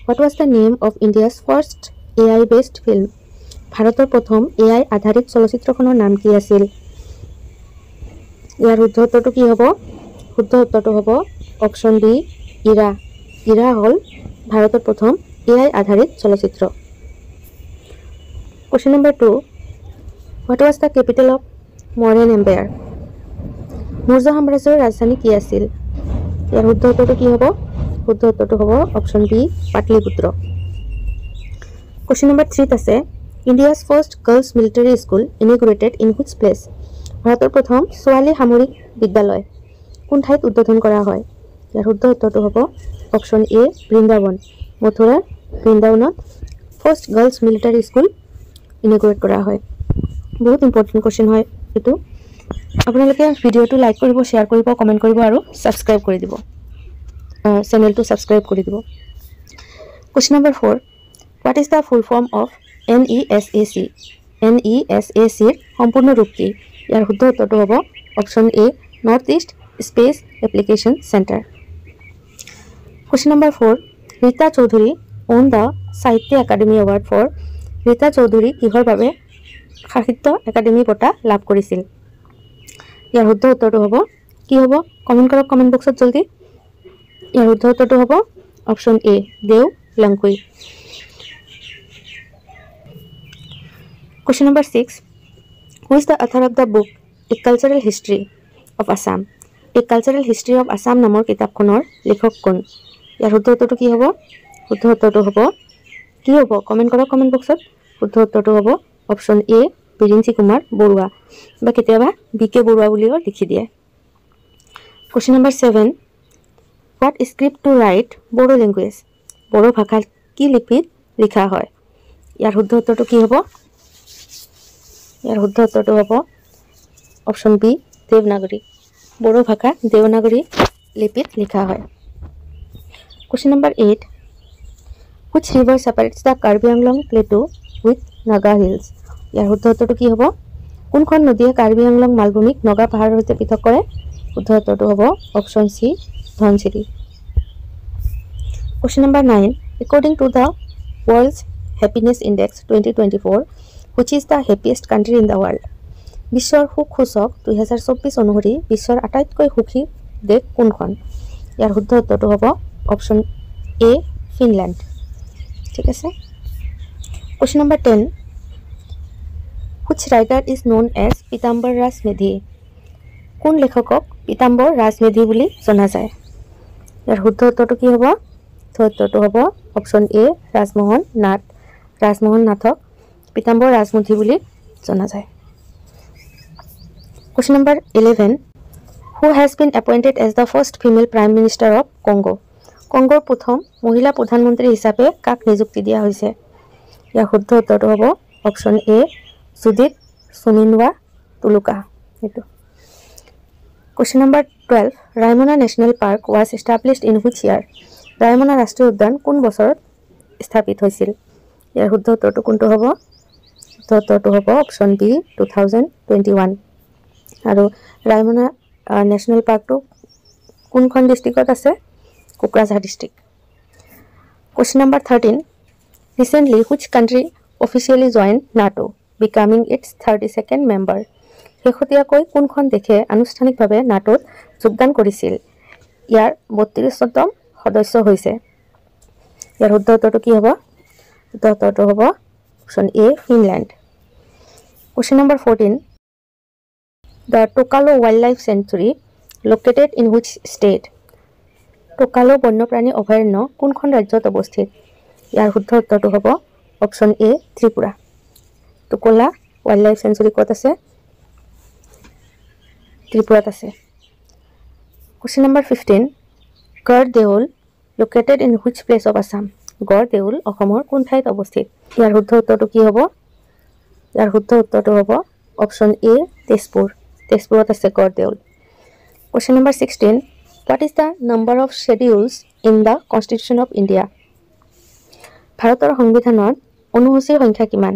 What was the name of India's first AI based film? ভাৰতৰ প্ৰথম AI আধাৰিত চলচ্চিত্ৰখনৰ নাম কি আছিল? ইয়াৰ শুদ্ধ উত্তৰটো কি হ'ব? শুদ্ধ উত্তৰটো হ'ব অপশ্যন বি ইৰা। ইৰা হ'ল ভাৰতৰ প্ৰথম AI আধাৰিত চলচ্চিত্ৰ। Question number 2. What was the capital of Mauryan Empire? Maurya সাম্ৰাজ্যৰ ৰাজধানী কি আছিল? ইয়াৰ শুদ্ধ উত্তৰটো কি হ'ব? শুদ্ধ উত্তৰটো হ'ব option B Pataliputra. Question number 3 আছে India's first girls military school inaugurated in which place? ভাৰতৰ প্ৰথম ছোৱালী সামৰিক বিদ্যালয় কোন ঠাইত উদ্বোধন কৰা হয়? ইয়াৰ শুদ্ধ উত্তৰটো হ'ব অপশ্যন এ বৃন্দাবন। মথুৰাৰ বৃন্দাবনত first girls military school inaugurate কৰা হয়। বহুত ইম্পৰ্টেণ্ট কোৱেশ্চন হয় এইটো। আপোনালোকে ভিডিঅ'টো লাইক কৰিব, শ্বেয়াৰ কৰিব, কমেণ্ট কৰিব আৰু ছাবস্ক্ৰাইব কৰি দিব, চেনেলটো ছাবস্ক্ৰাইব কৰি দিব। Question number 4. What is the full form of NESAC? NESAC ৰ সম্পূৰ্ণ ৰূপ কি? ইয়াৰ শুদ্ধ উত্তৰটো হ'ব option A north east space application centre. Question number 4. Rita Choudhury won the Sahitya Akademi award for. Rita Choudhury কিহৰ বাবে সাহিত্য একাডেমী বঁটা লাভ কৰিছিল? ইয়াৰ শুদ্ধ উত্তৰটো হ'ব কি হ'ব? কমেণ্ট কৰক কমেণ্ট বক্সত জলদি। ইয়াৰ শুদ্ধ উত্তৰটো হ'ব অপশ্যন এ দেও লংকুই। Question number 6. Who is the author of the book A Cultural History of Assam? A Cultural History of Assam নামৰ কিতাপখনৰ লেখক কোন? ইয়াৰ শুদ্ধ উত্তৰটো কি হ'ব? শুদ্ধ উত্তৰটো হ'ব কি হ'ব? কমেণ্ট কৰক কমেণ্ট বক্সত। শুদ্ধ উত্তৰটো হ'ব অপশ্যন এ বিৰিঞ্চি কুমাৰ বৰুৱা বা কেতিয়াবা বিকে বৰুৱা বুলিও লিখি দিয়ে। Question number 7. What script to write Bodo language? Bodo ভাষাত কি লিপিত লিখা হয়? ইয়াৰ শুদ্ধ উত্তৰটো কি হ'ব? ইয়াৰ শুদ্ধ উত্তৰটো হ'ব অপশ্যন বি দেৱনাগৰী। বড়ো ভাষা দেৱনাগৰী লিপিত লিখা হয়। Question number 8. Which river separates the Karbi Anglong Plateau with Naga Hills? ইয়াৰ শুদ্ধ উত্তৰটো কি হ'ব? কোনখন নদীয়ে কাৰ্বি আংলং মালভূমিক নগা পাহাৰৰ সৈতে পৃথক কৰে? শুদ্ধ উত্তৰটো হ'ব option C Dhansiri. Question number 9. According to the World's Happiness Index 2024, which is the happiest country in the world? বিশ্বৰ সুখ সূচক 2024 অনুসৰি বিশ্বৰ আটাইতকৈ সুখী দেশ কোনখন? ইয়াৰ শুদ্ধ উত্তৰটো হ'ব অপশ্যন এ ফিনলেণ্ড। ঠিক আছে। Question number 10. Which writer is known as Pitambar Raj Medhi? কোন লেখকক পিতাম্বৰ ৰাজ মেধি বুলি জনা যায়? ইয়াৰ শুদ্ধ উত্তৰটো কি হ'ব? উত্তৰটো হ'ব অপশ্যন এ ৰাজমোহন নাথ। ৰাজমোহন নাথক পিতাম্বৰ ৰাজমেধি বুলি জনা যায়। Question number 11. Who has been appointed as the first female prime minister of Congo? কংগোৰ প্ৰথম মহিলা প্ৰধানমন্ত্ৰী হিচাপে কাক নিযুক্তি দিয়া হৈছে? ইয়াৰ শুদ্ধ উত্তৰটো হ'ব অপশ্যন এ জুডিথ সুমিনৱা তুলুকা। এইটো। Question number 12. Raimona National Park was established in which year? Raimona ৰাষ্ট্ৰীয় উদ্যান কোন বছৰত স্থাপিত হৈছিল? ইয়াৰ শুদ্ধ উত্তৰটো কোনটো হ'ব? শুদ্ধ উত্তৰটো হ'ব অপশ্যন বি 2021। আৰু ৰায়মনা নেশ্যনেল পাৰ্কটো কোনখন ডিষ্ট্ৰিক্টত আছে? Kokrajhar district. Question number 13. Recently, which country officially joined NATO, becoming its 32nd member? শেহতীয়াকৈ কোনখন দেশে আনুষ্ঠানিকভাৱে নাটোত যোগদান কৰিছিল? ইয়াৰ 32তম সদস্য হৈছে। ইয়াৰ শুদ্ধ উত্তৰটো কি হ'ব? শুদ্ধ উত্তৰটো হ'ব option A Finland. Question number 14. The Tokalo Wildlife Sanctuary located in which state? Tokalo বন্যপ্ৰাণী অভয়াৰণ্য কোনখন ৰাজ্যত অৱস্থিত? ইয়াৰ শুদ্ধ উত্তৰটো হ'ব option A Tripura. Tokla wildlife sanctuary ক'ত আছে? ত্ৰিপুৰাত আছে। Question number 15. গড় দেউল located in which place of Assam? গড় দেউল অসমৰ কোন ঠাইত অৱস্থিত? ইয়াৰ শুদ্ধ উত্তৰটো কি হ'ব? ইয়াৰ শুদ্ধ উত্তৰটো হ'ব অপশ্যন এ তেজপুৰ। তেজপুৰত আছে গড় দেউল। Question number 16. What is the number of schedules in the Constitution of India? ভাৰতৰ সংবিধানত অনুসূচীৰ সংখ্যা কিমান?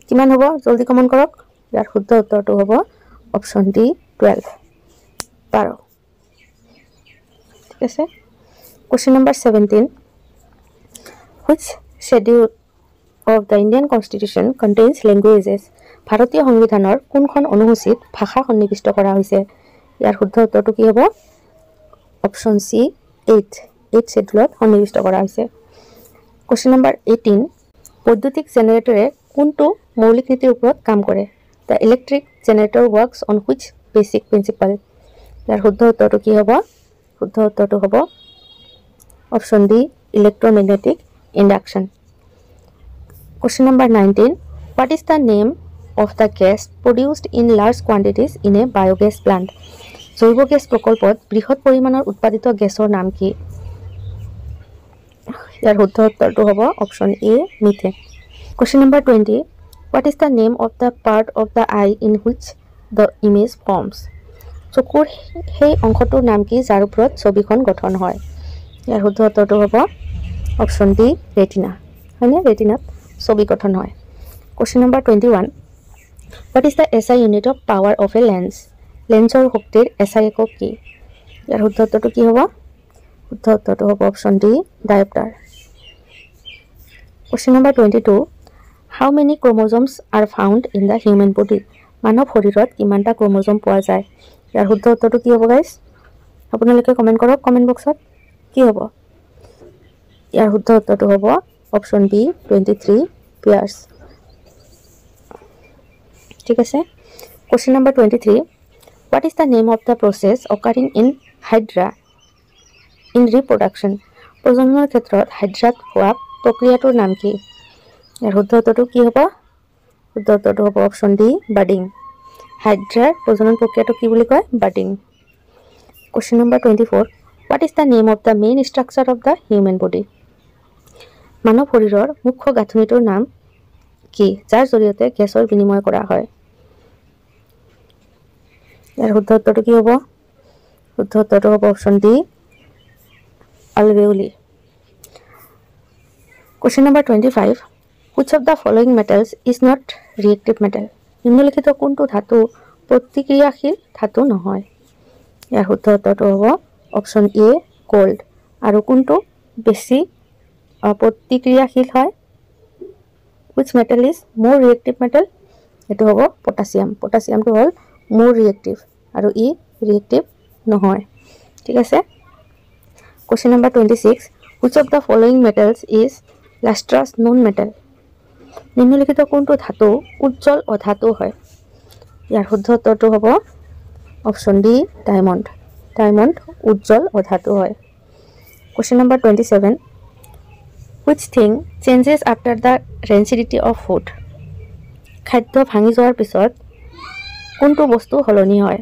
কিমান হ'ব? জলদি কমেণ্ট কৰক। ইয়াৰ শুদ্ধ উত্তৰটো হ'ব অপশ্যন ডি 12 12। ঠিক আছে। Question number 17. Which schedule of the Indian Constitution contains languages? ভাৰতীয় সংবিধানৰ কোনখন অনুসূচীত ভাষা সন্নিৱিষ্ট কৰা হৈছে? ইয়াৰ শুদ্ধ উত্তৰটো কি হ'ব? অপশ্যন চি 8 scheduleত সন্নিৱিষ্ট কৰা হৈছে। Question number 18, বৈদ্যুতিক জেনেৰেটৰে কোনটো মৌলিক নীতিৰ ওপৰত কাম কৰে? The electric generator works on which basic principle? ইয়াৰ শুদ্ধ উত্তৰটো কি হ'ব? শুদ্ধ উত্তৰটো হ'ব option D electromagnetic induction. Question number 19, what is the name of the gas produced in large quantities in a biogas plant? জৈৱ গেছ প্ৰকল্পত বৃহৎ পৰিমাণৰ উৎপাদিত গেছৰ নাম কি? ইয়াৰ শুদ্ধ উত্তৰটো হ'ব option A methane. Question number 20, what is the name of the part of the eye in which the image forms? চকুৰ সেই অংশটোৰ নাম কি যাৰ ওপৰত ছবিখন গঠন হয়? ইয়াৰ শুদ্ধ উত্তৰটো হ'ব অপশ্যন ডি ৰেটিনা। হয়নে? ৰেটিনাত ছবি গঠন হয়। Question number 21, what is the SI unit of power of a lens? লেন্সৰ শক্তিৰ SI একক কি? ইয়াৰ শুদ্ধ উত্তৰটো কি হ'ব? শুদ্ধ উত্তৰটো হ'ব option D ডায়োপ্টাৰ। Question number 22, how many chromosomes are found in the human body? মানৱ শৰীৰত কিমানটা ক্ৰমোজম পোৱা যায়? ইয়াৰ শুদ্ধ উত্তৰটো কি হ'ব গাইজ? আপোনালোকে কমেণ্ট কৰক কমেণ্ট বক্সত। কি হ'ব? ইয়াৰ শুদ্ধ উত্তৰটো হ'ব অপশ্যন বি 23 পেয়াৰ্ছ। ঠিক আছে। Question number 23, what is the name of the process occurring in hydra in reproduction? প্ৰজননৰ ক্ষেত্ৰত হাইড্ৰাত হোৱা প্ৰক্ৰিয়াটোৰ নাম কি? ইয়াৰ শুদ্ধ উত্তৰটো কি হ'ব? শুদ্ধ উত্তৰটো হ'ব অপশ্যন ডি বাডিং। হাইড্ৰাৰ প্ৰজনন প্ৰক্ৰিয়াটো কি বুলি কয়? Budding. Question number 24, what is the name of the main structure of the human body? মানৱ শৰীৰৰ মুখ্য গাঁথনিটোৰ নাম কি যাৰ জৰিয়তে গেছৰ বিনিময় কৰা হয়? ইয়াৰ শুদ্ধ উত্তৰটো কি হ'ব? শুদ্ধ উত্তৰটো হ'ব option D alveoli. Question number 25, which of the following metals is not reactive metal? নিম্নলিখিত কোনটো ধাতু প্ৰতিক্ৰিয়াশীল ধাতু নহয়? ইয়াৰ শুদ্ধ উত্তৰটো হ'ব অপশ্যন এ গোল্ড। আৰু কোনটো বেছি প্ৰতিক্ৰিয়াশীল হয়? which metal is more reactive metal? এটো হ'ব পটাছিয়াম। পটাছিয়ামটো হ'ল more reactive আৰু ই reactive নহয়। ঠিক আছে। Question number 26, which of the following metals is lustrous non-metal? নিম্নলিখিত কোনটো ধাতু উজ্জ্বল অধাতু হয়? ইয়াৰ শুদ্ধ উত্তৰটো হ'ব অপশ্যন ডি ডায়মণ্ড। ডায়মণ্ড উজ্জ্বল অধাতু হয়। Question number 27, which thing changes after the rancidity of food? খাদ্য ভাঙি যোৱাৰ পিছত কোনটো বস্তু সলনি হয়?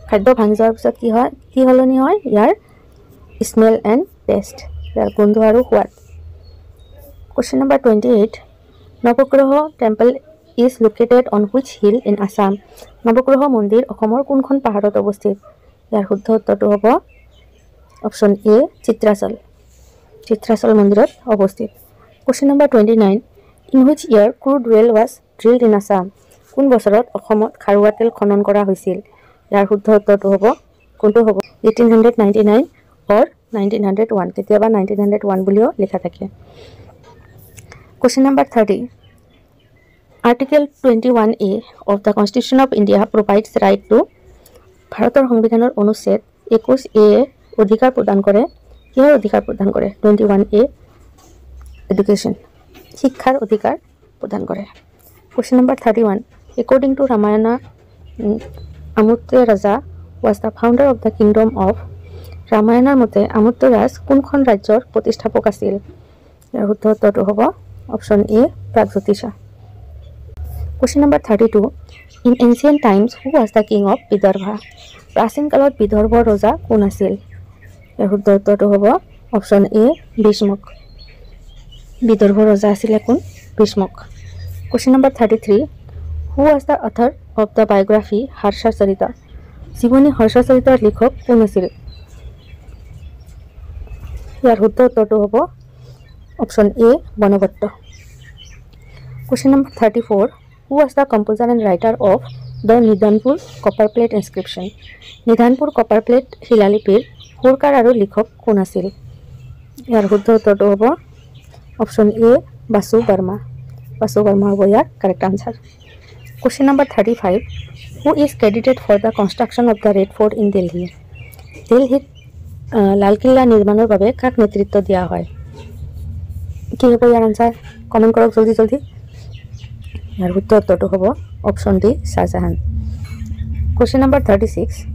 খাদ্য ভাঙি যোৱাৰ পিছত কি হয়? কি সলনি হয়? ইয়াৰ স্মেল এণ্ড টেষ্ট, ইয়াৰ গোন্ধ আৰু সোৱাদ। Question number 28, Navagraha temple is located on which hill in Assam? নৱগ্ৰহ মন্দিৰ অসমৰ কোনখন পাহাৰত অৱস্থিত? ইয়াৰ শুদ্ধ উত্তৰটো হ'ব অপশ্যন এ চিত্ৰাচল। চিত্ৰাচল মন্দিৰত অৱস্থিত। Question number 29, in which year crude oil was drilled in Assam? কোন বছৰত অসমত খাৰুৱা তেল খনন কৰা হৈছিল? ইয়াৰ শুদ্ধ উত্তৰটো হ'ব কোনটো হ'ব? 1899 or 1901, কেতিয়াবা 1901 বুলিও লিখা থাকে। Question number 30, Article 21A of the Constitution of India provides right to? ভাৰতৰ সংবিধানৰ অনুচ্ছেদ 21A অধিকাৰ প্ৰদান কৰে। কিহৰ অধিকাৰ প্ৰদান কৰে? 21A এডুকেশ্যন, শিক্ষাৰ অধিকাৰ প্ৰদান কৰে। Question number 31, according to Ramayana, Amurtya Raja was the founder of the kingdom of? ৰামায়ণৰ মতে আমুৰ্ত্য ৰাজ কোনখন ৰাজ্যৰ প্ৰতিষ্ঠাপক আছিল? ইয়াৰ শুদ্ধ উত্তৰটো হ'ব option A প্ৰাগজ্যোতিষা। Question number 32, in ancient times who was the king of Vidarbha? প্ৰাচীন কালত বিদৰ্ভৰ ৰজা কোন আছিল? ইয়াৰ শুদ্ধ উত্তৰটো হ'ব অপশ্যন এ ভীষ্মক। বিদৰ্ভৰ ৰজা আছিলে কোন? Bhishmak. Question number 33, who was the author of the biography Harshacharita? জীৱনী হৰ্ষচৰিতৰ লিখক কোন আছিল? ইয়াৰ শুদ্ধ উত্তৰটো হ'ব option A বনবত্ত। Question number 34, who was the composer and writer of the Nidhanpur copper plate inscription? Nidhanpur copper plate শিলালিপিৰ সুৰকাৰ আৰু লিখক কোন আছিল? ইয়াৰ শুদ্ধ উত্তৰটো হ'ব অপশ্যন এ বাসু বৰ্মা হ'ব ইয়াৰ correct answer Question number 35 Who is credited for the construction of the Red Fort in Delhi? দিল্লীত লালকিল্লা নিৰ্মাণৰ বাবে কাক নেতৃত্ব দিয়া হয় কি হ'ব ইয়াৰ আনসাৰ কমেন্ট কৰক জলদি জলদি ইয়াৰ শুদ্ধ উত্তৰটো হ'ব option D Shahjahan Question number 36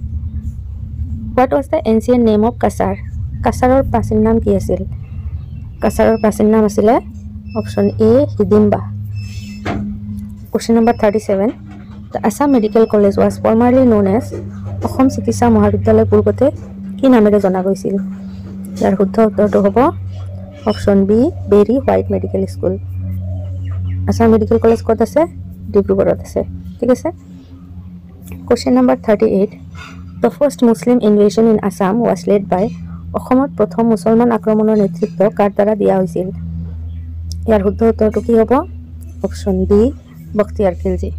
What was the ancient name of Kasar? কাছাৰৰ প্ৰাচীন নাম কি আছিল কাছাৰৰ প্ৰাচীন নাম আছিল option A Hidimba Question number 37 The Assam Medical College was formerly known as Assam চিকিৎসা মহাবিদ্যালয় পূৰ্বতে কি নামেৰে জনা গৈছিল ইয়াৰ শুদ্ধ উত্তৰটো হ'ব option B Berry White medical school Assam medical college ক'ত আছে ডিব্ৰুগড়ত আছে ঠিক আছে Question number 38 The first Muslim invasion in Assam was led by অসমত প্ৰথম মুছলমান আক্ৰমণৰ নেতৃত্ব কাৰ দ্বাৰা দিয়া হৈছিল ইয়াৰ শুদ্ধ উত্তৰটো কি হ'ব option B Bakhtiyar Khilji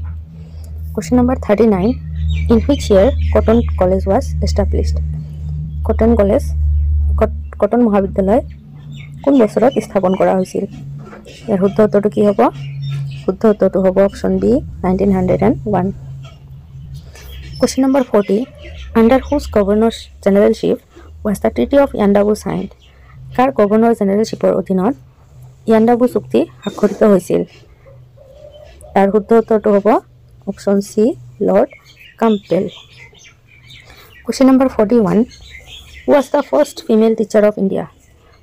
Question number 39 In which year Cotton College was established cotton মহাবিদ্যালয় কোন বছৰত স্থাপন কৰা হৈছিল ইয়াৰ শুদ্ধ উত্তৰটো কি হ'ব শুদ্ধ উত্তৰটো হ'ব option B 1901 Question number 40 Under whose governor generalship was the Treaty of Yandabu signed কাৰ গভৰ্ণৰ জেনেৰেলশ্বিপৰ অধীনত ইয়াণ্ডাবু চুক্তি স্বাক্ষৰিত হৈছিল ইয়াৰ শুদ্ধ উত্তৰটো হ'ব option C Lord Campbell Question number 41 Who was the first female teacher of India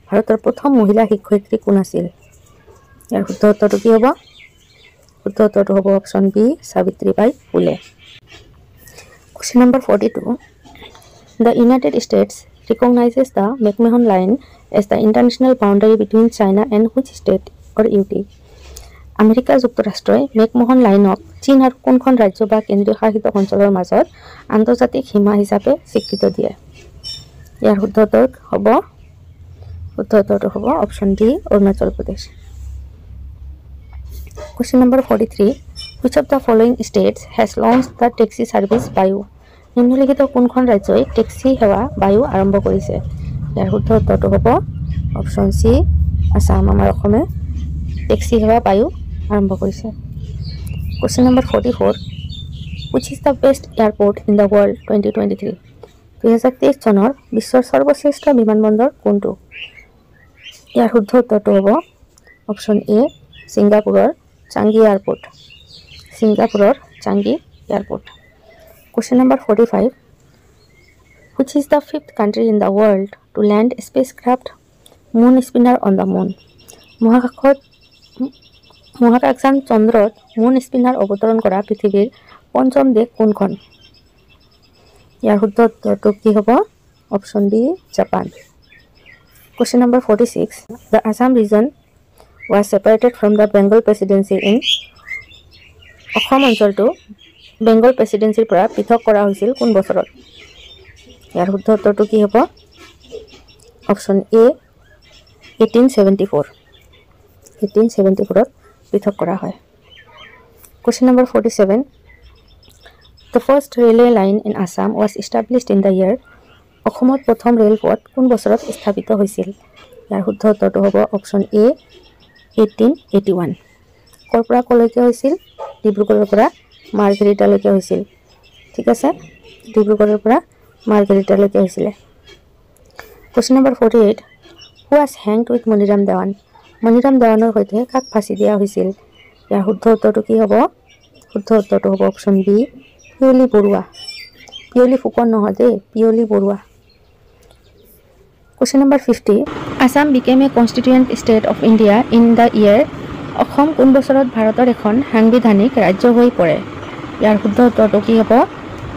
ভাৰতৰ প্ৰথম মহিলা শিক্ষয়িত্ৰী কোন আছিল ইয়াৰ শুদ্ধ উত্তৰটো কি হ'ব শুদ্ধ উত্তৰটো হ'ব অপশ্যন বি সাবিত্ৰীবাই ফুলে Question number 42 The United States recognizes the McMahon Line as the international boundary between China and which state or UT America যুক্তৰাষ্ট্ৰই মেকমোহন লাইনক চীন আৰু কোনখন ৰাজ্য বা কেন্দ্ৰীয় শাসিত অঞ্চলৰ মাজত আন্তৰ্জাতিক সীমা হিচাপে স্বীকৃতি দিয়ে ইয়াৰ শুদ্ধ উত্তৰটো হ'ব option D Arunachal Pradesh Question number 43 Which of the following states has launched the taxi service বায়ু নিম্নলিখিত কোনখন ৰাজ্যই টেক্সি সেৱা বায়ু আৰম্ভ কৰিছে ইয়াৰ শুদ্ধ উত্তৰটো হ'ব অপশ্যন সি আসাম আমাৰ অসমে টেক্সি সেৱা বায়ু আৰম্ভ কৰিছে Question number 44 Which is the best airport in the world 2023 2023 চনৰ বিশ্বৰ সৰ্বশ্ৰেষ্ঠ বিমানবন্দৰ কোনটো ইয়াৰ শুদ্ধ উত্তৰটো হ'ব অপশ্যন এ ছিংগাপুৰৰ Changi airport Question number 45 Which is the fifth country in the world to land spacecraft moon spinner on the moon মহাকাশযান চন্দ্ৰত মুন স্পিনাৰ অৱতৰণ কৰা পৃথিৱীৰ পঞ্চম দেশ কোনখন ইয়াৰ শুদ্ধ উত্তৰটো কি হ'ব option B Japan Question number 46 The Assam region was separated from the Bengal presidency in Assam অঞ্চলটো বেংগল প্ৰেসিডেন্সিৰ পৰা পৃথক কৰা হৈছিল কোন বছৰত ইয়াৰ শুদ্ধ উত্তৰটো কি হ'ব অপশ্যন এ 1874 পৃথক কৰা হয় Question number 47 The first railway line in Assam was established in the year অসমত প্ৰথম ৰেলপথ কোন বছৰত স্থাপিত হৈছিল ইয়াৰ শুদ্ধ উত্তৰটো হ'ব অপশ্যন এ 1881 কৰ পৰা কলৈকে হৈছিল ডিব্ৰুগড়ৰ পৰা মাৰ্গেৰিটালৈকে হৈছিল ঠিক আছে ডিব্ৰুগড়ৰ পৰা মাৰ্গেৰিটালৈকে হৈছিল Question number 48 Who was hanged with Maniram দেৱানৰ সৈতে কাক ফাঁচি দিয়া হৈছিল ইয়াৰ শুদ্ধ উত্তৰটো কি হ'ব শুদ্ধ উত্তৰটো হ'ব অপশ্যন বি পিয়লি বৰুৱা পিয়লি ফুকন নহয় দে Piyali Barua Question number 50 Assam became a constituent state of India in the year Assam কোন বছৰত ভাৰতৰ এখন সাংবিধানিক ৰাজ্য হৈ পৰে ইয়াৰ শুদ্ধ উত্তৰটো কি হ'ব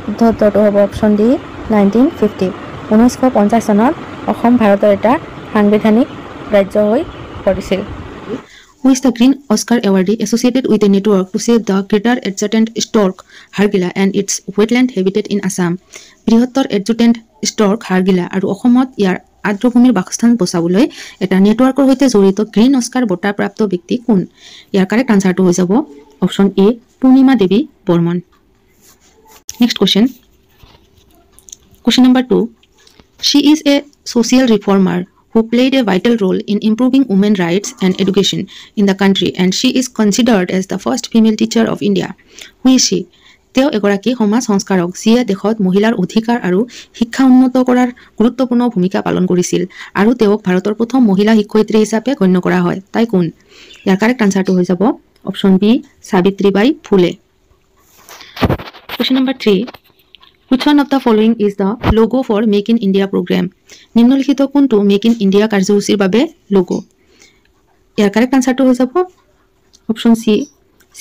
শুদ্ধ উত্তৰটো হ'ব অপশ্যন ডি 1950 1950 চনত অসম ভাৰতৰ এটা সাংবিধানিক ৰাজ্য হৈ পৰিছিল Who is the Green Oscar awardee associated with a network to save the greater adjutant stork Hargila and its wetland habitat in Assam বৃহত্তৰ adjutant stork Hargila আৰু অসমত ইয়াৰ আৰ্দ্ৰভূমিৰ বাসস্থান বচাবলৈ এটা নেটৱৰ্কৰ সৈতে জড়িত গ্ৰীণ অস্কাৰ বঁটা প্ৰাপ্ত ব্যক্তি কোন ইয়াৰ কাৰেক্ট আনসাৰটো হৈ যাব option A Purnima Devi Barman next Question number 2 She is a social reformer who played a vital role in improving women's rights and education in the country, and she is considered as the first female teacher of India. Who is she? তেওঁ এগৰাকী সমাজ সংস্কাৰক যিয়ে দেশত মহিলাৰ অধিকাৰ আৰু শিক্ষা উন্নত কৰাৰ গুৰুত্বপূৰ্ণ ভূমিকা পালন কৰিছিল আৰু তেওঁক ভাৰতৰ প্ৰথম মহিলা শিক্ষয়িত্ৰী হিচাপে গণ্য কৰা হয়। তাই কোন? ইয়াৰ কাৰেক্ট আনসাৰটো হৈ যাব অপশন বি সাবিত্ৰীবাই ফুলে। Question number 3. Which one of the following is the logo for Make in India program? নিম্নলিখিত কোনটো মেক ইন ইণ্ডিয়া কাৰ্যসূচীৰ বাবে লোগো? ইয়াৰ কাৰেক্ট আনসাৰটো হৈ যাব option C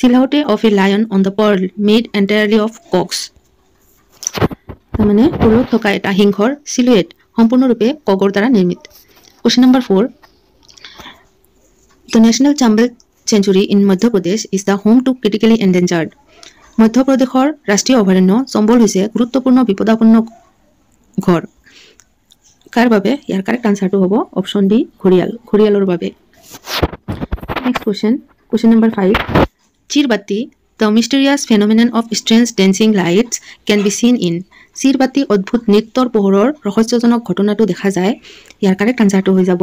silhouette of a lion on the pearl made entirely of cogs. তাৰমানে তলত থকা এটা সিংহৰ সিলুৱেট সম্পূৰ্ণৰূপে কগৰ দ্বাৰা নিৰ্মিত। Question number 4. The National Chambal Sanctuary in Madhya Pradesh is the home to critically endangered. মধ্য প্ৰদেশৰ ৰাষ্ট্ৰীয় অভয়াৰণ্য চম্বল হৈছে গুৰুত্বপূৰ্ণ বিপদাপন্ন ঘৰ। কাৰ বাবে? ইয়াৰ কাৰেক্ট আনসাৰটো হ'ব অপশন ডি ঘৰিয়াল, ঘৰিয়ালৰ বাবে। Next question number 5. Chirbatti, the mysterious phenomenon of strange dancing lights can be seen in. চিৰবাতি অদ্ভুত নৃত্যৰ পোহৰৰ ৰহস্যজনক ঘটনাটো দেখা যায়। ইয়াৰ কাৰেক্ট আনসাৰটো হৈ যাব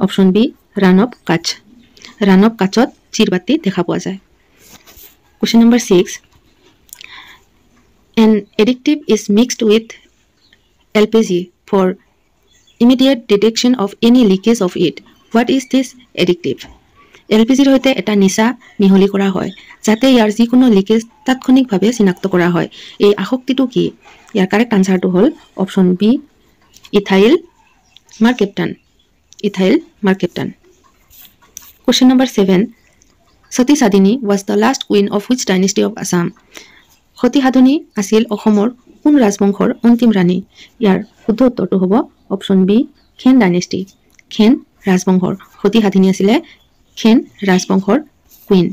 option B Rann of Kutch. Rann of কাচ্চত চিৰবাতি দেখা পোৱা যায়। Question number 6. An additive is mixed with LPG for immediate detection of any leakage of it. What is this additive? LPGৰ সৈতে এটা নিচা মিহলি কৰা হয় যাতে ইয়াৰ যিকোনো লিকেজ তাৎক্ষণিকভাৱে চিনাক্ত কৰা হয়। এই আসক্তিটো কি? ইয়াৰ কাৰেক্ট আনসাৰটো হ'ল option B ethyl mercaptan. Ethyl mercaptan. Question number 7. Sati Sadini was the last queen of which dynasty of Assam? সতী সাধনী আছিল অসমৰ কোন ৰাজবংশৰ অন্তিম ৰাণী? ইয়াৰ শুদ্ধ উত্তৰটো হ'ব অপশন বি খেন ডাইনেষ্টি। খেন ৰাজবংশৰ সতী সাধনী আছিলে খেন ৰাজবংশৰ queen.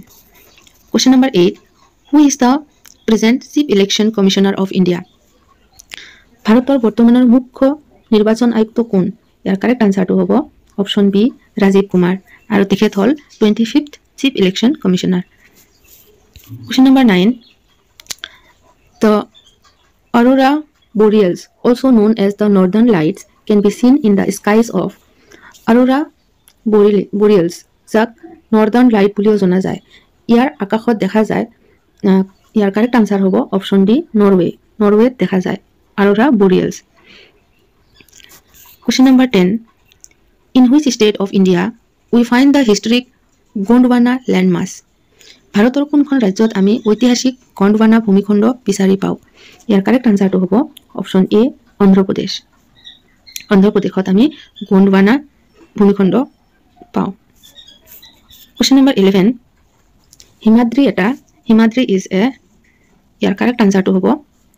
Question number 8. Who is the present Chief Election Commissioner of India? ভাৰতৰ বৰ্তমানৰ মুখ্য নিৰ্বাচন আয়ুক্ত কোন? ইয়াৰ কাৰেক্ট আনসাৰটো হ'ব অপশন বি ৰাজীৱ কুমাৰ আৰু তেখেত হ'ল 25th Chief Election Commissioner. Question number 9. The aurora boreals, also known as the northern lights, can be seen in the skies of. aurora boreals যাক নৰ্দাৰ্ণ লাইট বুলিও জনা যায়। ইয়াৰ আকাশত দেখা যায়। ইয়াৰ কাৰেক্ট আনসাৰ হ'ব অপশন ডি নৰৱে। নৰৱেত দেখা যায় aurora boreals. Question number 10. In which state of India we find the historic Gondwana landmass? ভাৰতৰ কোনখন ৰাজ্যত আমি ঐতিহাসিক গণ্ডৱানা ভূমিখণ্ড বিচাৰি পাওঁ? ইয়াৰ কাৰেক্ট আনসাৰটো হ'ব অপশন এ অন্ধ্ৰপ্ৰদেশ। অন্ধ্ৰপ্ৰদেশত আমি গণ্ডৱানা ভূমিখণ্ড পাওঁ। Question number 11. হিমাদ্ৰী এটা হিমাদ্ৰী ইজ এ ইয়াৰ কাৰেক্ট আনসাৰটো হ'ব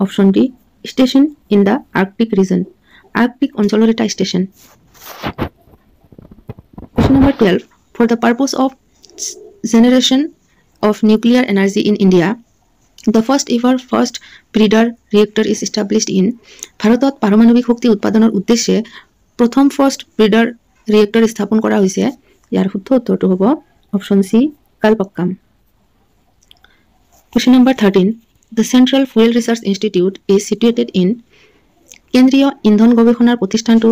option D station in the Arctic region. Arctic অঞ্চলৰ এটা station. Question number 12. For the purpose of generation of nuclear energy in India, the first breeder reactor is established in. ভাৰতত পাৰমাণৱিক শক্তি উৎপাদনৰ উদ্দেশ্যে প্ৰথম ফাৰ্ষ্ট ব্ৰিডাৰ ৰিয়েক্টৰ স্থাপন কৰা হৈছে। ইয়াৰ শুদ্ধ উত্তৰটো হ'ব option C কালপক্কাম। Question number 13. The Central Fuel Research Institute is situated in. কেন্দ্ৰীয় ইন্ধন গৱেষণাৰ প্ৰতিষ্ঠানটো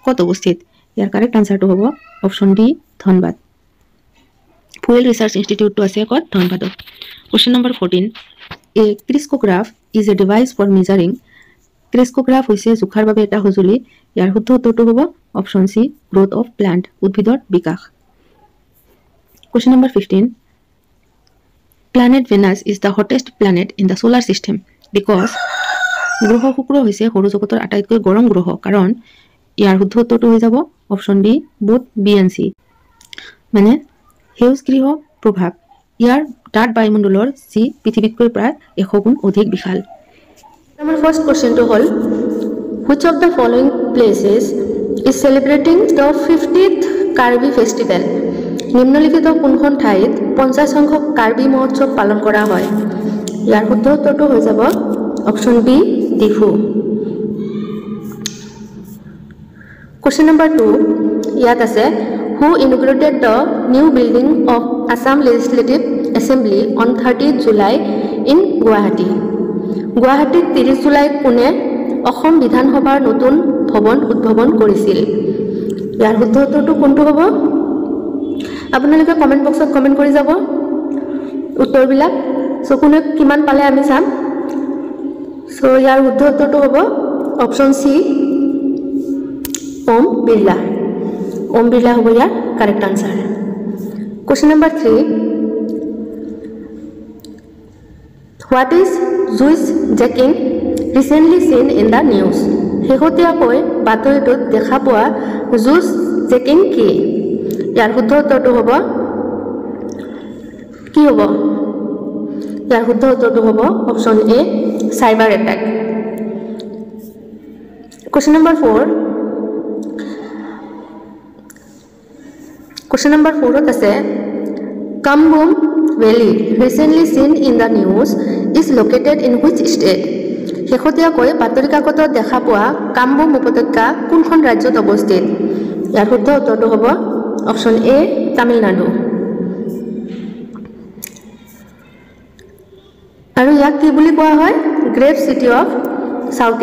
ক'ত অৱস্থিত? ইয়াৰ কাৰেক্ট আনসাৰটো হ'ব option D Dhanbad. Fuel research ইনষ্টিটিউটটো আছে ক'ত? ধনবাদত। Question number 14. A crystograph is a device for measuring. ক্ৰিস্কোগ্ৰাফ হৈছে জোখাৰ বাবে এটা সঁজুলি। ইয়াৰ শুদ্ধ উত্তৰটো হ'ব option C growth of plant উদ্ভিদৰ বিকাশ। Question number 15. Planet Venus is the hottest planet in the solar system because গ্ৰহ শুক্ৰ হৈছে সৌৰজগতৰ আটাইতকৈ গৰম গ্ৰহ কাৰণ ইয়াৰ শুদ্ধ উত্তৰটো হৈ যাব option D both B and C. মানে সেউজ গৃহ প্ৰভাৱ ইয়াৰ ডাঠ বায়ুমণ্ডলৰ যি পৃথিৱীতকৈ প্ৰায় 100 গুণ অধিক বিশাল। আমাৰ ফাৰ্ষ্ট কোৱেশ্চনটো হ'ল which of the following places is celebrating the 50th Karbi festival? নিম্নলিখিত কোনখন ঠাইত 50 সংখ্যক কাৰ্বি মহোৎসৱ পালন কৰা হয়? ইয়াৰ শুদ্ধ উত্তৰটো হৈ যাব option B Diphu. Question number 2. ইয়াত আছে who inaugurated the new building of Assam Legislative Assembly on 30th July in Guwahati? গুৱাহাটীত 30 জুলাইত কোনে অসম বিধানসভাৰ নতুন ভৱন উদ্বোধন কৰিছিল? ইয়াৰ শুদ্ধ উত্তৰটো কোনটো হ'ব আপোনালোকে কমেন্ট বক্সত কমেন্ট কৰি যাব উত্তৰবিলাক সো কোনে কিমান পালে আমি চাম সো ইয়াৰ শুদ্ধ উত্তৰটো হ'ব অপচন সি ওম বিৰলা হ'ব ইয়াৰ correct answer Question number 3 What is Jewish jacking recently seen in the news? শেহতীয়াকৈ বাতৰিটোত দেখা পোৱা Jewish jacking কি ইয়াৰ শুদ্ধ উত্তৰটো হ'ব কি হ'ব ইয়াৰ শুদ্ধ উত্তৰটো হ'ব অপচন এ cyber attack Question number 4 Question number 4 আছে Kambum Valley recently seen in the news is located in which state? শেহতীয়াকৈ বাতৰি কাকতত দেখা পোৱা কামবুম উপত্যকা কোনখন ৰাজ্যত অৱস্থিত ইয়াৰ শুদ্ধ উত্তৰটো হ'ব অপচন এ তামিলনাডু আৰু ইয়াক কি বুলি কোৱা হয় grave city of South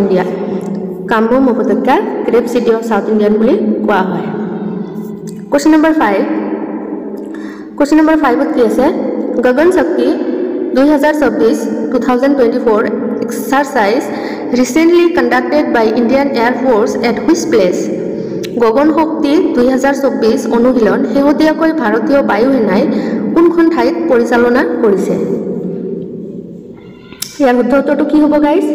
India Cumbum উপত্যকা grave city of South Indian বুলি কোৱা হয় Question number 5 কি আছে গগন শক্তি 2024 exercise recently conducted by Indian Air Force at which place গগন শক্তি 2024 অনুশীলন শেহতীয়াকৈ ভাৰতীয় বায়ু সেনাই কোনখন ঠাইত পৰিচালনা কৰিছে ইয়াৰ শুদ্ধ উত্তৰটো কি হ'ব গাইস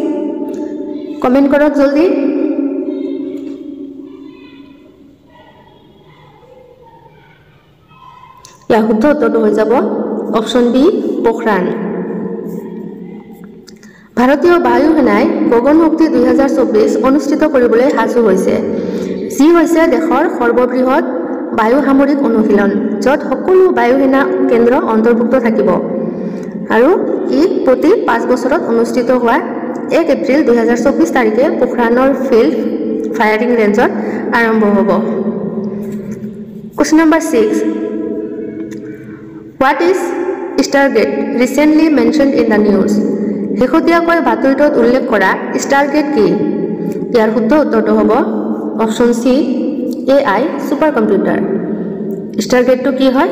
কমেন্ট কৰক জলদি ইয়াৰ শুদ্ধ উত্তৰটো হৈ যাব অপচন বি পোখৰাণ ভাৰতীয় বায়ু সেনাই গগন শক্তি 2024 অনুষ্ঠিত কৰিবলৈ সাজু হৈছে যি হৈছে দেশৰ সৰ্ববৃহৎ বায়ু সামৰিক অনুশীলন য'ত সকলো বায়ু সেনা কেন্দ্ৰ অন্তৰ্ভুক্ত থাকিব আৰু ই প্ৰতি 5 বছৰত অনুষ্ঠিত হোৱা 1 এপ্ৰিল 2024 তাৰিখে পোখৰাণৰ ফিল্ড ফায়াৰিং ৰেঞ্জত আৰম্ভ হ'ব Question number 6 What is Stargate recently mentioned in the news? শেহতীয়াকৈ বাতৰিটোত উল্লেখ কৰা Stargate কি ইয়াৰ শুদ্ধ উত্তৰটো হ'ব option C AI super computer Stargate কি হয়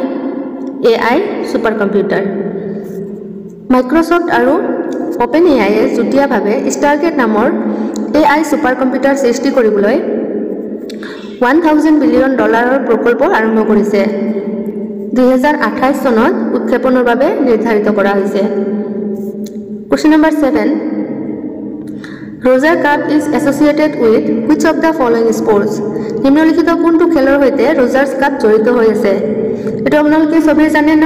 AI সুপাৰ কম্পিউটাৰ মাইক্ৰসফট আৰু OpenAI এ যুটীয়াভাৱে Stargate নামৰ AI সুপাৰ কম্পিউটাৰ সৃষ্টি কৰিবলৈ $1000 বিলিয়ন প্ৰকল্প আৰম্ভ কৰিছে 2028 চনত উৎক্ষেপনৰ বাবে নিৰ্ধাৰিত কৰা হৈছে Question number 7 Roger Cup is associated with which of the following sports নিম্নলিখিত কোনটো খেলৰ সৈতে Rogers Cup জড়িত হৈ আছে এটো আপোনালোকে সবেই জানে ন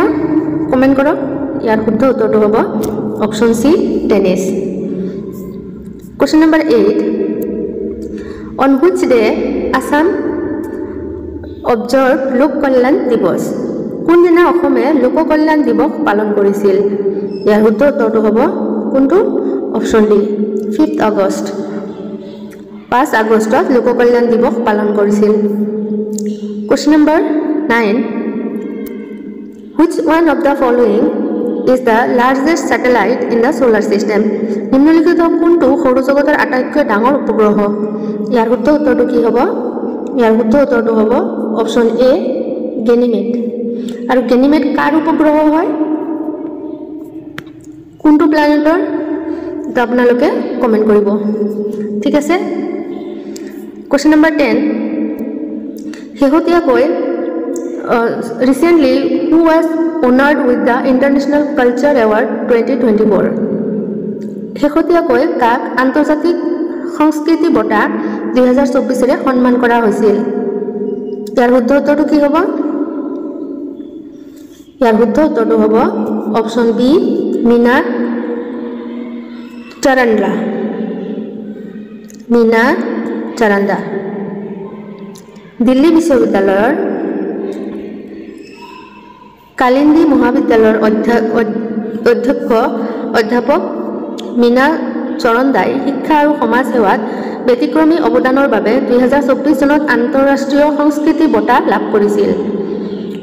কমেন্ট কৰক ইয়াৰ শুদ্ধ উত্তৰটো হ'ব option C tennis Question number 8 On which day Assam observed লোক কল্যাণ দিৱস কোনদিনা অসমে লোক কল্যাণ দিৱস পালন কৰিছিল ইয়াৰ শুদ্ধ উত্তৰটো হ'ব কোনটো অপচন ডি 5 আগষ্ট 5 আগষ্টত লোক কল্যাণ দিৱস পালন কৰিছিল Question number 9 Which one of the following is the largest satellite in the solar system নিম্নলিখিত কোনটো সৌৰজগতৰ আটাইতকৈ ডাঙৰ উপগ্ৰহ ইয়াৰ শুদ্ধ উত্তৰটো কি হ'ব ইয়াৰ শুদ্ধ উত্তৰটো হ'ব অপচন এ গেনিমেড আৰু গেনিমেড কাৰ উপগ্ৰহ হয় কোনটো প্ল্যানেটৰ এটা আপোনালোকে কমেন্ট কৰিব ঠিক আছে Question number 10 শেহতীয়াকৈ recently who was honored with the International Culture Award 2024 শেহতীয়াকৈ কাক আন্তৰ্জাতিক সংস্কৃতি বঁটা 2024 ৰে সন্মান কৰা হৈছিল ইয়াৰ শুদ্ধ উত্তৰটো কি হ'ব ইয়াৰ শুদ্ধ উত্তৰটো হ'ব অপচন বি মিনা চাৰান্দা দিল্লী বিশ্ববিদ্যালয়ৰ কালিন্দী মহাবিদ্যালয়ৰ অধ্যাপক মিনা চৰণদাই শিক্ষা আৰু সমাজ সেৱাত ব্যতিক্ৰমী অৱদানৰ বাবে 2024 চনত আন্তঃৰাষ্ট্ৰীয় সংস্কৃতি বঁটা লাভ কৰিছিল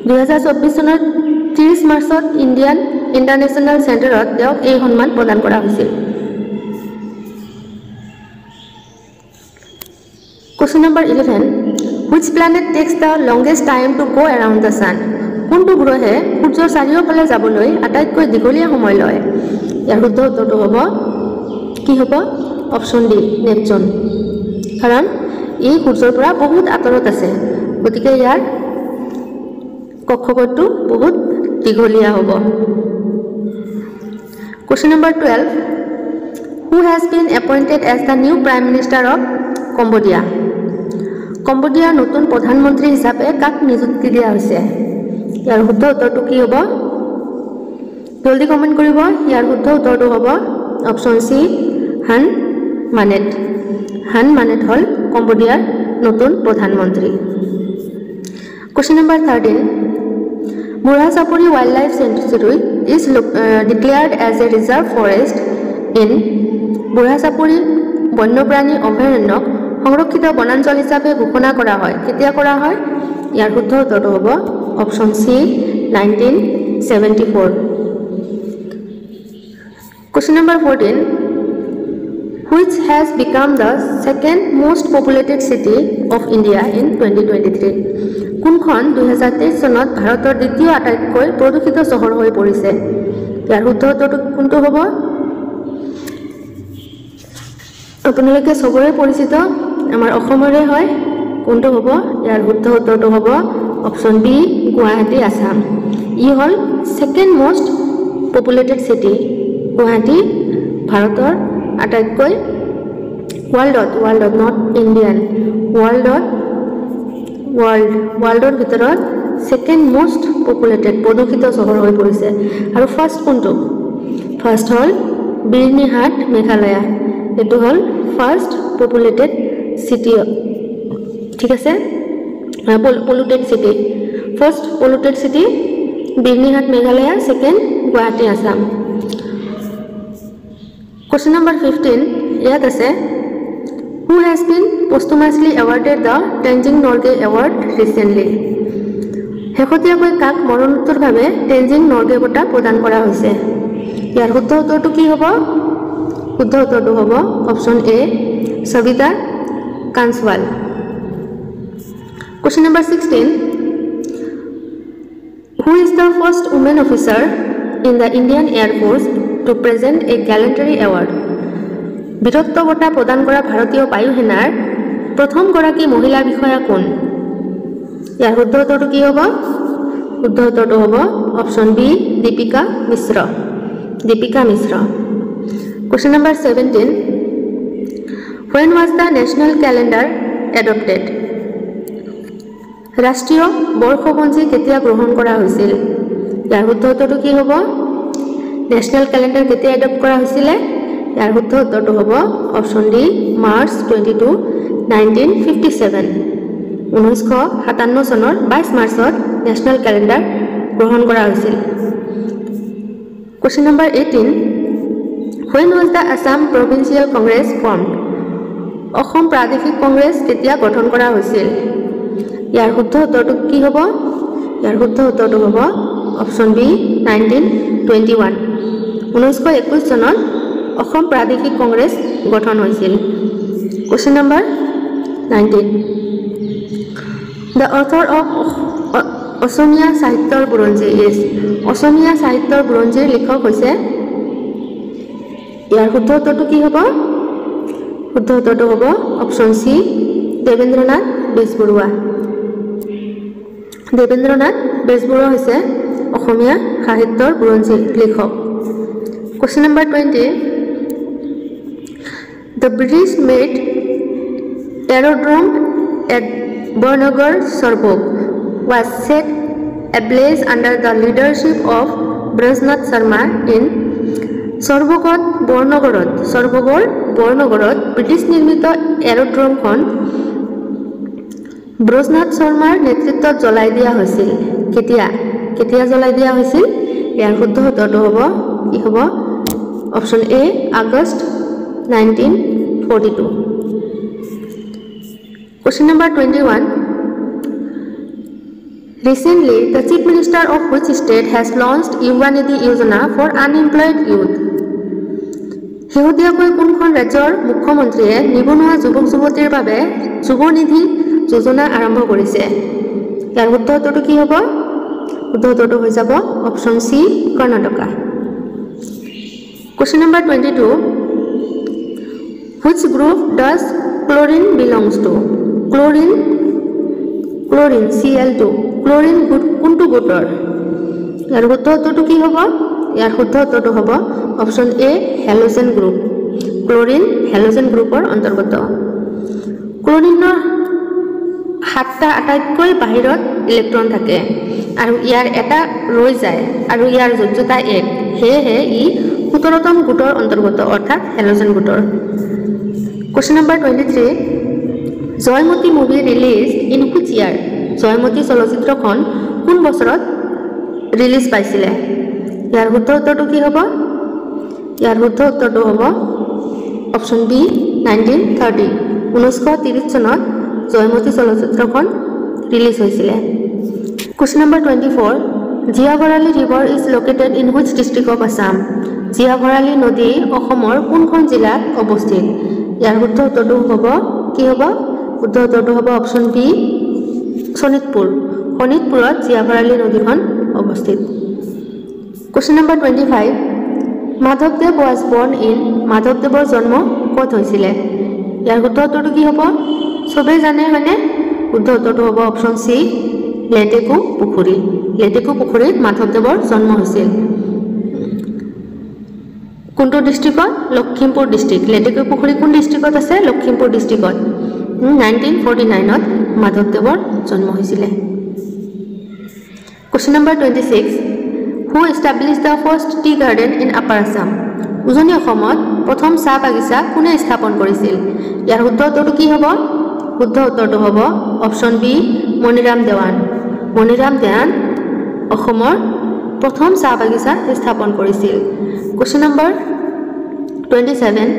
2024 চনত 30 মাৰ্চত ইণ্ডিয়ান ইণ্টাৰনেশ্যনেল চেণ্টাৰত তেওঁক এই সন্মান প্ৰদান কৰা হৈছিল Question number 11. Which planet takes the longest time to go around the sun? কোনটো গ্ৰহে সূৰ্যৰ চাৰিওফালে যাবলৈ আটাইতকৈ দীঘলীয়া সময় লয়? ইয়াৰ শুদ্ধ উত্তৰটো হ'ব কি হ'ব? Option D, Neptune. কাৰণ ই সূৰ্যৰ পৰা বহুত আঁতৰত আছে, গতিকে ইয়াৰ কক্ষপথটো বহুত দীঘলীয়া হ'ব। Question number 12. Who has been appointed as the new Prime Minister of Cambodia? কম্বোডিয়াৰ নতুন প্ৰধানমন্ত্ৰী হিচাপে কাক নিযুক্তি দিয়া হৈছে? ইয়াৰ শুদ্ধ উত্তৰটো কি হ'ব? জলদি কমেণ্ট কৰিব। ইয়াৰ শুদ্ধ উত্তৰটো হ'ব অপশ্যন চি, হান মানেট। হান মানেট হ'ল কম্বোডিয়াৰ নতুন প্ৰধানমন্ত্ৰী। Question number 13. Burha Sapuri Wildlife Sanctuary is declared as a reserve forest in Burha Sapuri বন্যপ্ৰাণী অভয়াৰণ্যক সংৰক্ষিত বনাঞ্চল হিচাপে ঘোষণা কৰা হয়। কেতিয়া কৰা হয়? ইয়াৰ শুদ্ধ উত্তৰটো হ'ব option C, 1974। Question number 14. Which has become the second most populated city of India in 2023? কোনখন 2023 চনত ভাৰতৰ দ্বিতীয় আটাইতকৈ প্ৰদূষিত চহৰ হৈ পৰিছে? ইয়াৰ শুদ্ধ উত্তৰটো কোনটো হ'ব? আপোনালোকে সবৰে পৰিচিত আমাৰ অসমৰে হয়, কোনটো হ'ব? ইয়াৰ শুদ্ধ উত্তৰটো হ'ব অপশ্যন বি, গুৱাহাটী, আসাম। ই হ'ল second most populated city. Guwahati ভাৰতৰ আটাইতকৈ ৱৰ্ল্ডত নট ইণ্ডিয়ান, ৱৰ্ল্ডৰ ভিতৰত ছেকেণ্ড মষ্ট পপুলেটেড প্ৰদূষিত চহৰ হৈ পৰিছে। আৰু ফাৰ্ষ্ট কোনটো? ফাৰ্ষ্ট হ'ল বিৰনিহাট, মেঘালয়া। এইটো হ'ল ফাৰ্ষ্ট পপুলেটেড চিটি, ঠিক আছে, polluted city. First polluted city Byrnihat, Meghalaya, second Guwahati, Assam. Question number 15. ইয়াত আছে Who has been posthumously awarded the Tenzing Norgay Award recently? শেহতীয়াকৈ কাক মৰণোত্তৰভাৱে টেনজিং নৰ্গে বঁটা প্ৰদান কৰা হৈছে? ইয়াৰ শুদ্ধ উত্তৰটো কি হ'ব? শুদ্ধ উত্তৰটো হ'ব option A, Savita Kanswal. Question number 16. Who is the first woman officer in the Indian Air Force to present a gallantry award? বীৰত্ব বঁটা প্ৰদান কৰা ভাৰতীয় বায়ু সেনাৰ প্ৰথমগৰাকী মহিলা বিষয়া কোন? ইয়াৰ শুদ্ধ উত্তৰটো কি হ'ব? শুদ্ধ উত্তৰটো হ'ব option B, Deepika Mishra. Deepika Mishra. Question number 17. When was the national calendar adopted? ৰাষ্ট্ৰীয় বৰ্ষপঞ্জী কেতিয়া গ্ৰহণ কৰা হৈছিল? ইয়াৰ শুদ্ধ উত্তৰটো কি হ'ব? নেশ্যনেল কেলেণ্ডাৰ কেতিয়া এডপ্ট কৰা হৈছিলে? ইয়াৰ শুদ্ধ উত্তৰটো হ'ব অপশ্যন ডি, মাৰ্চ 22, 1957। 1957 চনৰ 22 মাৰ্চত নেশ্যনেল কেলেণ্ডাৰ গ্ৰহণ কৰা হৈছিল। Question number 18. When was the Assam Provincial Congress formed? Assam প্ৰাদেশিক কংগ্ৰেছ কেতিয়া গঠন কৰা হৈছিল? ইয়াৰ শুদ্ধ উত্তৰটো কি হ'ব? ইয়াৰ শুদ্ধ উত্তৰটো হ'ব অপশ্যন বি, 1921। 1921 চনত অসম প্ৰাদেশিক কংগ্ৰেছ গঠন হৈছিল। Question number 19. The author of অসমীয়া সাহিত্যৰ বুৰঞ্জী is? অসমীয়া সাহিত্যৰ বুৰঞ্জীৰ লিখক হৈছে? ইয়াৰ শুদ্ধ উত্তৰটো কি হ'ব? শুদ্ধ উত্তৰটো হ'ব অপশ্যন চি, দেৱেন্দ্ৰনাথ বেজবৰুৱা। দেৱেন্দ্ৰনাথ বেজবৰুৱা হৈছে অসমীয়া সাহিত্যৰ বুৰঞ্জীৰ লিখক। Question number 20. The British made aerodrome at Barnagar Sorbog was set ablaze under the leadership of Brajnath Sharma in Sorbogত বৰ্ণগড়ত ব্ৰিটিছ নিৰ্মিত এৰোড্ৰমখন ব্ৰজনাথ শৰ্মাৰ নেতৃত্বত জ্বলাই দিয়া হৈছিল। কেতিয়া জ্বলাই দিয়া হৈছিল? ইয়াৰ শুদ্ধ উত্তৰটো হ'ব কি হ'ব? Option A, August 1942। Question number 21. Recently, the Chief Minister of which state has launched Yuva Nidhi Yojana for unemployed youth? শেহতীয়াকৈ কোনখন ৰাজ্যৰ মুখ্যমন্ত্ৰীয়ে নিবনুৱা যুৱক যুৱতীৰ বাবে যুৱ নিধি যোজনা আৰম্ভ কৰিছে? ইয়াৰ শুদ্ধ উত্তৰটো কি হ'ব? শুদ্ধ উত্তৰটো হৈ যাব option C Karnataka. Question number 22. Which group does chlorine belongs to? Chlorine Cl2. Chlorine কোনটো গোটৰ? ইয়াৰ শুদ্ধ উত্তৰটো কি হ'ব? ইয়াৰ শুদ্ধ উত্তৰটো হ'ব অপশ্যন এ হেলোজেন গ্ৰুপ। ক্লোৰিন হেলোজেন গ্ৰুপৰ অন্তৰ্গত। ক্লোৰিনৰ 7টা আটাইতকৈ বাহিৰত ইলেক্ট্ৰন থাকে আৰু ইয়াৰ এটা ৰৈ যায় আৰু ইয়াৰ যোজ্যতা 1, সেয়েহে ই 17তম গোটৰ অন্তৰ্গত অৰ্থাৎ হেলোজেন গোটৰ। Question number 23. Joymoti movie release in which ইয়াৰ? জয়মতী চলচ্চিত্ৰখন কোন বছৰত ৰিলিজ পাইছিলে? ইয়াৰ শুদ্ধ উত্তৰটো কি হ'ব? ইয়াৰ শুদ্ধ উত্তৰটো হ'ব অপশ্যন বি 1930। 1930 চনত জয়মতী চলচ্চিত্ৰখন ৰিলিজ হৈছিলে। Question number 24. Jia Bharali river is located in which district of Assam? Jia Bharali নদী অসমৰ কোনখন জিলাত অৱস্থিত? ইয়াৰ শুদ্ধ উত্তৰটো হ'ব কি হ'ব? শুদ্ধ উত্তৰটো হ'ব অপশ্যন বি শোণিতপুৰ। শোণিতপুৰত জিয়া ভৰালী নদীখন অৱস্থিত। Question number 25. মাধৱদেৱ was born in মাধৱদেৱৰ জন্ম ক'ত হৈছিলে? ইয়াৰ শুদ্ধ উত্তৰটো কি হ'ব? চবেই জানে হয়নে? শুদ্ধ উত্তৰটো হ'ব অপশ্যন চি লেটেকু পুখুৰী। লেটেকু পুখুৰীত মাধৱদেৱৰ জন্ম হৈছিল। কোনটো ডিষ্ট্ৰিক্টত? লখিমপুৰ ডিষ্ট্ৰিক্ট। লেটেকু পুখুৰী কোন ডিষ্ট্ৰিক্টত আছে? লখিমপুৰ ডিষ্ট্ৰিক্টত। 1949ত মাধৱদেৱৰ জন্ম হৈছিলে। Question number 26. Who established the first tea garden in Upper Assam? উজনি অসমত প্ৰথম চাহ বাগিচা কোনে স্থাপন কৰিছিল? ইয়াৰ শুদ্ধ উত্তৰটো কি হ'ব? শুদ্ধ উত্তৰটো হ'ব অপশ্যন বি মণিৰাম দেৱান। মণিৰাম দেৱান অসমৰ প্ৰথম চাহ বাগিচা স্থাপন কৰিছিল। Question number 27.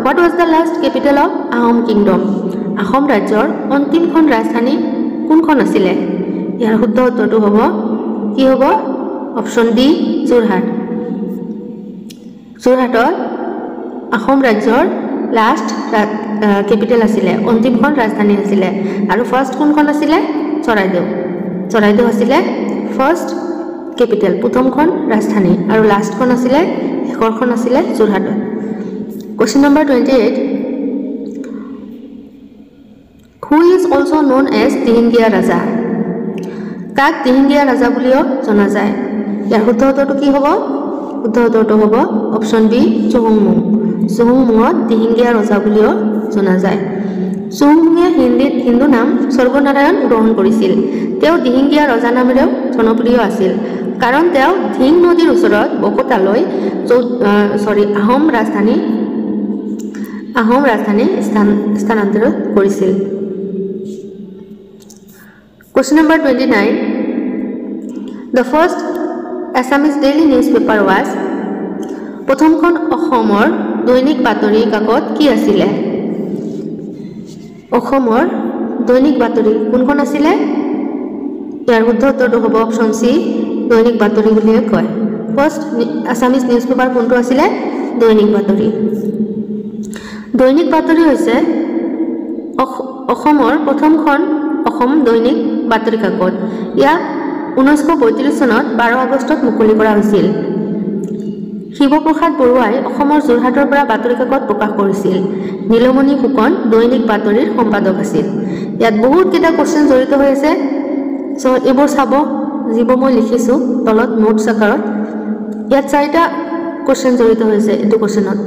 What was the last capital of Ahom Kingdom? Ahom ৰাজ্যৰ অন্তিমখন ৰাজধানী কোনখন আছিলে? ইয়াৰ শুদ্ধ উত্তৰটো হ'ব কি হ'ব? Option D Jorhat. যোৰহাটত আহোম ৰাজ্যৰ লাষ্ট কেপিটেল আছিলে, অন্তিমখন ৰাজধানী আছিলে। আৰু ফাৰ্ষ্ট কোনখন আছিলে? চৰাইদেউ। চৰাইদেউ আছিলে ফাৰ্ষ্ট কেপিটেল, প্ৰথমখন ৰাজধানী, আৰু লাষ্টখন আছিলে শেষৰখন আছিলে যোৰহাটত। Question number 28. Who is also known as দিহিঙ্গীয়া ৰাজা? কাক দিহিঙ্গীয়া ৰাজা বুলিও জনা যায়? ইয়াৰ শুদ্ধ উত্তৰটো কি হ'ব? শুদ্ধ উত্তৰটো হ'ব অপশ্যন বি চুহুংমুং। চুহুংমুঙক দিহিঙ্গীয়া ৰজা বুলিও জনা যায়। চুহুংমুঙে হিন্দু নাম সৰ্বনাৰায়ণ গ্ৰহণ কৰিছিল। তেওঁ দিহিঙ্গীয়া ৰজা নামেৰেও জনপ্ৰিয় আছিল কাৰণ তেওঁ ধিং নদীৰ ওচৰত বকতালৈ আহোম ৰাজধানী স্থানান্তৰিত কৰিছিল। Question number 29. The first Assamese daily newspaper was? প্ৰথমখন অসমৰ দৈনিক বাতৰি কাকত কি আছিলে? অসমৰ দৈনিক বাতৰি কোনখন আছিলে? ইয়াৰ শুদ্ধ উত্তৰটো হ'ব অপশ্যন চি দৈনিক বাতৰি বুলিয়ে কয়। ফাৰ্ষ্ট আছামিজ নিউজ পেপাৰ কোনটো আছিলে? দৈনিক বাতৰি। দৈনিক বাতৰি হৈছে অসমৰ প্ৰথমখন অসম দৈনিক বাতৰি কাকত। ইয়াক 1932 চনত 12 আগষ্টত মুকলি কৰা হৈছিল। শিৱপ্ৰসাদ বৰুৱাই অসমৰ যোৰহাটৰ পৰা বাতৰি কাকত প্ৰকাশ কৰিছিল। নীলমণি ফুকন দৈনিক বাতৰিৰ সম্পাদক আছিল। ইয়াত বহুত কেইটা কোৱেশ্চন জড়িত হৈ আছে, চ' এইবোৰ চাব যিবোৰ মই লিখিছোঁ তলত নোটছ আকাৰত। ইয়াত 4টা কোৱেশ্চন জড়িত হৈছে এইটো কোৱেশ্চনত।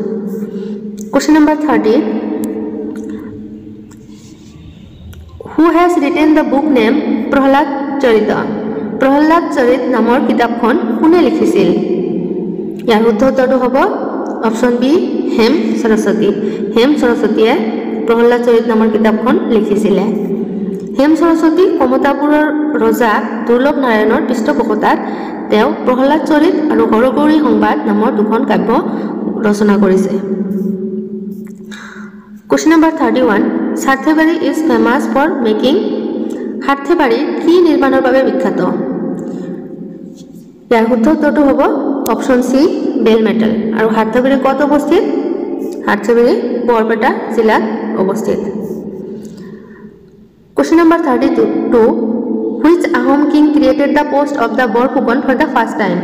Question number 30. Who has written the book name Prahlad Charita? Prahlad Charit নামৰ কিতাপখন কোনে লিখিছিল? ইয়াৰ শুদ্ধ উত্তৰটো হ'ব অপশ্যন বি হেম সৰস্বতী। হেম সৰস্বতীয়ে প্ৰহ্লাদ চৰিত নামৰ কিতাপখন লিখিছিলে। হেম সৰস্বতী কমতাপুৰৰ ৰজা দুৰ্লভ নাৰায়ণৰ পৃষ্ঠপোষকতাত তেওঁ প্ৰহ্লাদ চৰিত আৰু হৰগৌৰী সংবাদ নামৰ দুখন কাব্য ৰচনা কৰিছে। Question number 31. সাৰ্থেবাৰী is famous for making? সাৰ্থেবাৰী কি নিৰ্মাণৰ বাবে বিখ্যাত? ইয়াৰ শুদ্ধ উত্তৰটো হ'ব অপশন সি বেল মেটেল আৰু হাটছাবিৰি ক'ত অৱস্থিত হাটছাবিৰি বৰপেটা জিলাত অৱস্থিত Question number 32 Which Ahom king created the post of the Borphukon for the first time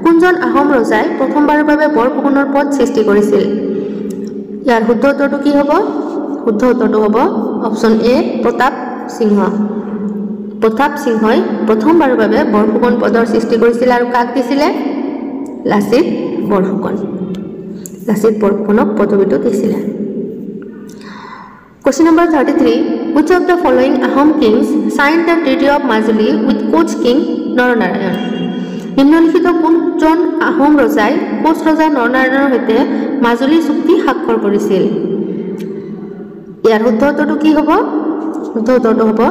কোনজন আহোম ৰজাই প্ৰথমবাৰৰ বাবে বৰফুকনৰ পদ সৃষ্টি কৰিছিল ইয়াৰ শুদ্ধ উত্তৰটো কি হ'ব শুদ্ধ উত্তৰটো হ'ব অপশন এ প্ৰতাপ সিংহই প্ৰথমবাৰৰ বাবে বৰফুকন পদৰ সৃষ্টি কৰিছিল আৰু কাক দিছিলে লাচিত বৰফুকনক পদবীটো দিছিলে Question number 33 Which of the following Ahom kings signed the Treaty of Majuli with Koch King Naranarayan নিম্নলিখিত কোনজন আহোম ৰজাই কোচ ৰজা নৰনাৰায়ণৰ সৈতে মাজুলী চুক্তি স্বাক্ষৰ কৰিছিল ইয়াৰ শুদ্ধ উত্তৰটো কি হ'ব শুদ্ধ উত্তৰটো হ'ব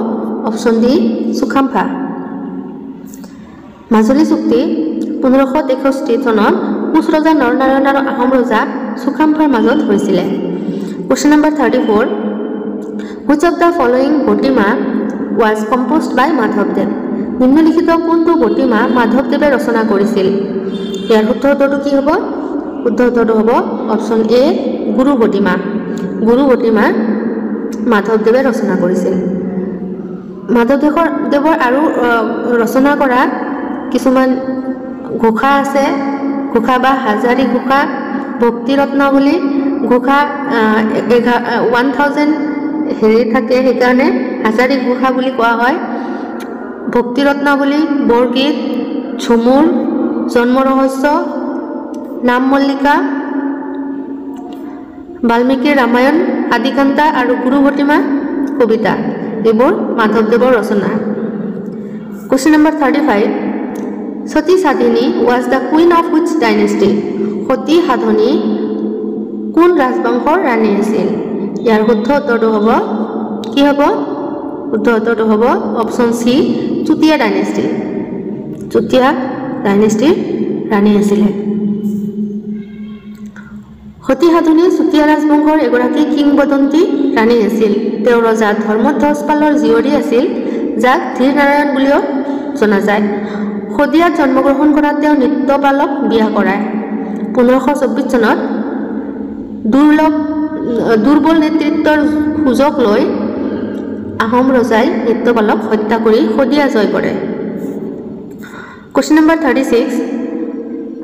অপশন ডি সুখাম্ফা মাজুলী চুক্তি 1563 চনত কোচ ৰজা নৰনাৰায়ণ আৰু আহোম ৰজা সুখাম্ফাৰ মাজত হৈছিল Question number 34 Which of the following Bhatima was composed by Madhavdev নিম্নলিখিত কোনটো বটিমা মাধৱদেৱে ৰচনা কৰিছিল ইয়াৰ শুদ্ধ উত্তৰটো কি হ'ব শুদ্ধ উত্তৰটো হ'ব অপশন এ গুৰু বটিমা মাধৱদেৱে ৰচনা কৰিছিল মাধৱদেৱৰ আৰু ৰচনা কৰা কিছুমান ঘোষা আছে ঘোষা বা হাজাৰী ঘোষা ভক্তি ৰত্নাৱলী ঘোষা 1000 হেৰি থাকে সেইকাৰণে হাজাৰী ঘোষা বুলি কোৱা হয় ভক্তি ৰত্নাৱলী বৰগীত ঝুমুৰ জন্ম ৰহস্য নাম মল্লিকা বাল্মীকিৰ ৰামায়ণ আদিকান্তা আৰু গুৰু বটিমা কবিতা এইবোৰ মাধৱদেৱৰ ৰচনা Question number 35 Sati Sadhini was the queen of which dynasty সতী সাধনী কোন ৰাজবংশৰ ৰাণী আছিল ইয়াৰ শুদ্ধ উত্তৰটো হ'ব কি হ'ব শুদ্ধ উত্তৰটো হ'ব অপশন সি চুতীয়া ডাইনেষ্টিৰ ৰাণী আছিল সতী সাধনী চুতীয়া ৰাজবংশৰ এগৰাকী কিংবদন্তি ৰাণী আছিল তেওঁ ৰজা ধৰ্মধ্বজ পালৰ জীয়ৰী আছিল যাক ধীৰ নাৰায়ণ বুলিও জনা যায় শদিয়াত জন্মগ্ৰহণ কৰা তেওঁ নিত্যপালক বিয়া কৰায় 1524 চনত দুৰ্বল নেতৃত্বৰ সুযোগ লৈ আহোম ৰজাই নিত্যপালক হত্যা কৰি শদিয়া জয় কৰে Question number 36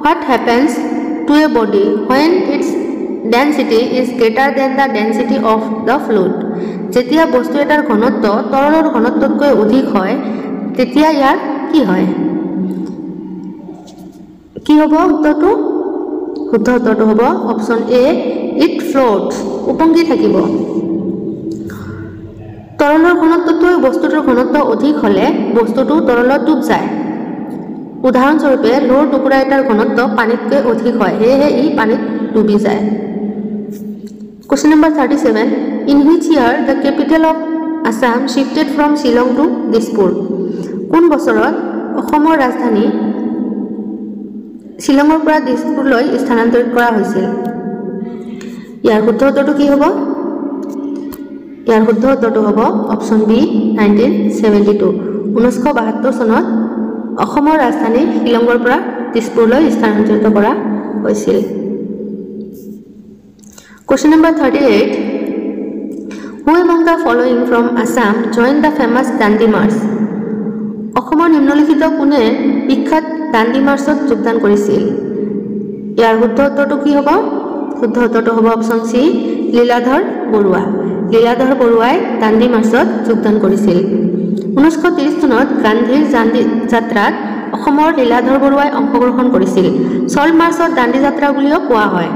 What happens to a body when its density is greater than the density of the fluid যেতিয়া বস্তু এটাৰ ঘনত্ব তৰলৰ ঘনত্বতকৈ অধিক হয় তেতিয়া ইয়াৰ কি হয় কি হ'ব উত্তৰটো শুদ্ধ উত্তৰটো হ'ব অপশন এ ইট ফ্লোটস উপংগী থাকিব তৰলৰ ঘনত্বতকৈ বস্তুটোৰ ঘনত্ব অধিক হলে বস্তুটো তৰলত ডুব যায় উদাহৰণস্বৰূপে লোৰ টুকুৰা এটাৰ ঘনত্ব পানীতকৈ অধিক হয় সেয়েহে ই পানীত ডুবি যায় Question number 37 In which year the capital of Assam shifted from Shillong to Dispur কোন বছৰত অসমৰ ৰাজধানী শিলঙৰ পৰা দিছপুৰলৈ স্থানান্তৰিত কৰা হৈছিল ইয়াৰ শুদ্ধ উত্তৰটো কি হ'ব ইয়াৰ শুদ্ধ উত্তৰটো হ'ব অপশন বি 1972 1972 চনত অসমৰ ৰাজধানী শিলঙৰ পৰা দিছপুৰলৈ স্থানান্তৰিত কৰা হৈছিল Question number 38 Who among the following from Assam joined the famous Dandi March অসমৰ নিম্নলিখিত কোনে বিখ্যাত দাণ্ডি মাৰ্চত যোগদান কৰিছিল ইয়াৰ শুদ্ধ উত্তৰটো কি হ'ব শুদ্ধ উত্তৰটো হ'ব অপশন সি লীলাধৰ বৰুৱাই দাণ্ডি মাৰ্চত যোগদান কৰিছিল 1930 চনত গান্ধীৰ দাণ্ডি যাত্ৰাত অসমৰ লীলাধৰ বৰুৱাই অংশগ্ৰহণ কৰিছিল চল মাৰ্চত দাণ্ডি যাত্ৰা বুলিও কোৱা হয়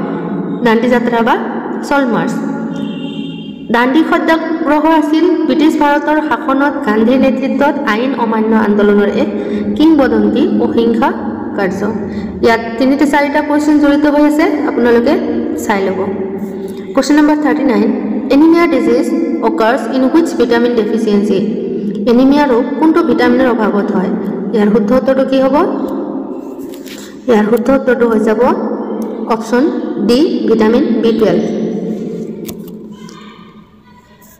দাণ্ডি যাত্ৰা বা চল মাৰ্চ দাণ্ডি সত্যাগ্ৰহ আছিল ব্ৰিটিছ ভাৰতৰ শাসনত গান্ধীৰ নেতৃত্বত আইন অমান্য আন্দোলনৰ এক কিংবদন্তি অহিংসা কাৰ্য ইয়াত 3-4টা কোৱেশ্চন জড়িত হৈ আছে আপোনালোকে চাই ল'ব Question number 39 Anemia disease occurs in which vitamin deficiency anaemia ৰোগ কোনটো ভিটামিনৰ অভাৱত হয় ইয়াৰ শুদ্ধ উত্তৰটো কি হ'ব ইয়াৰ শুদ্ধ উত্তৰটো হৈ যাব option D vitamin B12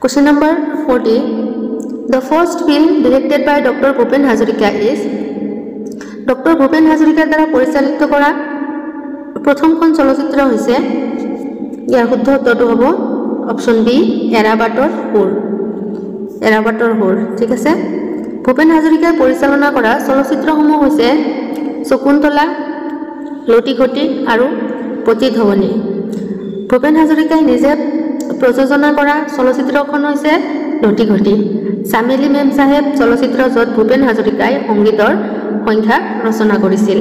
Question number 40 The first film directed by Dr. Bhupen Hazarika is Dr. Bhupen Hazarika দ্বাৰা পৰিচালিত কৰা প্ৰথমখন চলচ্চিত্ৰ হৈছে ইয়াৰ শুদ্ধ উত্তৰটো হ'ব অপশ্যন বি এৰাবাটৰ সুৰ ঠিক আছে ভূপেন হাজৰিকাই পৰিচালনা কৰা চলচ্চিত্ৰসমূহ হৈছে শকুন্তলা লটিঘটি আৰু প্ৰতিধ্বনি ভূপেন হাজৰিকাই নিজে প্ৰযোজনা কৰা চলচ্চিত্ৰখন হৈছে লটিঘটি চামেলি মেম সাহেব চলচ্চিত্ৰ য'ত ভূপেন হাজৰিকাই সংগীতৰ সংখ্যা ৰচনা কৰিছিল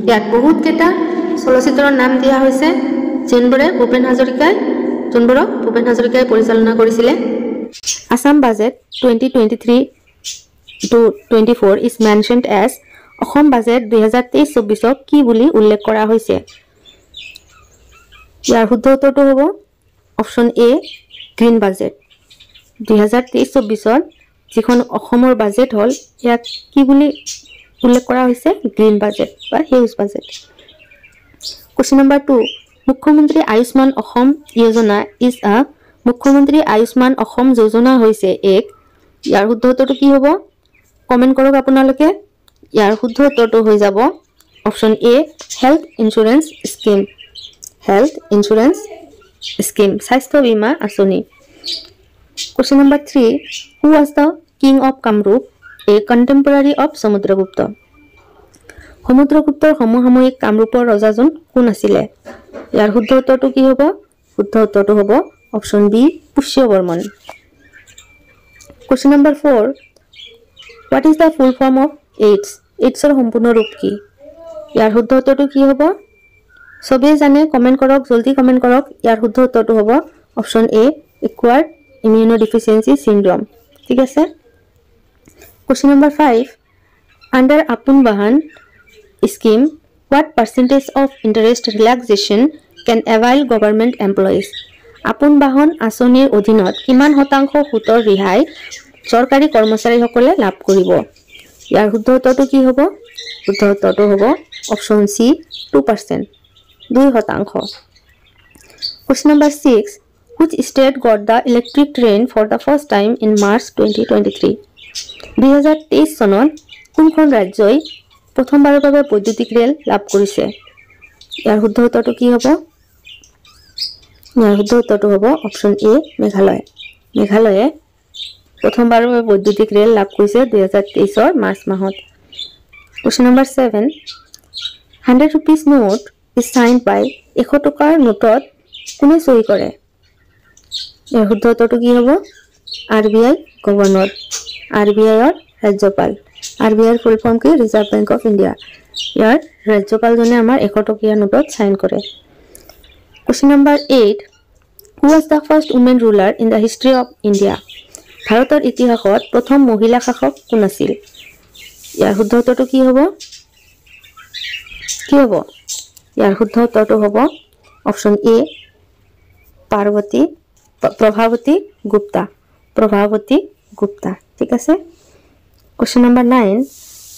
ইয়াত বহুত কেইটা চলচ্চিত্ৰৰ নাম দিয়া হৈছে যোনবোৰক ভূপেন হাজৰিকাই পৰিচালনা কৰিছিলে Assam budget 2023-24 is mentioned as Assam budget 2023-24 কি বুলি উল্লেখ কৰা হৈছে ইয়াৰ শুদ্ধ উত্তৰটো হ'ব অপশ্যন এ গ্ৰীণ বাজেট 2023-24 যিখন অসমৰ বাজেট হ'ল ইয়াক কি বুলি উল্লেখ কৰা হৈছে গ্ৰীণ বাজেট বা সেউজ বাজেট কোৱেশ্চন নম্বৰ 2 মুখ্যমন্ত্ৰী আয়ুষ্মান অসম যোজনা ইজ আ মুখ্যমন্ত্ৰী আয়ুষ্মান অসম যোজনা হৈছে এক ইয়াৰ শুদ্ধ উত্তৰটো কি হ'ব কমেন্ট কৰক আপোনালোকে ইয়াৰ শুদ্ধ উত্তৰটো হৈ যাব option A health insurance scheme স্বাস্থ্য বীমা আঁচনি question number 3 who was the king of Kamrup a contemporary of Samudragupta সমুদ্ৰগুপ্তৰ সমসাময়িক কামৰূপৰ ৰজাজন কোন আছিল ইয়াৰ শুদ্ধ উত্তৰটো কি হ'ব শুদ্ধ উত্তৰটো হ'ব option B Pushyavarman question number 4 what is the full form of AIDS-ৰ সম্পূৰ্ণ ৰূপ কি ইয়াৰ শুদ্ধ উত্তৰটো কি হ'ব সবে জানে কমেন্ট কৰক জলদি কমেন্ট কৰক ইয়াৰ শুদ্ধ উত্তৰটো হ'ব অপশ্যন এ একুৱাৰ্ড ইমিউনোডেফিচিয়েন্সি সিনড্ৰোম ঠিক আছে কোৱেশ্চন নম্বৰ 5 আন্ডাৰ আপোন বাহন scheme what percentage of interest relaxation can avail government employees আপোন বাহন আঁচনিৰ অধীনত কিমান শতাংশ সুতৰ ৰিহাই চৰকাৰী কৰ্মচাৰীসকলে লাভ কৰিব ইয়াৰ শুদ্ধ উত্তৰটো কি হ'ব শুদ্ধ উত্তৰটো হ'ব option C 2% 2%। Question number 6. Which state got the electric train for the first time in March 2023? 2023 চনত কোনখন ৰাজ্যই প্ৰথমবাৰৰ বাবে বৈদ্যুতিক ৰেল লাভ কৰিছে? ইয়াৰ শুদ্ধ উত্তৰটো কি হ'ব? ইয়াৰ শুদ্ধ উত্তৰটো হ'ব অপশ্যন এ মেঘালয়। মেঘালয়ে প্ৰথমবাৰৰ বাবে বৈদ্যুতিক ৰেল লাভ কৰিছে 2023 মাৰ্চ মাহত। Question number 7. 100 rupees note is signed by 100 টকাৰ নোটত কোনে সই কৰে? ইয়াৰ শুদ্ধ উত্তৰটো কি হ'ব? RBI governor. RBI ৰ ৰাজ্যপাল। RBI ৰ ফুল ফৰ্ম কি? Reserve bank of India. ইয়াৰ ৰাজ্যপালজনে আমাৰ 100 টকীয়া নোটত সাইন কৰে। Question number 8. Who was the first woman ruler in the history of India? ভাৰতৰ ইতিহাসত প্ৰথম মহিলা শাসক কোন আছিল? ইয়াৰ শুদ্ধ উত্তৰটো কি হ'ব? কি হ'ব? ইয়াৰ শুদ্ধ উত্তৰটো হ'ব অপশ্যন এ প্ৰভাৱতী গুপ্তা। প্ৰভাৱতী গুপ্তা। ঠিক আছে। Question number 9.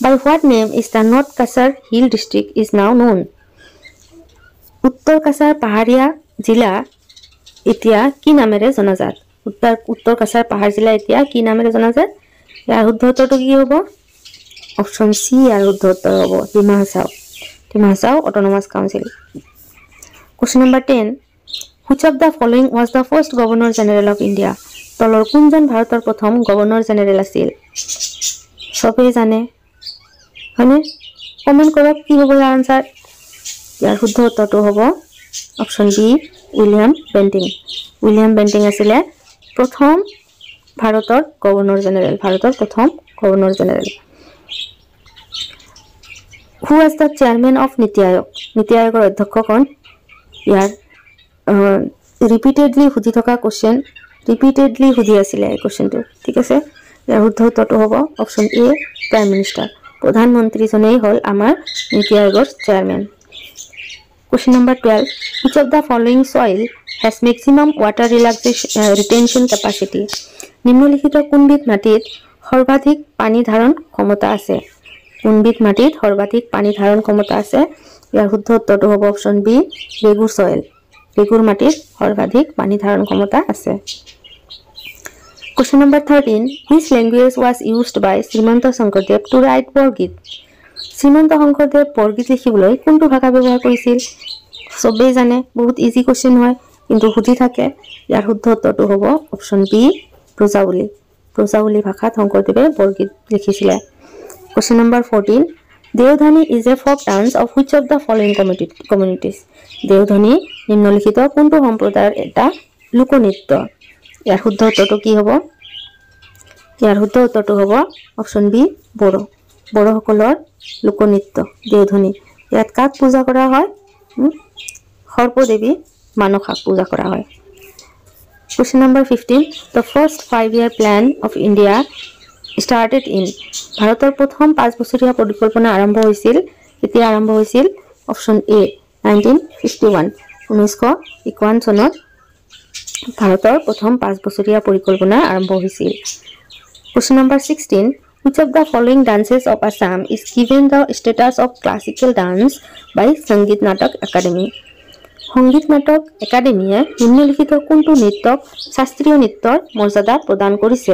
By what name is the North Kasar Hill district is now known? উত্তৰ কাছাৰ পাহাৰীয়া জিলা এতিয়া কি নামেৰে জনাজাত? উত্তৰ কাছাৰ পাহাৰ জিলা এতিয়া কি নামেৰে জনাজাত? ইয়াৰ শুদ্ধ উত্তৰটো কি হ'ব? অপশ্যন সি ইয়াৰ শুদ্ধ উত্তৰ হ'ব Dima Hasao autonomous council. Question number 10. Which of the following was the first Governor General of India? তলৰ কোনজন ভাৰতৰ প্ৰথম গভৰ্ণৰ জেনেৰেল আছিল? সবেই জানে হয়নে? কমেন্ট কৰক কি হ'ব ইয়াৰ আনসাৰ। ইয়াৰ শুদ্ধ উত্তৰটো হ'ব option B William Bentinck. William Bentinck আছিলে প্ৰথম ভাৰতৰ গভৰ্ণৰ জেনেৰেল। ভাৰতৰ প্ৰথম governor general. Who was the chairman of নীতি আয়োগ? নীতি আয়োগৰ অধ্যক্ষ কোন? ইয়াৰ ৰিপিটেডলি সুধি থকা কোৱেশ্চন ৰিপিটেডলি সুধি আছিলে এই কোৱেশ্চনটো। ঠিক আছে। ইয়াৰ শুদ্ধ উত্তৰটো হ'ব অপশ্যন এ প্ৰাইম মিনিষ্টাৰ। প্ৰধানমন্ত্ৰীজনেই হ'ল আমাৰ নীতি আয়োগৰ chairman. Question number 12. Which of the following soil has maximum water retention capacity? নিম্নলিখিত কোনবিধ মাটিত সৰ্বাধিক পানী ধাৰণ ক্ষমতা আছে? কোনবিধ মাটিত সৰ্বাধিক পানী ধাৰণ ক্ষমতা আছে? ইয়াৰ শুদ্ধ উত্তৰটো হ'ব অপশ্যন বি বেগুৰ সয়েল। বেগুৰ মাটিত সৰ্বাধিক পানী ধাৰণ ক্ষমতা আছে। Question number 13. Which language was used by Srimanta Sankardev to write বৰগীত? শ্ৰীমন্ত শংকৰদেৱ বৰগীত লিখিবলৈ কোনটো ভাষা ব্যৱহাৰ কৰিছিল? সবেই জানে, বহুত ইজি কোশ্চেন হয়, কিন্তু সুধি থাকে। ইয়াৰ শুদ্ধ উত্তৰটো হ'ব অপশ্যন বি ব্ৰজাৱলী। ব্ৰজাৱলী ভাষাত শংকৰদেৱে বৰগীত লিখিছিলে। Question number 14. Deodhani is a folk dance of which of the following communities? Deodhani নিম্নলিখিত কোনটো সম্প্ৰদায়ৰ এটা লোকনৃত্য? ইয়াৰ শুদ্ধ উত্তৰটো কি হ'ব? ইয়াৰ শুদ্ধ উত্তৰটো হ'ব অপশ্যন বি বড়ো। বড়োসকলৰ লোকনৃত্য দেওধনী। ইয়াত কাক পূজা কৰা হয়? সৰ্পদেৱী মানসাক পূজা কৰা হয়। Question number 15. The first 5-year plan of India started in. ভাৰতৰ প্ৰথম 5 বছৰীয়া পৰিকল্পনা আৰম্ভ হৈছিল কেতিয়া আৰম্ভ হৈছিল? Option A 1951। 1951 চনত ভাৰতৰ প্ৰথম 5 বছৰীয়া পৰিকল্পনা আৰম্ভ হৈছিল। Question number 16. Which of the following dances of Assam is given the status of classical dance by Sangeet Natak Academy? সংগীত নাটক একাডেমীয়ে নিম্নলিখিত কোনটো নৃত্যক শাস্ত্ৰীয় নৃত্যৰ মৰ্যাদা প্ৰদান কৰিছে?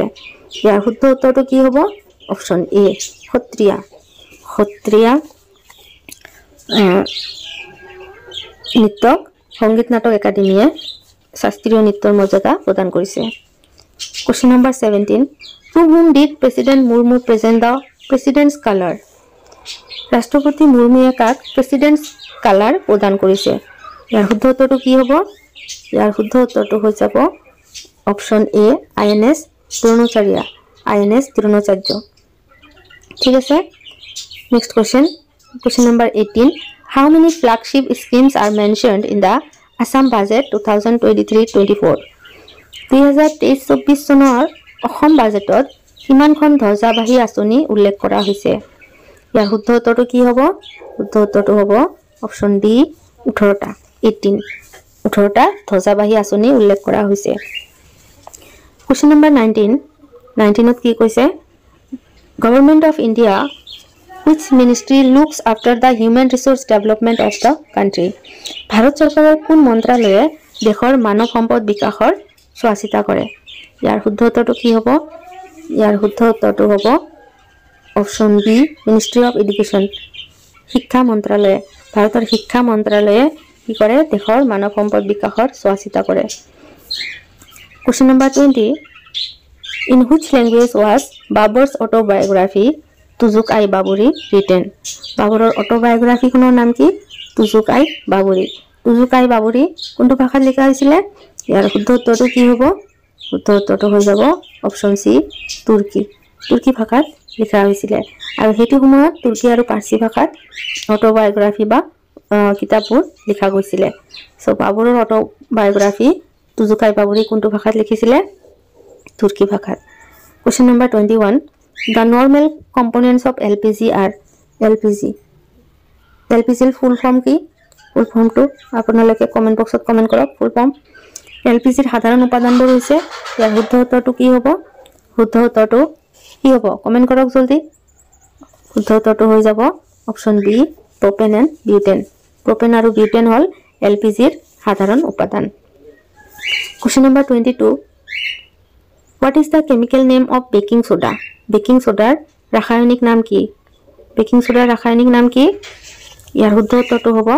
ইয়াৰ শুদ্ধ উত্তৰটো কি হ'ব? অপশ্যন এ সত্ৰীয়া। সত্ৰীয়া নৃত্যক সংগীত নাটক একাডেমীয়ে শাস্ত্ৰীয় নৃত্যৰ মৰ্যাদা প্ৰদান কৰিছে। Question number 17. To whom did President Murmu present the President's Color? ৰাষ্ট্ৰপতি মুৰ্মুৱে কাক প্ৰেচিডেণ্টছ কালাৰ প্ৰদান কৰিছে? ইয়াৰ শুদ্ধ উত্তৰটো কি হ'ব? ইয়াৰ শুদ্ধ উত্তৰটো হৈ যাব অপশ্যন এ INS দ্ৰোণাচাৰ্য। INS দ্ৰোণাচাৰ্য। ঠিক আছে। Next question. Question number 18. How many flagship schemes are mentioned in the Assam Budget 2023-24? 2023-24 চনৰ অসম বাজেটত কিমানখন ধ্বজাবাহী আঁচনি উল্লেখ কৰা হৈছে? ইয়াৰ শুদ্ধ উত্তৰটো কি হ'ব? শুদ্ধ উত্তৰটো হ'ব অপশ্যন ডি 18টা। 18টা ধ্বজাবাহী আঁচনি উল্লেখ কৰা হৈছে। Question number 19. 19ত কি কৈছে? Government of India, which ministry looks after the human resource development of the country? Bharat চৰকাৰৰ কোন মন্ত্ৰালয়ে দেশৰ মানৱ সম্পদ বিকাশৰ চোৱা চিতা কৰে? ইয়াৰ শুদ্ধ উত্তৰটো কি হ'ব? ইয়াৰ শুদ্ধ উত্তৰটো হ'ব option B ministry of education. শিক্ষা মন্ত্ৰালয়ে, ভাৰতৰ শিক্ষা মন্ত্ৰালয়ে কি কৰে? দেশৰ মানৱ সম্পদ বিকাশৰ চোৱা চিতা কৰে। Question number 20. In which language was Babur's autobiography Tuzuk-i Baburi written? বাবৰৰ অটোবায়োগ্ৰাফিখনৰ নাম কি? Tuzuk-i Baburi। Tuzuk-i Baburi কোনটো ভাষাত লিখা হৈছিলে? ইয়াৰ শুদ্ধ উত্তৰটো কি হ'ব? শুদ্ধ উত্তৰটো হৈ যাব অপশ্যন চি তুৰ্কী। তুৰ্কী ভাষাত লিখা হৈছিলে আৰু সেইটো সময়ত তুৰ্কী আৰু পাৰ্চী ভাষাত অটোবায়োগ্ৰাফি বা কিতাপবোৰ লিখা গৈছিলে। সো বাবৰৰ অটোবায়োগ্ৰাফি Tuzuk-i Baburi কোনটো ভাষাত লিখিছিলে? তুৰ্কী ভাষাত। Question number 21. The normal components of LPG are LPG ৰ ফুল ফৰ্ম কি? ফুল ফৰ্মটো আপোনালোকে কমেণ্ট বক্সত কমেণ্ট কৰক। ফুল ফৰ্ম LPG ৰ সাধাৰণ উপাদানবোৰ হৈছে। ইয়াৰ শুদ্ধ উত্তৰটো কি হ'ব? শুদ্ধ উত্তৰটো কি হ'ব? কমেণ্ট কৰক জলদি। শুদ্ধ উত্তৰটো হৈ যাব option B propane and butane. Propane আৰু বিউটেন হ'ল LPG ৰ সাধাৰণ উপাদান। Question number 22. What is the chemical name of baking soda? Baking সোডাৰ ৰাসায়নিক নাম কি? বেকিং সোডাৰ ৰাসায়নিক নাম কি? ইয়াৰ শুদ্ধ উত্তৰটো হ'ব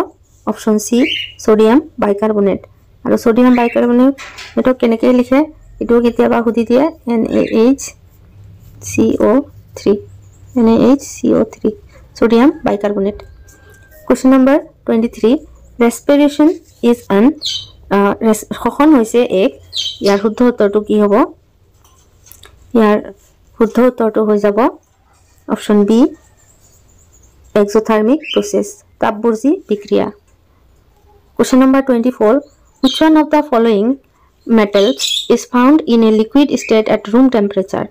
অপশ্যন চি সোডিয়াম বাইকাৰ্বনেট। আৰু সোডিয়াম বাইকাৰ্বনেট এটো কেনেকৈ লিখে? এটো কেতিয়াবা সুধি দিয়ে NaHCO3 NaHCO3 sodium bicarbonate. Question number 23. Respiration is an শ্বসন হৈছে এক। ইয়াৰ শুদ্ধ উত্তৰটো কি হ'ব? ইয়াৰ শুদ্ধ উত্তৰটো হৈ যাব অপশ্যন বি এক্সোথাৰ্মিক প্ৰচেছ তাপবৰ্জী বিক্ৰিয়া। Question number 24. Which one of the following metals is found in a liquid state at room temperature?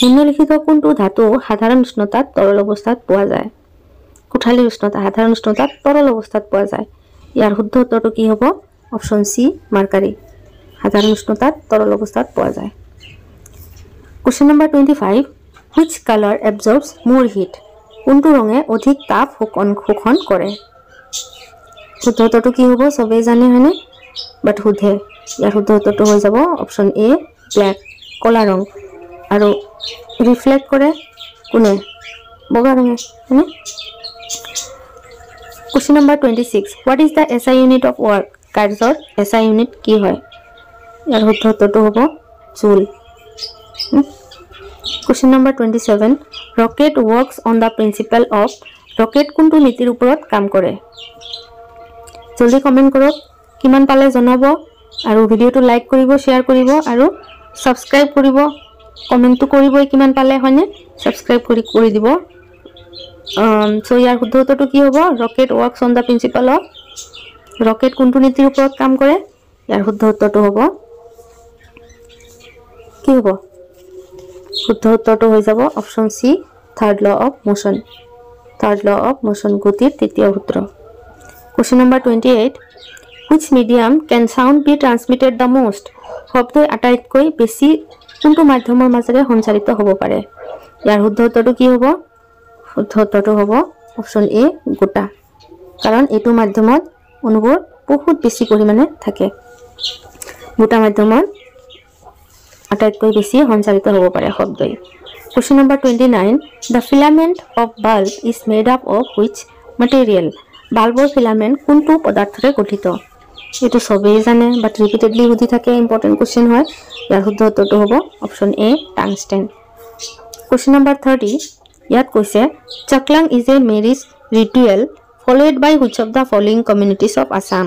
নিম্নলিখিত কোনটো ধাতু সাধাৰণ উষ্ণতাত তৰল অৱস্থাত পোৱা যায়? কোঠালী উষ্ণতা সাধাৰণ উষ্ণতাত তৰল অৱস্থাত পোৱা যায়। ইয়াৰ শুদ্ধ উত্তৰটো কি হ'ব? Option C মাৰ্কাৰী। সাধাৰণ উষ্ণতাত তৰল অৱস্থাত পোৱা যায়। Question number 25. Which color absorbs more heat? কোনটো ৰঙে অধিক তাপ শোষণ কৰে? শুদ্ধ উত্তৰটো কি হ'ব? সবেই জানে হয়নে? বাট শুদ্ধে। ইয়াৰ শুদ্ধ উত্তৰটো হৈ যাব অপশ্যন এ ব্লেক কলা ৰং। আৰু ৰিফ্লেক্ট কৰে কোনে? বগা ৰঙে হয়নে? Question number 26. What is the SI unit of work? কাৰ্যৰ SI unit কি হয়? ইয়াৰ শুদ্ধ উত্তৰটো হ'ব জুল। Question number 27. Rocket works on the principle of rocket কোনটো নীতিৰ ওপৰত কাম কৰে? জলদি কমেন্ট কৰক, কিমান পালে জনাব আৰু ভিডিওটো লাইক কৰিব, শেয়াৰ কৰিব আৰু সাবস্ক্ৰাইব কৰিব, কমেন্টটো কৰিব কিমান পালে হয়নে, সাবস্ক্ৰাইব কৰি দিব। সো ইয়াৰ শুদ্ধ উত্তৰটো কি হ'ব? Rocket works on the principal of, rocket কোনটো নীতিৰ ওপৰত কাম কৰে? ইয়াৰ শুদ্ধ উত্তৰটো হ'ব কি হ'ব? শুদ্ধ উত্তৰটো হৈ যাব option C, third law of motion. Third law of motion, গতিৰ তৃতীয় সূত্ৰ। Question number 28. Which medium can sound be transmitted the most? শব্দই আটাইতকৈ বেছি কোনটো মাধ্যমৰ মাজেৰে সঞ্চাৰিত হ'ব পাৰে? ইয়াৰ শুদ্ধ উত্তৰটো কি হ'ব? শুদ্ধ উত্তৰটো হ'ব অপশন এ, গোটা। কাৰণ এইটো মাধ্যমত অনুবোৰ বহুত বেছি পৰিমাণে থাকে। গোটা মাধ্যমত আটাইতকৈ বেছি সঞ্চাৰিত হ'ব পাৰে শব্দই। Question number 29. The filament of bulb is made up of which material? বাল্বৰ ফিলামেন্ট কোনটো পদাৰ্থৰে গঠিত? এইটো সবেই জানে, বাট ৰিপিটেডলি সুধি থাকে, ইম্পৰ্টেণ্ট কুৱেশ্যন হয়। ইয়াৰ শুদ্ধ উত্তৰটো হ'ব option A, tungsten. Question number 30, ইয়াত কৈছে Chaklang is a marriage ritual followed by which of the following communities of Assam?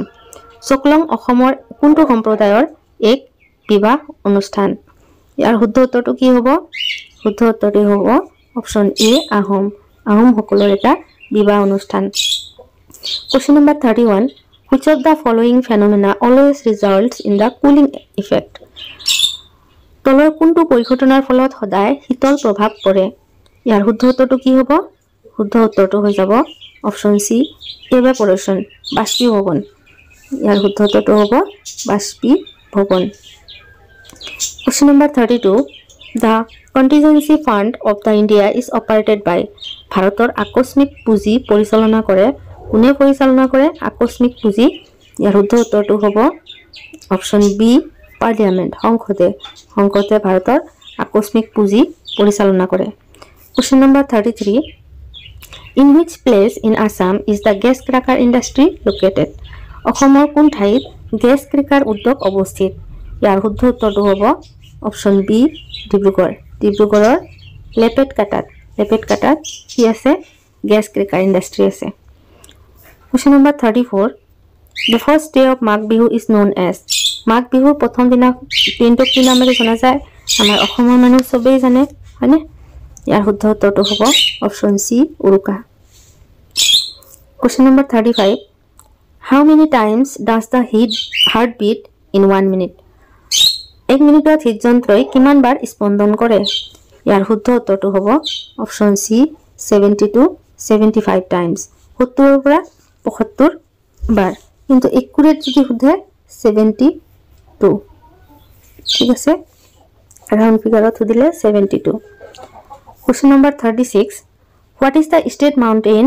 Chaklang অসমৰ কোনটো সম্প্ৰদায়ৰ এক বিবাহ অনুষ্ঠান? ইয়াৰ শুদ্ধ উত্তৰটো কি হ'ব? শুদ্ধ উত্তৰটো হ'ব অপশ্যন এ, আহোম। আহোমসকলৰ এটা বিবাহ অনুষ্ঠান। Question number 31. Which of the following phenomena always results in the cooling effect? তলৰ কোনটো পৰিঘটনাৰ ফলত সদায় শীতল প্ৰভাৱ পৰে? ইয়াৰ শুদ্ধ উত্তৰটো কি হ'ব? শুদ্ধ উত্তৰটো হৈ যাব অপশ্যন সি, ইভাপোৰেশ্যন, বাষ্পীভৱন। ইয়াৰ শুদ্ধ উত্তৰটো হ'ব বাষ্পীভৱন। Question number 32. The contingency fund of the India is operated by. ভাৰতৰ আকস্মিক পুঁজি পৰিচালনা কৰে কোনে পৰিচালনা কৰে? আকস্মিক পুঁজি। ইয়াৰ শুদ্ধ উত্তৰটো হ'ব অপশ্যন বি, পাৰ্লিয়ামেণ্ট, সংসদে। সংসদে ভাৰতৰ আকস্মিক পুঁজি পৰিচালনা কৰে। Question number 33. In which place in Assam is the gas cracker industry located? অসমৰ কোন ঠাইত গেছ ক্ৰেকাৰ উদ্যোগ অৱস্থিত? ইয়াৰ শুদ্ধ উত্তৰটো হ'ব অপশ্যন বি, ডিব্ৰুগড়। ডিব্ৰুগড়ৰ লেপেটকাটাত কি আছে? গেছ ক্ৰেকাৰ ইণ্ডাষ্ট্ৰী আছে। Question number 34. The first day of Magh Bihu is known as. মাঘ বিহুৰ প্ৰথম দিনটোক কি নামেৰে জনা যায়? আমাৰ অসমৰ মানুহ চবেই জানে হয়নে? ইয়াৰ শুদ্ধ উত্তৰটো হ'ব option C, Uruka. Question number 35. How many times does the heart beat in 1 minute? 1 মিনিটত হৃদযন্ত্ৰই কিমান বাৰ স্পন্দন কৰে? ইয়াৰ শুদ্ধ উত্তৰটো হ'ব অপশ্যন সি, 70 to 75 টাইমছ। 70ৰ পৰা 75 বাৰ, কিন্তু একুৰেট যদি সোধে 72। ঠিক আছে, ৰাউণ্ড ফিগাৰত সুধিলে 72। Question number 36. What is the state mountain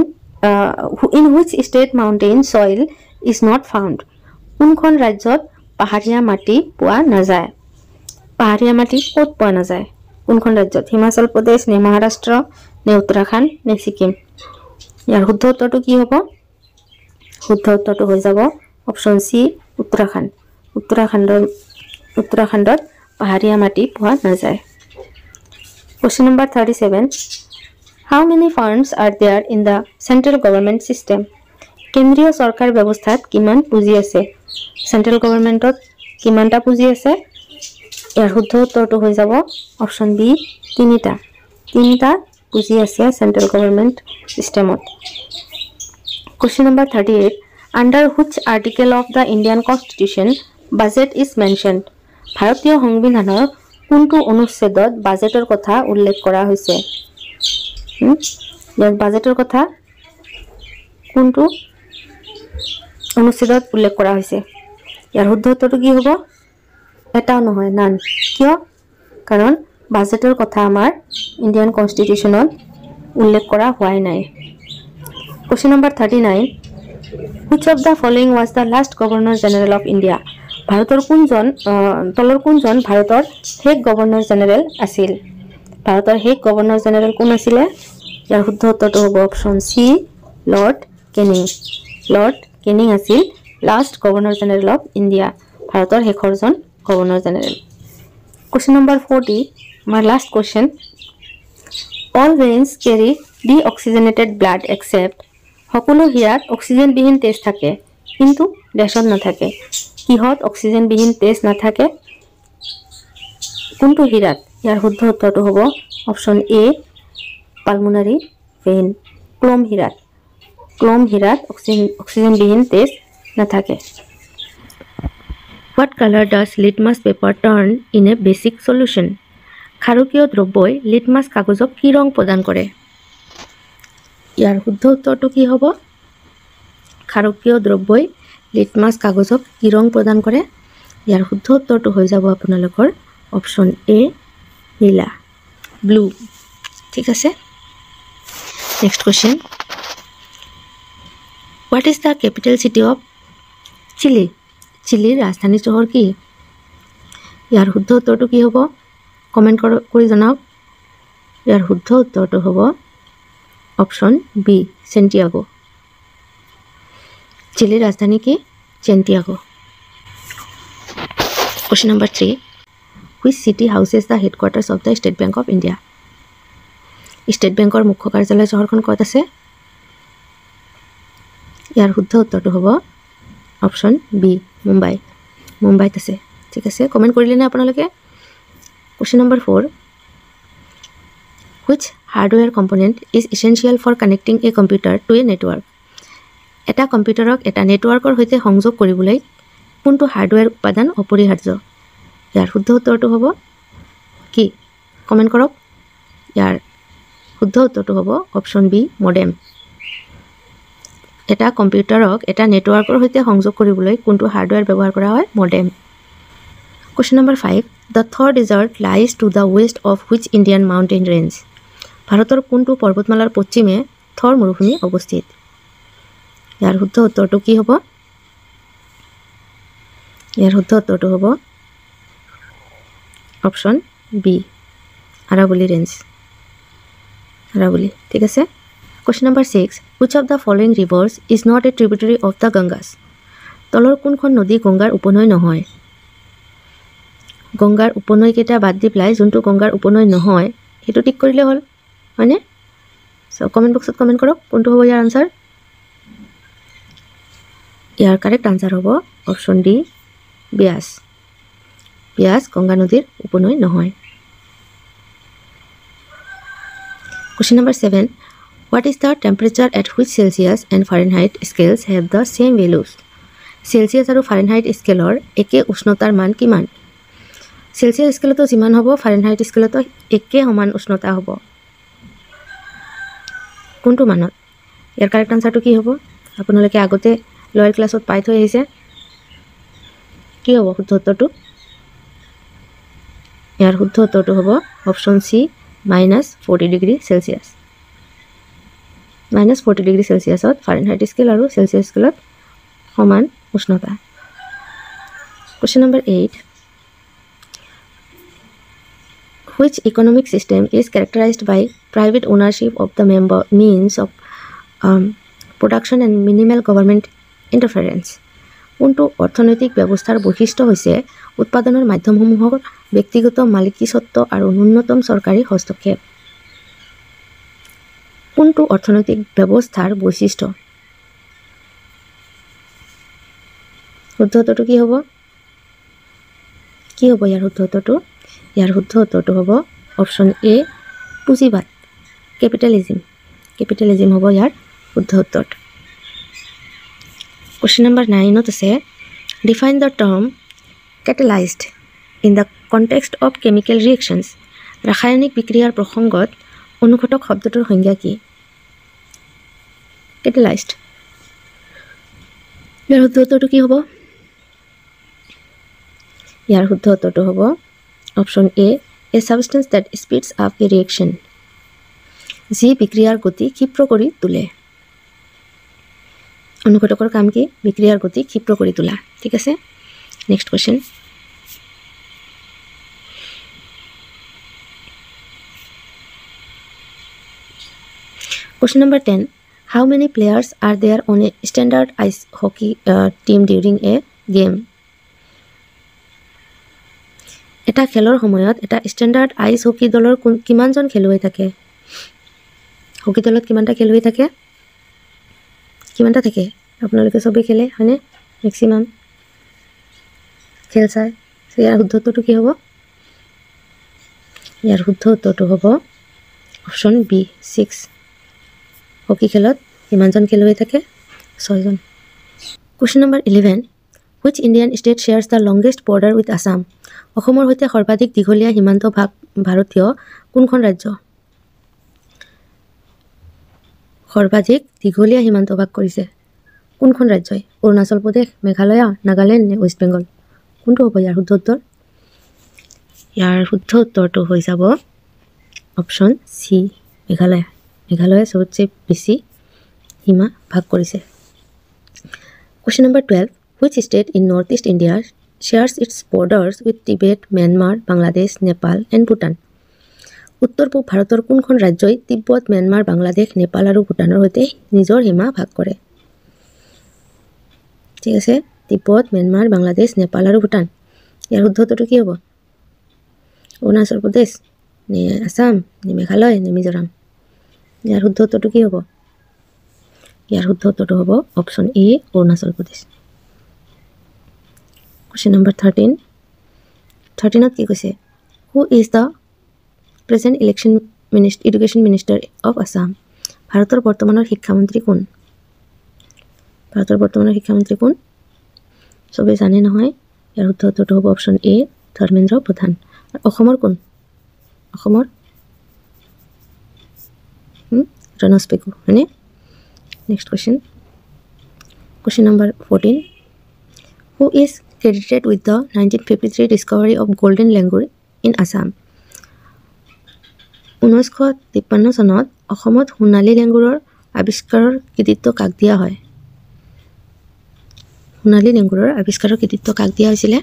in which state mountain soil is not found? কোনখন ৰাজ্যত পাহাৰীয়া মাটি পোৱা নাযায়? পাহাৰীয়া মাটি ক'ত পোৱা নাযায়? কোনখন ৰাজ্যত? হিমাচল প্ৰদেশ নে মহাৰাষ্ট্ৰ নে উত্তৰাখণ্ড নে ছিকিম? ইয়াৰ শুদ্ধ উত্তৰটো কি হ'ব? শুদ্ধ উত্তৰটো হৈ যাব অপশ্যন চি, উত্তৰাখণ্ড। উত্তৰাখণ্ডত পাহাৰীয়া মাটি পোৱা নাযায়। Question number 37. How many funds are there in the central government system? কেন্দ্ৰীয় চৰকাৰ ব্যৱস্থাত কিমান পুঁজি আছে? চেন্ট্ৰেল গভৰ্ণমেণ্টত কিমানটা পুঁজি আছে? ইয়াৰ শুদ্ধ উত্তৰটো হৈ যাব অপশ্যন বি, 3টা। 3টা পুঁজি আছে চেন্ট্ৰেল গভৰ্ণমেণ্ট চিষ্টেমত। Question number 38. Under which article of the Indian Constitution budget is mentioned? ভাৰতীয় সংবিধানৰ কোনটো অনুচ্ছেদত বাজেটৰ কথা উল্লেখ কৰা হৈছে? বাজেটৰ কথা কোনটো অনুচ্ছেদত উল্লেখ কৰা হৈছে? ইয়াৰ শুদ্ধ উত্তৰটো কি হ'ব? এটাও নহয়, নান। কিয়? কাৰণ বাজেটৰ কথা আমাৰ ইণ্ডিয়ান কনষ্টিটিউশ্যনত উল্লেখ কৰা হোৱাই নাই। Question number 39. Which of the following was the last Governor General of India? ভাৰতৰ কোনজন ভাৰতৰ শেষ গভৰ্ণৰ জেনেৰেল আছিল? ভাৰতৰ শেষ গভৰ্ণৰ জেনেৰেল কোন আছিলে? ইয়াৰ শুদ্ধ উত্তৰটো হ'ব option C, Lord Canning. Lord Canning আছিল last governor general of India, ভাৰতৰ শেষৰজন গভৰ্ণৰ জেনেৰেল। কুৱেশ্যন নম্বৰ 40, আমাৰ last question. All veins carry deoxygenated blood except, সকলো হীৰাত অক্সিজেনবিহীন তেজ থাকে কিন্তু ডেছত নাথাকে। কিহত অক্সিজেনবিহীন তেজ নাথাকে? কোনটো হীৰাত? ইয়াৰ শুদ্ধ উত্তৰটো হ'ব অপশ্যন এ পালমোনাৰী ভেইন, ক্লোম হীৰাত। ক্লোম হীৰাত অক্সিজেনবিহীন তেজ নাথাকে। What color does litmus paper turn in a basic solution? ক্ষাৰকীয় দ্ৰব্যই লিটমাছ কাগজক কি ৰং প্ৰদান কৰে? ইয়াৰ শুদ্ধ উত্তৰটো কি হ'ব? ক্ষাৰকীয় দ্ৰব্যই লিটমাছ কাগজক কি ৰং প্ৰদান কৰে? ইয়াৰ শুদ্ধ উত্তৰটো হৈ যাব আপোনালোকৰ অপশ্যন এ নীলা, ব্লু। ঠিক আছে। Next question. What is the capital city of Chile? চিলিৰ ৰাজধানী চহৰ কি? ইয়াৰ শুদ্ধ উত্তৰটো কি হ'ব? কমেণ্ট কৰি জনাওক। ইয়াৰ শুদ্ধ উত্তৰটো হ'ব অপশ্যন বি চেণ্টিয়াগো। চিলিৰ ৰাজধানী কি? Santiago. Question number 3, which city houses the headquarters of the State Bank of India? State বেংকৰ মুখ্য কাৰ্যালয় চহৰখন ক'ত আছে? ইয়াৰ শুদ্ধ উত্তৰটো হ'ব অপশ্যন বি মুম্বাই, মুম্বাইত আছে। ঠিক আছে, কমেণ্ট কৰিলেনে আপোনালোকে? Question number 4, which hardware component is essential for connecting a computer to a network? এটা কম্পিউটাৰক এটা নেটৱৰ্কৰ সৈতে সংযোগ কৰিবলৈ কোনটো হাৰ্ডৱেৰ উপাদান অপৰিহাৰ্য? ইয়াৰ শুদ্ধ উত্তৰটো হ'ব কি? কমেণ্ট কৰক। ইয়াৰ শুদ্ধ উত্তৰটো হ'ব অপশ্যন বি মডেম। এটা কম্পিউটাৰক এটা নেটৱৰ্কৰ সৈতে সংযোগ কৰিবলৈ কোনটো হাৰ্ডৱেৰ ব্যৱহাৰ কৰা হয়? Modem. Question number 5, the Thar desert lies to the west of which Indian mountain range? ভাৰতৰ কোনটো পৰ্বতমালাৰ পশ্চিমে থৰ মৰুভূমি অৱস্থিত? ইয়াৰ শুদ্ধ উত্তৰটো কি হ'ব? ইয়াৰ শুদ্ধ উত্তৰটো হ'ব option B Aravalli range, Aravalli. ঠিক আছে। Question number 6, which of the following rivers is not a tributary of the Ganges? তলৰ কোনখন নদী গংগাৰ উপনৈ নহয়? গংগাৰ উপনৈকেইটা বাদ দি পেলাই যোনটো গংগাৰ উপনৈ নহয় সেইটো টিক কৰিলে হ'ল, হয়নে? চ' কমেণ্ট বক্সত কমেণ্ট কৰক কোনটো হ'ব ইয়াৰ আনচাৰ। ইয়াৰ কাৰেক্ট আনচাৰ হ'ব অপশ্যন ডি ব্যাস। ব্যাস গংগা নদীৰ উপনৈ নহয়। Question number 7, what is the temperature at which Celsius and Fahrenheit scales have the same values? Celsius আৰু ফাৰেনহাইট স্কেলৰ একে উষ্ণতাৰ মান কিমান? চেলচিয়াছ স্কেলতো যিমান হ'ব ফাৰেনহাইট স্কেলতো একে সমান উষ্ণতা হ'ব। কোনটো মানত? ইয়াৰ কাৰেক্ট আনচাৰটো কি হ'ব? আপোনালোকে আগতে লয়াৰ ক্লাছত পাই থৈ আহিছে। কি হ'ব শুদ্ধ উত্তৰটো? ইয়াৰ শুদ্ধ উত্তৰটো হ'ব option C -40 degree Celsius. -40 degree চেলচিয়াছত ফাৰেনহাইট স্কেল আৰু চেলচিয়াছ স্কেলত সমান উষ্ণতা। Question number 8, which economic system is characterized by private ownership of the means of production and minimal government interference? কোনটো অৰ্থনৈতিক ব্যৱস্থাৰ বৈশিষ্ট্য হৈছে উৎপাদনৰ মাধ্যমসমূহৰ ব্যক্তিগত মালিকীস্বত্ব আৰু ন্যূনতম চৰকাৰী হস্তক্ষেপ? কোনটো অৰ্থনৈতিক ব্যৱস্থাৰ বৈশিষ্ট্য? শুদ্ধ উত্তৰটো কি হ'ব? কি হ'ব ইয়াৰ শুদ্ধ উত্তৰটো? ইয়াৰ শুদ্ধ উত্তৰটো হ'ব অপশ্যন এ পুঁজিবাদ, কেপিটেলিজিম। কেপিটেলিজিম হ'ব ইয়াৰ শুদ্ধ উত্তৰ। কুৱেশ্যন নম্বৰ 9ত আছে, define the term catalysed in the context of chemical reactions. ৰাসায়নিক বিক্ৰিয়াৰ প্ৰসংগত অনুঘটক শব্দটোৰ সংজ্ঞা কি? কেটেলাইজড। ইয়াৰ শুদ্ধ উত্তৰটো কি হ'ব? ইয়াৰ শুদ্ধ উত্তৰটো হ'ব option A substance that speeds up a reaction. যি বিক্ৰিয়াৰ গতি ক্ষীপ্ৰ কৰি তোলে। অনুঘটকৰ কাম কি? বিক্ৰিয়াৰ গতি ক্ষীপ্ৰ কৰি তোলা। ঠিক আছে। Next question. Question number 10, How many players are there on a standard ice hockey team during a game? এটা খেলৰ সময়ত এটা ষ্টেণ্ডাৰ্ড আইচ হকি দলৰ কিমানজন খেলুৱৈ থাকে হকি দলত কিমানটা খেলুৱৈ থাকে কিমানটা থাকে আপোনালোকে সবে খেলে হয়নে ম্যাক্সিমাম খেল চাই ইয়াৰ শুদ্ধ উত্তৰটো কি হ'ব ইয়াৰ শুদ্ধ উত্তৰটো হ'ব অপশ্যন বি 6 হকি খেলত কিমানজন খেলুৱৈ থাকে 6 জন question number 11 Which Indian state shares the longest border with Assam? অসমৰ সৈতে সৰ্বাধিক দীঘলীয়া সীমান্ত ভাগ ভাৰতীয় কোনখন ৰাজ্য সৰ্বাধিক দীঘলীয়া সীমান্ত ভাগ কৰিছে কোনখন ৰাজ্যই অৰুণাচল প্ৰদেশ মেঘালয় নাগালেণ্ড নে ৱেষ্ট বেংগল কোনটো হ'ব ইয়াৰ শুদ্ধ উত্তৰ ইয়াৰ শুদ্ধ উত্তৰটো হৈ যাব অপশ্যন সি মেঘালয় সবতছে বেছি সীমা ভাগ কৰিছে Question number 12 Which state in northeast India shares its borders with Tibet, Myanmar, Bangladesh, Nepal and Bhutan? উত্তৰ পূব ভাৰতৰ কোনখন ৰাজ্যই তিব্বত, ম্যানমাৰ, বাংলাদেশ, নেপাল আৰু ভূটানৰ সৈতে নিজৰ সীমা ভাগ কৰে? ঠিক আছে তিব্বত, ম্যানমাৰ, বাংলাদেশ, নেপাল আৰু ভূটান ইয়াৰ শুদ্ধ উত্তৰটো কি হ'ব অৰুণাচল প্ৰদেশ নে আসাম নে মেঘালয় নে মিজোৰাম ইয়াৰ শুদ্ধ উত্তৰটো কি হ'ব ইয়াৰ শুদ্ধ উত্তৰটো হ'ব অপশ্যন এ অৰুণাচল প্ৰদেশ Question number 13 13ত কি কৈছে Who is the present education minister of Assam ভাৰতৰ বৰ্তমানৰ শিক্ষামন্ত্ৰী কোন সবে জানে নহয় ইয়াৰ শুদ্ধ উত্তৰটো হ'ব অপশ্যন এ ধৰ্মেন্দ্ৰ প্ৰধান অসমৰ কোন অসমৰ ৰনজ পেগু হয়নে Next question number 14 Who is credited with the 1953 discovery of golden langur in Assam 1953 চনত অসমত সোণালী লেংগুৰৰ আৱিষ্কাৰৰ কৃতিত্ব কাক দিয়া হয় সোণালী লেংগুৰৰ আৱিষ্কাৰৰ কৃতিত্ব কাক দিয়া হৈছিল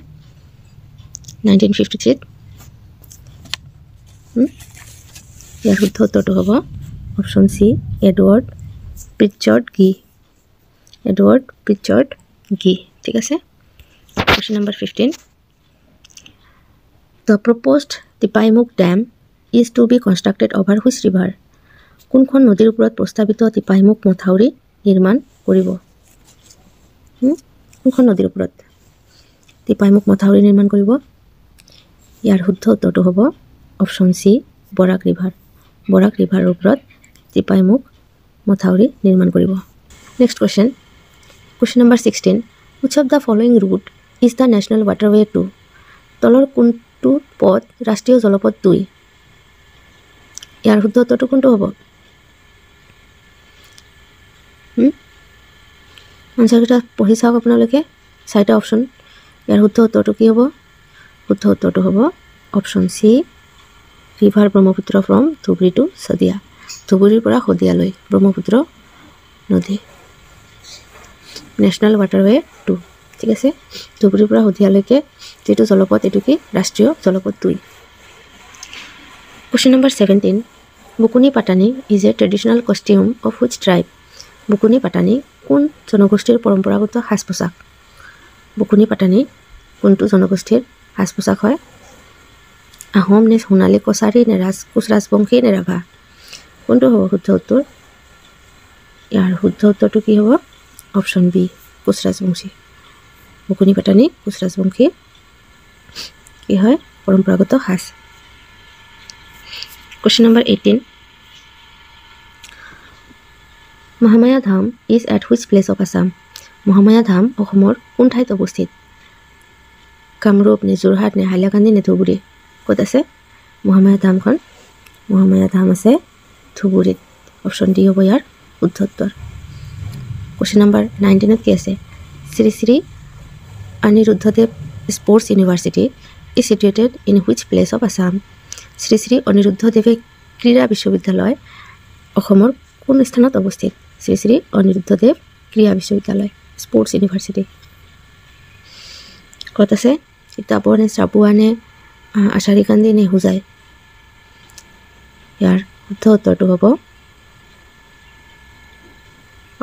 1953 ইয়াৰ শুদ্ধ উত্তৰটো হ'ব অপশ্যন সি এডৱাৰ্ড প্ৰিচাৰ্ড গি ঠিক আছে Question number 15 The proposed Tipaimuk Dam is to be constructed over which river কোনখন নদীৰ ওপৰত প্ৰস্তাৱিত টিপাইমুখ মথাউৰি নিৰ্মাণ কৰিব কোনখন নদীৰ ওপৰত টিপাইমুখ মথাউৰি নিৰ্মাণ কৰিব ইয়াৰ শুদ্ধ উত্তৰটো হ'ব অপশ্যন সি বৰাক ৰিভাৰৰ ওপৰত টিপাইমুখ মথাউৰি নিৰ্মাণ কৰিব Next question number 16 Which of the following route is the national waterway 2 তলৰ কোনটো পথ ৰাষ্ট্ৰীয় জলপথ 2 ইয়াৰ শুদ্ধ উত্তৰটো কোনটো হ'ব আনসাৰটা পঢ়ি চাওক আপোনালোকে চাৰিটা অপচন ইয়াৰ শুদ্ধ উত্তৰটো কি হ'ব শুদ্ধ উত্তৰটো হ'ব option C river Brahmaputra from Dhubri to Sadiya ধুবুৰীৰ পৰা শদিয়ালৈ ব্ৰহ্মপুত্ৰ নদী নেশ্যনেল ৱাটাৰৱে 2 ঠিক আছে ধুবুৰীৰ পৰা শদিয়ালৈকে যেটো জলপথ এটো কি ৰাষ্ট্ৰীয় জলপথ 2 Question number 17 Bukuni Patani is a traditional costume of which tribe Bukuni Patani কোন জনগোষ্ঠীৰ পৰম্পৰাগত সাজ পোছাক বুকুনি পাটানি কোনটো জনগোষ্ঠীৰ সাজ পোছাক হয় আহোম নে সোণালী কছাৰী নে কোচ ৰাজবংশী নে ৰাভা কোনটো হ'ব শুদ্ধ উত্তৰ ইয়াৰ শুদ্ধ উত্তৰটো কি হ'ব অপশ্যন বি কোচ ৰাজবংশী বুকুনি পাটানি কোচ ৰাজবংশী কি হয় পৰম্পৰাগত সাজ Question number 18 Mahamaya Dham is at which place of Assam? Mahamaya Dham অসমৰ কোন ঠাইত অৱস্থিত? কামৰূপ নে যোৰহাট নে হাইলাকান্দি নে ধুবুৰী? ক'ত আছে? Mahamaya ধামখন Mahamaya ধাম আছে ধুবুৰীত। অপশ্যন ডি হ'ব ইয়াৰ শুদ্ধ উত্তৰ। Question number 19 কি আছে? Sri Sri Aniruddhadev Sports University is situated in which place of Assam? Sri Sri Aniruddhadev ক্ৰীড়া বিশ্ববিদ্যালয় অসমৰ কোন স্থানত অৱস্থিত? Sri Sri Aniruddhadev ক্ৰীড়া বিশ্ববিদ্যালয় স্পোৰ্টস ইউনিভাৰ্সিটি ক'ত আছে? কিতাপৰ নে চাবুৱা নে আশাৰীকান্দি নে হুজাই? ইয়াৰ শুদ্ধ উত্তৰটো হ'ব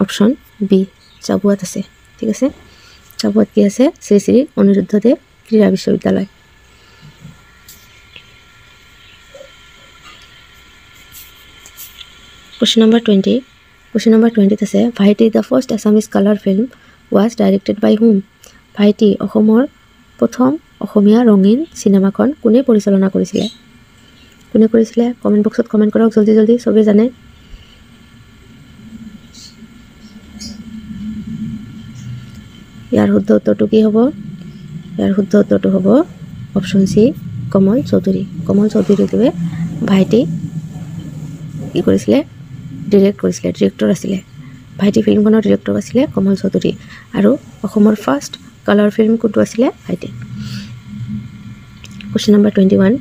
অপশ্যন বি চাবুৱাত আছে ঠিক আছে চাবুৱাত কি আছে শ্ৰী শ্ৰী অনিৰুদ্ধদেৱ ক্ৰীড়া বিশ্ববিদ্যালয় Question number 20. Question number 20 আছে ভাইটি the first Assamese color film was directed by whom? ভাইটি অসমৰ প্ৰথম অসমীয়া ৰঙীন সিনেমাখন কোনে পৰিচালনা কৰিছিলে কমেন্ট বক্সত কমেন্ট কৰক জলদি জলদি সবে জানে ইয়াৰ শুদ্ধ উত্তৰটো কি হ'ব ইয়াৰ শুদ্ধ উত্তৰটো হ'ব অপশ্যন সি কমল চৌধুৰীদেৱে ভাইটি কি কৰিছিলে ডিৰেক্টৰ আছিলে ভাইটি ফিল্মখনৰ ডিৰেক্টৰ আছিলে কমল চৌধুৰী আৰু অসমৰ ফাৰ্ষ্ট কালাৰ ফিল্ম কোনটো আছিলে ভাইটি Question number 21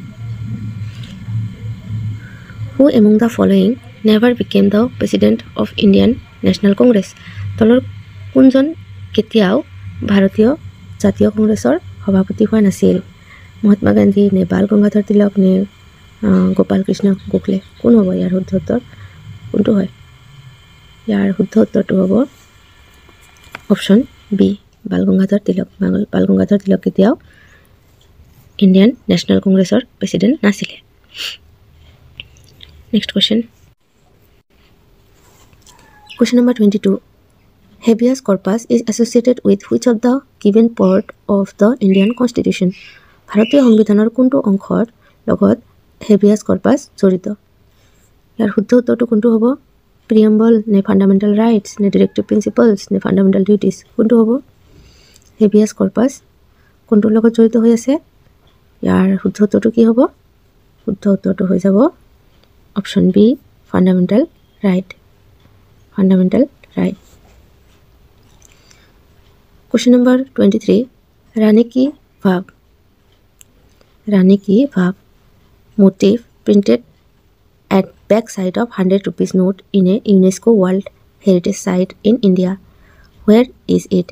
Who among the following never became the president of Indian National Congress তলৰ কোনজন কেতিয়াও ভাৰতীয় জাতীয় কংগ্ৰেছৰ সভাপতি হোৱা নাছিল মহাত্মা গান্ধী নে বাল গংগাধৰ তিলক নে গোপাল কৃষ্ণ গোখলে কোন হ'ব ইয়াৰ শুদ্ধ উত্তৰ কোনটো হয় ইয়াৰ শুদ্ধ উত্তৰটো হ'ব অপশ্যন বি বাল গংগাধৰ তিলক কেতিয়াও ইণ্ডিয়ান নেশ্যনেল কংগ্ৰেছৰ প্ৰেচিডেণ্ট নাছিলে next Question number 22 Habeas corpus is associated with which of the given part of the Indian Constitution ভাৰতীয় সংবিধানৰ কোনটো অংশৰ লগত habeas corpus জড়িত ইয়াৰ শুদ্ধ উত্তৰটো কোনটো হ'ব preamble নে fundamental rights নে directive principles নে fundamental duties কোনটো হ'ব habeas corpus কোনটোৰ লগত জড়িত হৈ আছে ইয়াৰ শুদ্ধ উত্তৰটো কি হ'ব শুদ্ধ উত্তৰটো হৈ যাব option B fundamental right Question number 23 Rani ki Vav motif printed at back side of 100 rupees note in a UNESCO World Heritage Site in India where is it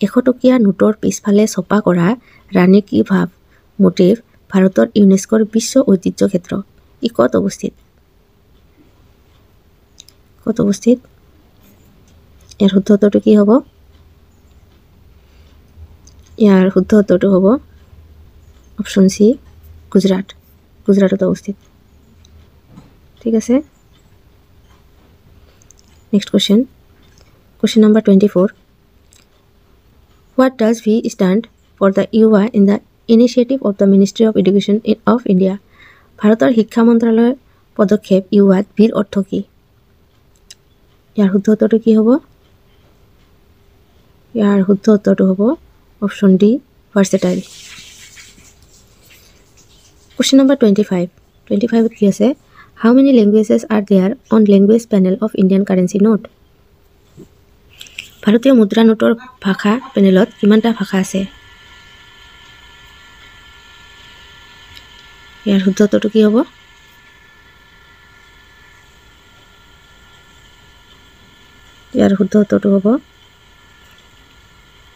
100 টকীয়া নোটৰ পিছফালে ছপা কৰা ৰাণী কি ভাৱ মোটিভ ভাৰতৰ ইউনেস্কোৰ বিশ্ব ঐতিহ্য ক্ষেত্ৰ ই ক'ত অৱস্থিত ইয়াৰ শুদ্ধ উত্তৰটো কি হ'ব ইয়াৰ শুদ্ধ উত্তৰটো হ'ব অপশ্যন সি গুজৰাটত অৱস্থিত ঠিক আছে next question number 24 What does V stand for the UA in the initiative of the Ministry of Education of India ভাৰতৰ শিক্ষা মন্ত্ৰালয়ৰ পদক্ষেপ ইউআত ভিৰ অৰ্থ কি ইয়াৰ শুদ্ধ উত্তৰটো কি হ'ব ইয়াৰ শুদ্ধ উত্তৰটো হ'ব অপশ্যন ডি ভাৰ্সেটাইল Question number 25 কি আছে How many languages are there on language panel of Indian currency note ভাৰতীয় মুদ্ৰা নোটৰ ভাষা পেনেলত কিমানটা ভাষা আছে ইয়াৰ শুদ্ধ উত্তৰটো কি হ'ব ইয়াৰ শুদ্ধ উত্তৰটো হ'ব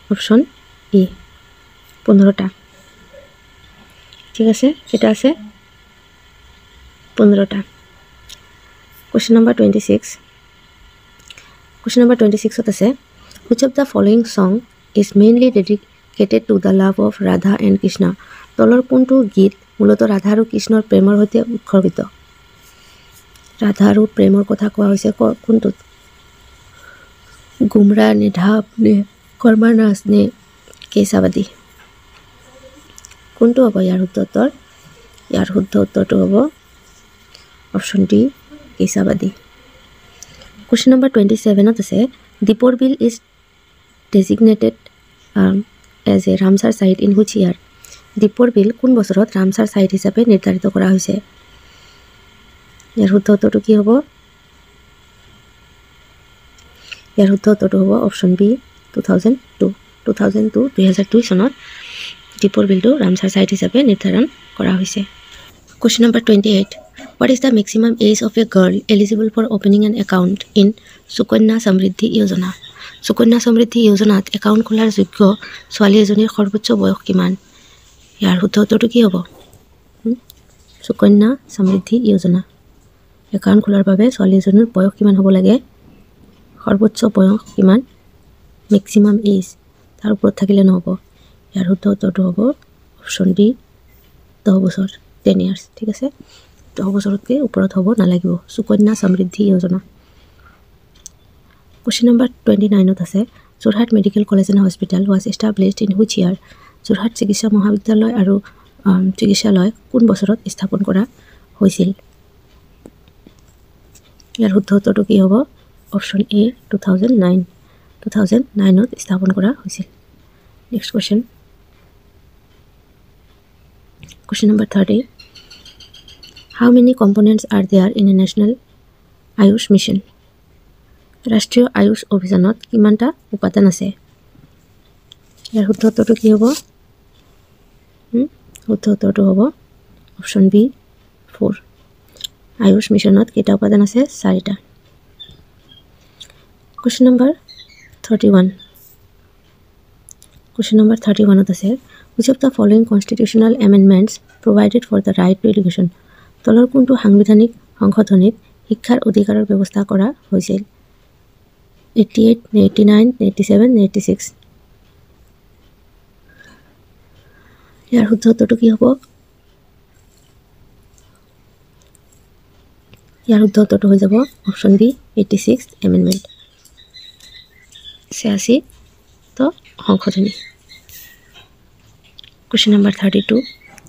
অপশ্যন ই 15টা ঠিক আছে এটা আছে 15টা Question number 26 ত আছে Which of the following song is mainly dedicated to the love of Radha and Krishna তলৰ কোনটো গীত মূলত ৰাধা আৰু কৃষ্ণৰ প্ৰেমৰ সৈতে উৎসৰ্গিত ৰাধা আৰু প্ৰেমৰ কথা কোৱা হৈছে কোনটোত গুমৰা নে ঢাপ নে কৰ্মা নাচ নে কেশাবাদী কোনটো হ'ব ইয়াৰ শুদ্ধ উত্তৰটো হ'ব অপশ্যন ডি কেশাবাদী Question number 27 ত আছে Deepor Bill is designated as a Ramsar site in which year Deepor Bill কোন বছৰত ৰামসাৰ সাইট হিচাপে নিৰ্ধাৰিত কৰা হৈছে ইয়াৰ শুদ্ধ উত্তৰটো কি হ'ব ইয়াৰ শুদ্ধ উত্তৰটো হ'ব অপশ্যন বি 2002 চনত Deepor Billটো ৰামসাৰ সাইট হিচাপে নিৰ্ধাৰণ কৰা হৈছে Question number 28 What is the maximum age of a girl eligible for opening an account in Sukanya Samriddhi Yojana? Sukanya Samriddhi Yojanat account খোলাৰ যোগ্য ছোৱালী এজনীৰ সৰ্বোচ্চ বয়স কিমান? ইয়াৰ শুদ্ধ উত্তৰটো কি হ'ব? Sukanya Samriddhi Yojana account খোলাৰ বাবে ছোৱালী এজনীৰ বয়স কিমান হ'ব লাগে? সৰ্বোচ্চ বয়স কিমান মেক্সিমাম এজ তাৰ ওপৰত থাকিলে নহ'ব ইয়াৰ শুদ্ধ উত্তৰটো হ'ব অপশ্যন ডি 10 বছৰ 10 ইয়াৰ্ছ ঠিক আছে 10 বছৰতকৈ ওপৰত হ'ব নালাগিব সুকন্যা সমৃদ্ধি যোজনা Question number 29 আছে Jorhat medical college and hospital was established in which year Jorhat চিকিৎসা মহাবিদ্যালয় আৰু চিকিৎসালয় কোন বছৰত স্থাপন কৰা হৈছিল ইয়াৰ শুদ্ধ উত্তৰটো কি হ'ব অপশ্যন এ 2009 2009ত স্থাপন কৰা হৈছিল next question Question number 30 How many components are there in a national Ayush mission ৰাষ্ট্ৰীয় আয়ুষ অভিযানত কিমানটা উপাদান আছে ইয়াৰ শুদ্ধ উত্তৰটো কি হ'ব শুদ্ধ উত্তৰটো হ'ব অপশ্যন বি 4 আয়ুষ মিছনত কেইটা উপাদান আছে 4টা Question number 31 Question number 31 আছে Which of the following constitutional amendments provided for the right to education তলৰ কোনটো সাংবিধানিক সংশোধনীত শিক্ষাৰ অধিকাৰৰ ব্যৱস্থা কৰা হৈছিল 88 89 87 86 ইয়াৰ শুদ্ধ উত্তৰটো কি হ'ব ইয়াৰ শুদ্ধ উত্তৰটো হৈ যাব অপশ্যন বি 86 এমেণ্ডমেণ্ট 86 তো সংশোধনী Question number 32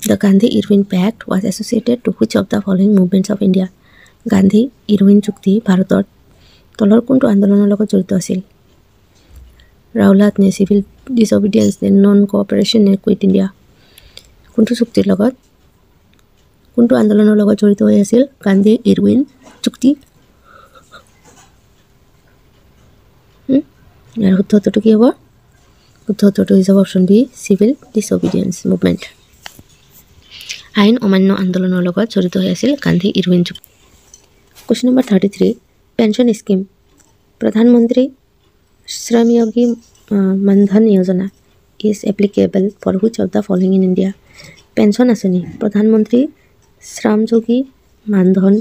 The Gandhi-Irwin Pact was associated to which of the following movements of India গান্ধী-ইৰৱিন চুক্তি ভাৰতৰ তলৰ কোনটো আন্দোলনৰ লগত জড়িত আছিল ৰাওলাট নে চিভিল ডিসঅবিডিয়েন্স নে নন কোঅপাৰেশ্যন নে কুইট ইণ্ডিয়া কোনটো চুক্তিৰ লগত কোনটো আন্দোলনৰ লগত জড়িত হৈ আছিল গান্ধী-ইৰৱিন চুক্তি ইয়াৰ শুদ্ধ উত্তৰটো কি হ'ব শুদ্ধ উত্তৰটো হৈ যাব option B civil disobedience movement আইন অমান্য আন্দোলনৰ লগত জড়িত হৈ আছিল গান্ধী-ইৰৱিন চুক্তি Question number 33 Pension scheme Pradhan Mantri Shram Yogi Mandhan Yojana is applicable for which of the following in India Pension Asani Pradhan Mantri Shram Yogi Mandhan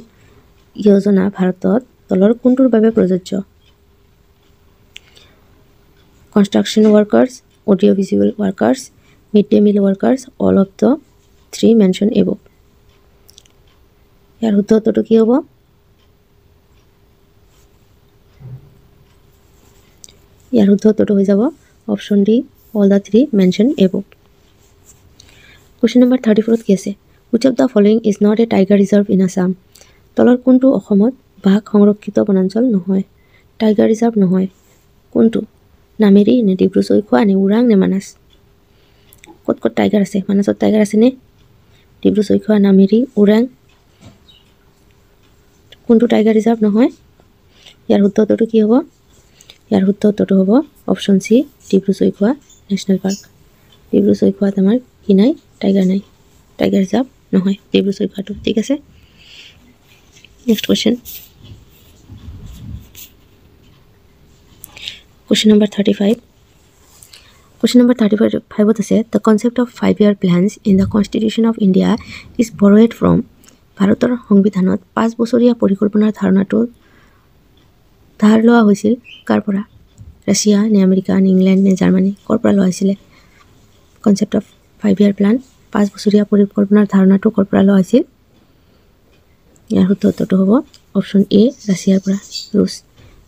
Yojana Bharatot তলৰ কোনটোৰ বাবে প্ৰযোজ্য Construction workers audiovisual workers mid-day meal workers all of the three mentioned above ইয়াৰ শুদ্ধ উত্তৰটো কি হ'ব ইয়াৰ শুদ্ধ উত্তৰটো হৈ যাব option D all the three mentioned above Question number 34 কি আছে Which of the following is not a tiger reserve in Assam তলৰ কোনটো অসমত বাঘ সংৰক্ষিত বনাঞ্চল নহয় টাইগাৰ ৰিজাৰ্ভ নহয় কোনটো নামেৰি নে ডিব্ৰু চৈখোৱা নে ওৰাং নে মানাস ক'ত ক'ত টাইগাৰ আছে মানাসত টাইগাৰ আছে নে ডিব্ৰু চৈখোৱা নামেৰি ওৰাং কোনটো টাইগাৰ ৰিজাৰ্ভ নহয় ইয়াৰ শুদ্ধ উত্তৰটো কি হ'ব ইয়াৰ শুদ্ধ উত্তৰটো হ'ব অপশ্যন সি ডিব্ৰু চৈখোৱা নেশ্যনেল পাৰ্ক ডিব্ৰু চৈখোৱাত আমাৰ কি নাই টাইগাৰ ৰিজাৰ্ভ নহয় ডিব্ৰু চৈখোৱাটো ঠিক আছে next question Question number 35 Question number 35 আছে The concept of 5-year plans in the Constitution of India is borrowed from ভাৰতৰ সংবিধানত 5 বছৰীয়া পৰিকল্পনাৰ ধাৰণাটো ধাৰ লোৱা হৈছিল কাৰ পৰা ৰাছিয়া নে আমেৰিকা নে ইংলেণ্ড নে জাৰ্মানী কৰ পৰা লোৱা হৈছিল কনসেপ্ট অফ 5-year plan 5 বছৰীয়া পৰিকল্পনাৰ ধাৰণাটো কৰ পৰা লোৱা হৈছিল ইয়াৰ শুদ্ধ উত্তৰটো হ'ব অপশ্যন এ ৰাছিয়াৰ পৰা ৰুছ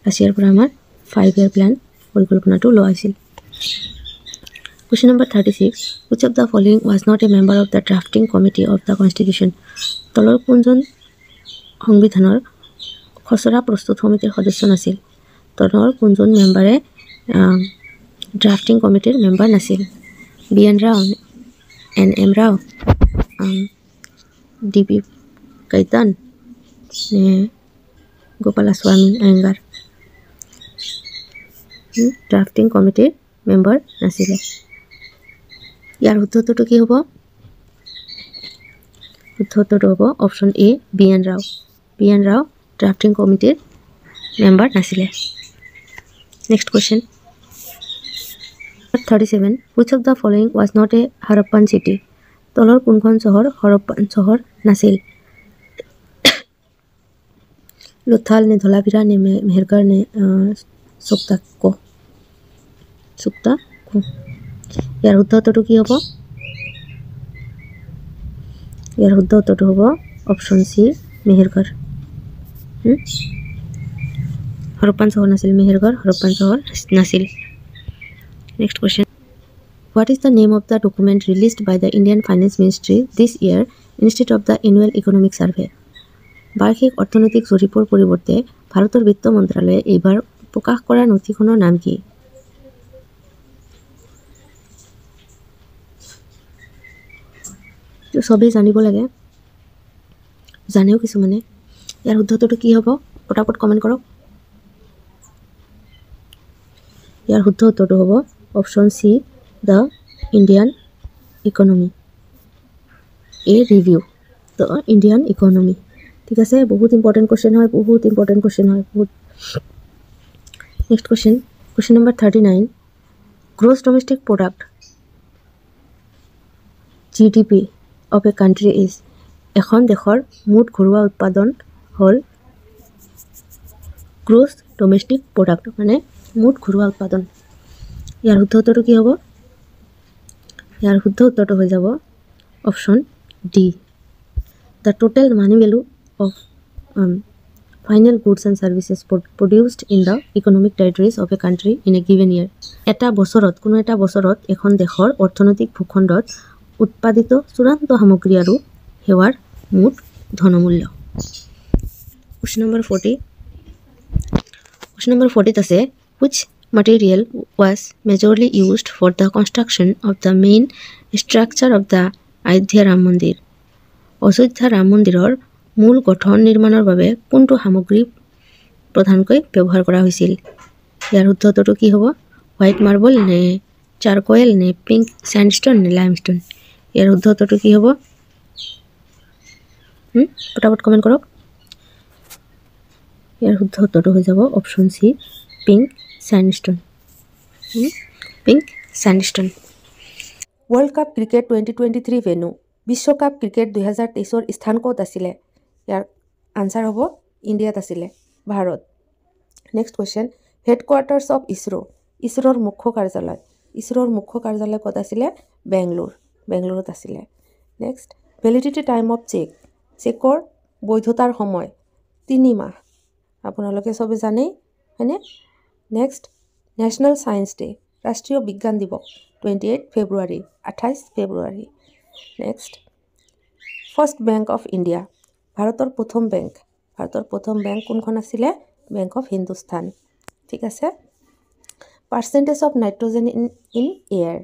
ৰাছিয়াৰ পৰা আমাৰ 5-year plan পৰিকল্পনাটো লোৱা হৈছিল Question number 36 Which of the following was not a member of the drafting committee of the constitution তলৰ কোনজন সংবিধানৰ খচৰা প্ৰস্তুত সমিতিৰ সদস্য নাছিল তলৰ কোনজন মেম্বাৰে ড্ৰাফটিং কমিটিৰ মেম্বাৰ নাছিল BN Rao M Rao DB Khaitan N Gopalaswami Ayyangar drafting কমিটিৰ মেম্বাৰ নাছিলে ইয়াৰ শুদ্ধ উত্তৰটো কি হ'ব শুদ্ধ উত্তৰটো হ'ব option A BN Rao drafting কমিটিৰ মেম্বাৰ নাছিলে next question 37 Which of the following was not a Harappan city তলৰ কোনখন চহৰ হৰপ্পান চহৰ নাছিল লোথাল নে ধলাভিৰা নে মেহেৰগড় নে সুক্তাক্ষ সুক্তাক্ষ ইয়াৰ শুদ্ধ উত্তৰটো কি হ'ব ইয়াৰ শুদ্ধ উত্তৰটো হ'ব অপশ্যন চি মেহেৰগড় হৰপ্পান চহৰ নাছিল মেহেৰগড় হৰপ্পান চহৰ নাছিল next question What is the name of the document released by the Indian Finance Ministry this year instead of the annual economic survey? বাৰ্ষিক অৰ্থনৈতিক জৰীপৰ পৰিৱৰ্তে ভাৰতৰ বিত্ত মন্ত্ৰালয়ে এইবাৰ প্ৰকাশ কৰা নথিখনৰ নাম কি সবেই জানিব লাগে জানেও কিছুমানে ইয়াৰ শুদ্ধটো কি হ'ব পটাপট কমেণ্ট কৰক ইয়াৰ শুদ্ধ উত্তৰটো হ'ব option C The Indian economy a review the Indian economy ঠিক আছে বহুত ইম্পৰ্টেণ্ট কোৱেশ্চন হয় বহুত next question number 39 gross domestic product GDP of a country is এখন দেশৰ মুঠ ঘৰুৱা উৎপাদন হ'ল গ্ৰছ ডমেষ্টিক প্ৰডাক্ট মানে মুঠ ঘৰুৱা উৎপাদন ইয়াৰ শুদ্ধ উত্তৰটো কি হ'ব ইয়াৰ শুদ্ধ উত্তৰটো হৈ যাব option D the total money value of final goods and services produced in the economic territories of a country in a given year কোনো এটা বছৰত এখন দেশৰ অৰ্থনৈতিক ভূখণ্ডত উৎপাদিত চূড়ান্ত সামগ্ৰী আৰু সেৱাৰ মুঠ ধনমূল্য কুৱেশ্যন নম্বৰ 40 আছে which material was majorly used for the construction of the main structure of the Ayodhya Ram Mandir. Ayodhya Ram মন্দিৰৰ মূল গঠন নিৰ্মাণৰ বাবে কোনটো সামগ্ৰী প্ৰধানকৈ ব্যৱহাৰ কৰা হৈছিল ইয়াৰ শুদ্ধ উত্তৰটো কি হ'ব হোৱাইট মাৰ্বল নে চাৰকোয়েল নে পিংক স্যান্ডস্টোন নে লাইমস্টোন ইয়াৰ শুদ্ধ উত্তৰটো কি হ'ব পটাপট কমেণ্ট কৰক ইয়াৰ শুদ্ধ উত্তৰটো হৈ যাব option C pink sandstone world cup cricket 2023 venue বিশ্বকাপ ক্ৰিকেট 2023ৰ স্থান ক'ত আছিলে ইয়াৰ আনসাৰ হ'ব ইণ্ডিয়াত আছিলে Bharat next question headquarters of ইছৰোৰ মুখ্য কাৰ্যালয় ক'ত আছিলে বেংগলোৰত আছিলে নেক্সট ভেলিডিটি টাইম অফ চেকৰ বৈধতাৰ সময় 3 মাহ আপোনালোকে সবে জানেই হয়নে নেক্সট নেশ্যনেল সায়েন্স ডে ৰাষ্ট্ৰীয় বিজ্ঞান দিৱস 28 ফেব্ৰুৱাৰী next first bank of India ভাৰতৰ প্ৰথম বেংক কোনখন আছিলে বেংক অফ হিন্দুস্তান ঠিক আছে percentage of nitrogen in air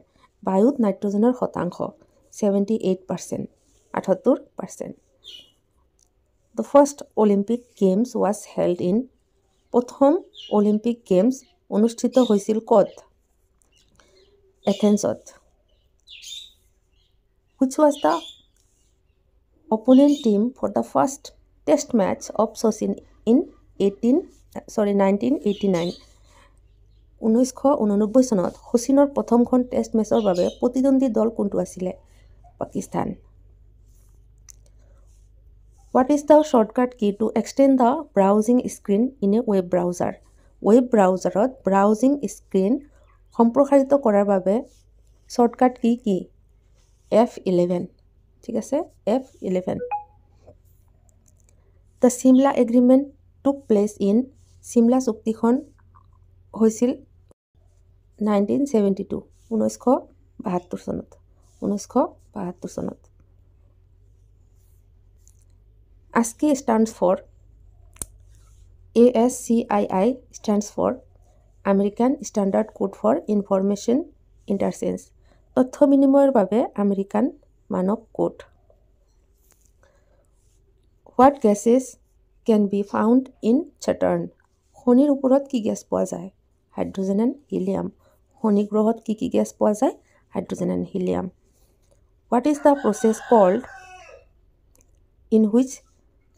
বায়ুত নাইট্ৰজেনৰ শতাংশ 78% 78% The first Olympic Games was held in প্ৰথম অলিম্পিক গেমছ অনুষ্ঠিত হৈছিল ক'ত এথেন্সত Which was the opponent team for the first test match of Sachin in 1989 1989 চনত শচীনৰ প্ৰথমখন টেষ্ট মেচৰ বাবে প্ৰতিদ্বন্দ্বী দল কোনটো আছিলে Pakistan What is the shortcut key to extend the browsing screen in a web browser? Web browserত browsing screen সম্প্ৰসাৰিত কৰাৰ বাবে shortcut key কি? F11 ঠিক আছে F11 The Simla Agreement took place in Simla চুক্তিখন হৈছিল 1972 1972 চনত ASCII stands for ASCII stands for American Standard Code for Information Interchange তথ্য বিনিময়ৰ বাবে আমেৰিকান মানক code What gases can be found in Saturn শনিৰ ওপৰত কি গ্যাস পোৱা যায় হাইড্ৰোজেন এণ্ড হিলিয়াম শনি গ্ৰহত কি গ্যাস পোৱা যায় hydrogen and helium What is the process called in which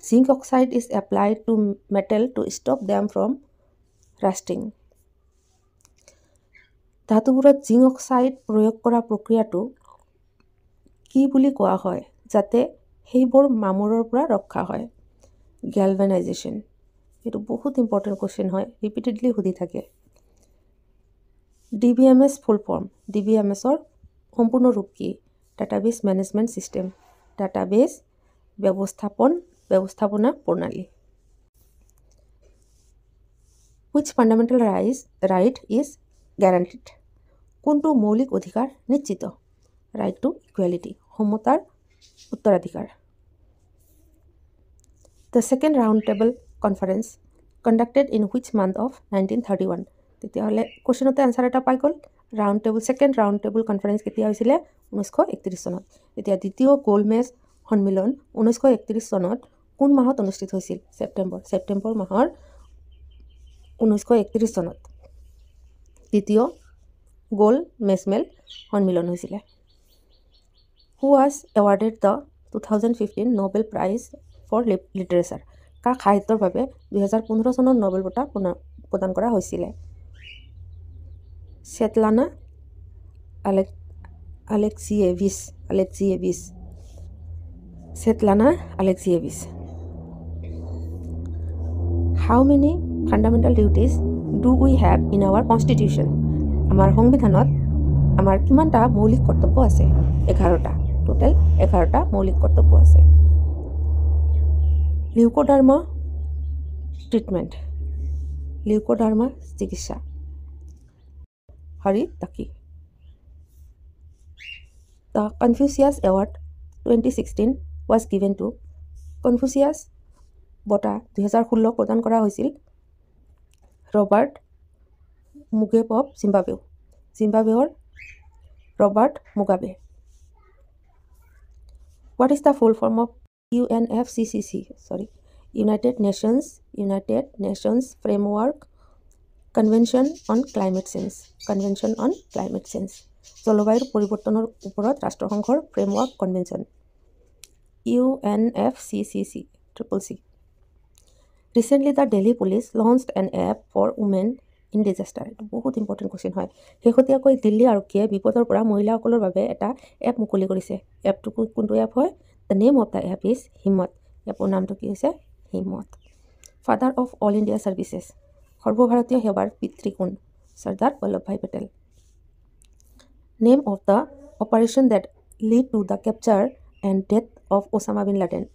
zinc oxide is applied to metal to stop them from rusting ধাতুবোৰত জিংক অক্সাইড প্ৰয়োগ কৰা প্ৰক্ৰিয়াটো কি বুলি কোৱা হয় যাতে সেইবোৰ মামৰৰ পৰা ৰক্ষা হয় গ্যালভানাইজেশ্যন এটো বহুত ইম্পৰ্টেন্ট কোৱেশ্চন হয় ৰিপিটেডলি সুধি থাকে DBMS ফুল ফৰ্ম DBMSৰ সম্পূৰ্ণ ৰূপ কি ডাটাবেছ মেনেজমেণ্ট ছিষ্টেম ডাটাবেছ ব্যৱস্থাপনা প্ৰণালী which fundamental right is guaranteed কোনটো মৌলিক অধিকাৰ নিশ্চিত right to equality সমতাৰ উত্তৰাধিকাৰ the second round table conference conducted in which month of 1931 তেতিয়াহ'লে কোৱেশ্যনতে আনসাৰ এটা পাই গ'ল সেকেণ্ড ৰাউণ্ড টেবল কনফাৰেন্স কেতিয়া হৈছিলে 1931 চনত এতিয়া দ্বিতীয় গোলমেজ সন্মিলন 1931 চনত কোন মাহত অনুষ্ঠিত হৈছিল ছেপ্টেম্বৰ মাহৰ 1931 চনত দ্বিতীয় গোল মেজমেল সন্মিলন হৈছিলে who was awarded the 2015 Nobel Prize for Literature কাক সাহিত্যৰ বাবে 2015 চনত নোবেল বঁটা প্ৰদান কৰা হৈছিলে Svetlana Alexievich How many fundamental duties do we have in our constitution আমাৰ সংবিধানত আমাৰ কিমানটা মৌলিক কৰ্তব্য আছে 11টা টোটাল 11টা মৌলিক কৰ্তব্য আছে লিউকোডাৰ্মা ট্ৰিটমেণ্ট লিউকোডাৰ্মা চিকিৎসা Haritaki. The Confucius Award 2016 was given to Confucius বঁটা 2016 প্ৰদান কৰা হৈছিল ৰবাৰ্ট মুগাবে অফ জিম্বাবৱেৰ Robert Mugabe What is the full form of UNFCCC United Nations Framework Convention on Climate Change জলবায়ুৰ পৰিৱৰ্তনৰ ওপৰত ৰাষ্ট্ৰসংঘৰ framework convention UNFCCC Recently the Delhi police launched an app for women in disaster বহুত important question হয় শেহতীয়াকৈ দিল্লী আৰক্ষীয়ে বিপদৰ পৰা মহিলাসকলৰ বাবে এটা এপ মুকলি কৰিছে এপটো কোনটো এপ হয় The name of the app is হিম্মত এপৰ নামটো কি হৈছে হিম্মত Father of All India Services সৰ্বভাৰতীয় সেৱাৰ পিতৃ কোন Sardar Vallabhbhai Patel Name of the operation that lead to the capture and death of Osama bin Laden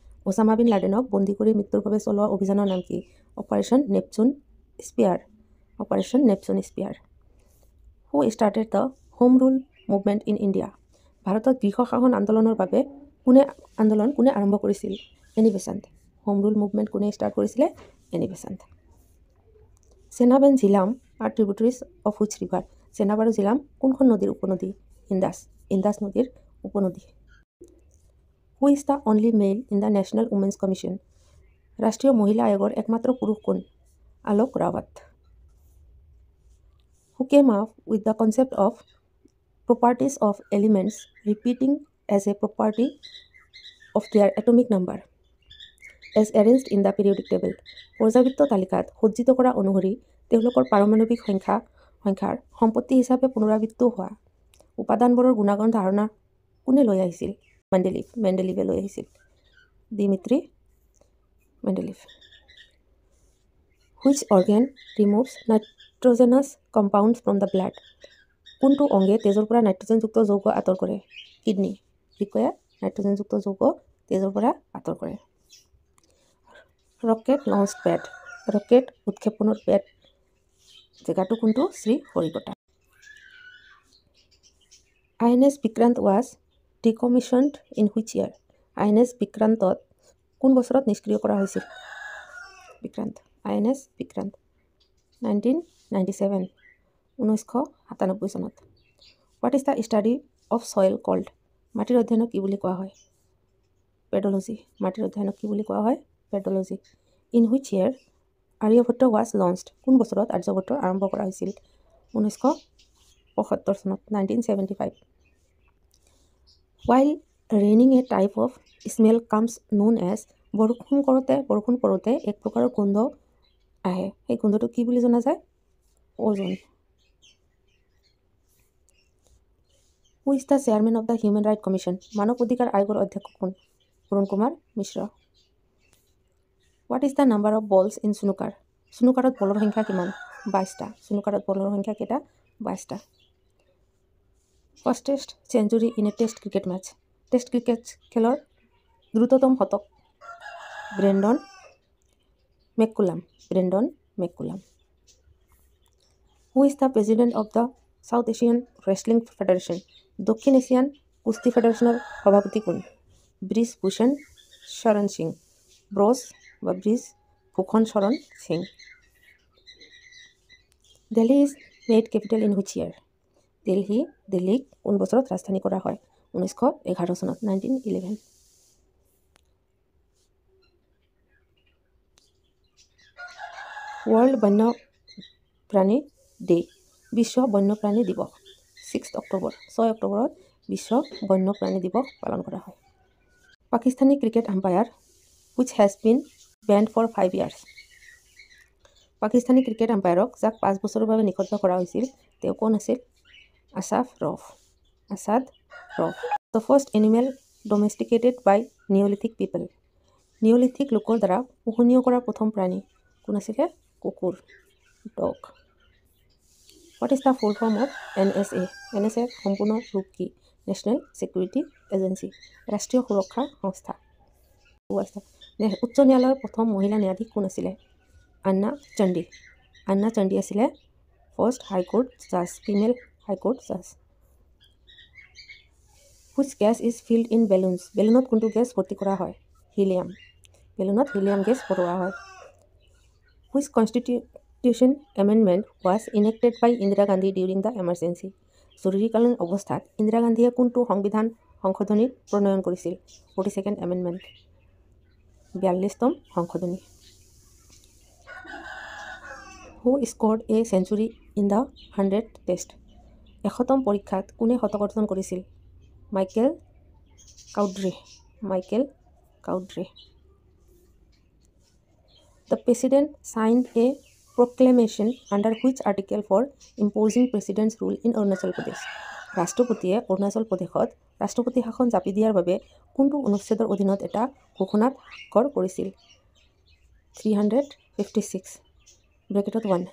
লাডেনক বন্দী কৰি মৃত্যুৰ বাবে চলোৱা অভিযানৰ নাম কি operation Neptune spear Who started the Home Rule Movement in India ভাৰতত গৃহ শাসন আন্দোলনৰ বাবে কোনে আৰম্ভ কৰিছিল any Besant home rule movement কোনে ষ্টাৰ্ট কৰিছিলে any Besant Senab and Jhelum are tributaries of which river? Senab আৰু Jhelum কোনখন নদীৰ উপনদী? ইন্দাস নদীৰ উপনদী। Who is the only male in the National Women's Commission? ৰাষ্ট্ৰীয় মহিলা আয়োগৰ একমাত্ৰ পুৰুষ কোন? আলোক Rawat. Who came up with the concept of properties of elements repeating as a property of their atomic number? As arranged in the periodic table পৰ্যাবৃত্ত তালিকাত সজ্জিত কৰা অনুসৰি তেওঁলোকৰ পাৰমাণৱিক সংখ্যাৰ সম্পত্তি হিচাপে পুনৰাবৃত্ত হোৱা উপাদানবোৰৰ গুণাগুণ ধাৰণা কোনে লৈ আহিছিল মেণ্ডেলিভে লৈ আহিছিল দিমিত্ৰি Mendeleev Which organ removes nitrogenous compounds from the blood কোনটো অংগে তেজৰ পৰা নাইট্ৰজেনযুক্ত যৌগ আঁতৰ কৰে কিডনী ৰিকয়াৰ নাইট্ৰজেনযুক্ত যৌগ তেজৰ পৰা আঁতৰ কৰে ৰকেট লঞ্চ পেড ৰকেট উৎক্ষেপণৰ পেড জেগাটো কোনটো Sriharikota INS Vikrant was decommissioned in which year INS বিক্ৰান্তত কোন বছৰত নিষ্ক্ৰিয় কৰা হৈছিল বিক্ৰান্ত INS বিক্ৰান্ত 1997 1997 চনত What is the study of soil called মাটিৰ অধ্যয়নক কি বুলি কোৱা হয় পেডোলজি মাটিৰ অধ্যয়নক কি বুলি কোৱা হয় pedology In which year Aryabhata was launched কোন বছৰত আৰ্যভট্ট আৰম্ভ কৰা হৈছিল 1975 চনত 1975 While raining a type of smell comes known as বৰষুণ পৰোতে এক প্ৰকাৰৰ গোন্ধ আহে এই গোন্ধটো কি বুলি জনা যায় ওজন Who is the chairman of the Human Rights Commission মানৱ অধিকাৰ আয়োগৰ অধ্যক্ষ কোন অৰুণ কুমাৰ মিশ্ৰ What is the number of balls in snooker? স্নুকাৰত বলৰ সংখ্যা কিমান 22টা স্নুকাৰত বলৰ সংখ্যা কেইটা 22টা fastest century in a test cricket match test cricket খেলৰ দ্ৰুততম শতক Brendon McCullum who is the president of the South Asian wrestling federation দক্ষিণ এছিয়ান কুস্তি ফেডাৰেশ্যনৰ সভাপতি কোন ব্ৰিজ ভূষণ শৰণ সিং ব্ৰিজ ভূষণ শৰণ Singh Delhi is made capital in which ইয়াৰ দিল্লীক কোন বছৰত ৰাজধানী কৰা হয় 1911 চনত 1911 ৱৰ্ল্ড বন্যপ্ৰাণী ডে বিশ্ব বন্যপ্ৰাণী দিৱস 6 অক্টোবৰত বিশ্ব বন্যপ্ৰাণী দিৱস পালন কৰা হয় Pakistani cricket umpire which has been banned for 5 years Pakistani cricket আম্পায়াৰক যাক 5 বছৰৰ বাবে নিষিদ্ধ কৰা হৈছিল তেওঁ কোন আছিল Asad Rauf the first animal domesticated by neolithic people neolithic লোকৰ দ্বাৰা পোহনীয়া কৰা প্ৰথম প্ৰাণী কোন আছিল কুকুৰ dog What is the full form of NSA? NSA সম্পূৰ্ণ ৰূপ কি নেশ্যনেল ছিকিউৰিটি এজেঞ্চি ৰাষ্ট্ৰীয় সুৰক্ষা সংস্থা উচ্চ ন্যায়ালয়ৰ প্ৰথম মহিলা ন্যায়াধীশ কোন আছিলে আন্না চণ্ডী আছিলে ফাৰ্ষ্ট হাইকোৰ্ট জাজ ফিমেল হাইকোৰ্ট জাজ Which gas is filled in balloons? বেলুনত কোনটো গেছ ভৰ্তি কৰা হয় হিলিয়াম গেছ ভৰোৱা হয় Which constitution amendment was enacted by Indira Gandhi during the emergency? জৰুৰীকালীন অৱস্থাত ইন্দিৰা গান্ধীয়ে কোনটো সংবিধান সংশোধনী প্ৰণয়ন কৰিছিল 42nd amendment 42তম সংশোধনী Who scored a century in the 100th test? 100তম পৰীক্ষাত কোনে শতক অৰ্জন কৰিছিল Michael কাউড্ৰে The president signed a proclamation under which article for imposing president's rule in Arunachal Pradesh. ৰাষ্ট্ৰপতিয়ে অৰুণাচল প্ৰদেশত ৰাষ্ট্ৰপতি শাসন জাপি দিয়াৰ বাবে কোনটো অনুচ্ছেদৰ অধীনত এটা ঘোষণাত স্বাক্ষৰ কৰিছিল 356 ব্ৰেকেটত 1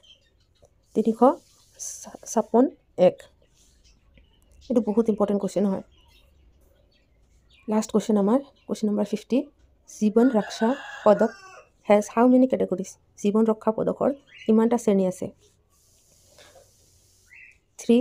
356 এইটো বহুত ইম্পৰ্টেণ্ট কুৱেশ্যন হয় লাষ্ট কুৱেশ্যন আমাৰ কুৱেশ্যন নম্বৰ 50 জীৱন ৰক্ষা পদক has how many categories জীৱন ৰক্ষা পদকৰ কিমানটা শ্ৰেণী আছে 3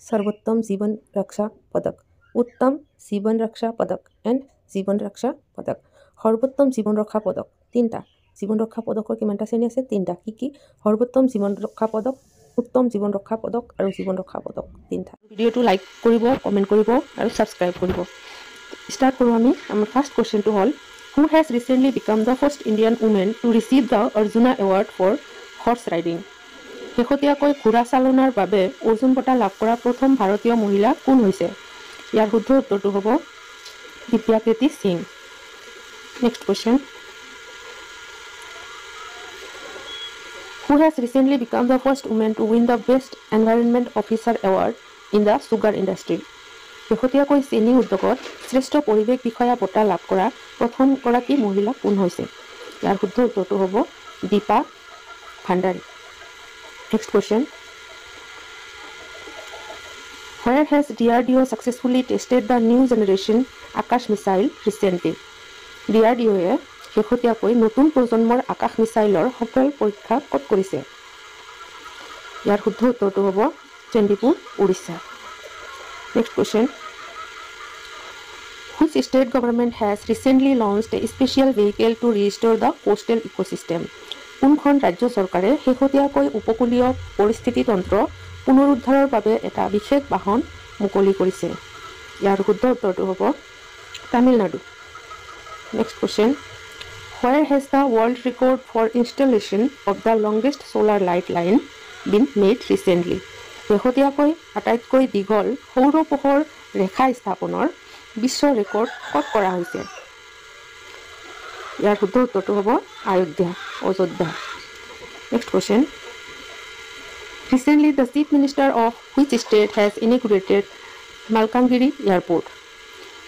সৰ্বোত্তম জীৱন ৰক্ষা পদক উত্তম জীৱন ৰক্ষা পদক এণ্ড জীৱন ৰক্ষা পদক সৰ্বোত্তম জীৱন ৰক্ষা পদক 3টা জীৱন ৰক্ষা পদকৰ কিমানটা শ্ৰেণী আছে 3টা কি সৰ্বোত্তম জীৱন ৰক্ষা পদক উত্তম জীৱন ৰক্ষা পদক আৰু জীৱন ৰক্ষা পদক 3টা ভিডিঅ'টো লাইক কৰিব কমেণ্ট কৰিব আৰু ছাবস্ক্ৰাইব কৰিব ষ্টাৰ্ট কৰোঁ আমি আমাৰ ফাৰ্ষ্ট কুৱেশ্যনটো হ'ল Who has recently become the first Indian woman to receive the Arjuna Award for horse riding? শেহতীয়াকৈ ঘোঁৰা চালনাৰ বাবে অৰ্জুন বঁটা লাভ কৰা প্ৰথম ভাৰতীয় মহিলা কোন হৈছে ইয়াৰ শুদ্ধ উত্তৰটো হ'ব Divyakriti Singh next question Who has recently become the first woman to win the Best Environment Officer Award in the sugar industry? শেহতীয়াকৈ চেনি উদ্যোগত শ্ৰেষ্ঠ পৰিৱেশ বিষয়া বঁটা লাভ কৰা প্ৰথমগৰাকী মহিলা কোন হৈছে ইয়াৰ শুদ্ধ উত্তৰটো হ'ব Deepa Bhandari next question Where has DRDO successfully tested the new generation Akash missile recently? DRDOয়ে শেহতীয়াকৈ নতুন প্ৰজন্মৰ আকাশ মিছাইলৰ সফল পৰীক্ষা ক'ত কৰিছে ইয়াৰ শুদ্ধ উত্তৰটো হ'ব Chandipur Orissa Next question. Which state government has recently launched a special vehicle to restore the coastal ecosystem? কোনখন ৰাজ্য চৰকাৰে শেহতীয়াকৈ উপকূলীয় পৰিস্থিতি তন্ত্ৰ পুনৰুদ্ধাৰৰ বাবে এটা বিশেষ বাহন মুকলি কৰিছে ইয়াৰ শুদ্ধ উত্তৰটো হ'ব Tamil Nadu Next question. Where has the world record for installation of the longest solar light line been made recently? শেহতীয়াকৈ আটাইতকৈ দীঘল সৌৰ পোহৰ ৰেখা স্থাপনৰ বিশ্ব ৰেকৰ্ড ক'ত কৰা হৈছে ইয়াৰ শুদ্ধ উত্তৰটো হ'ব Ayodhya next question Recently, the Chief Minister of which state has inaugurated Malkangiri Airport?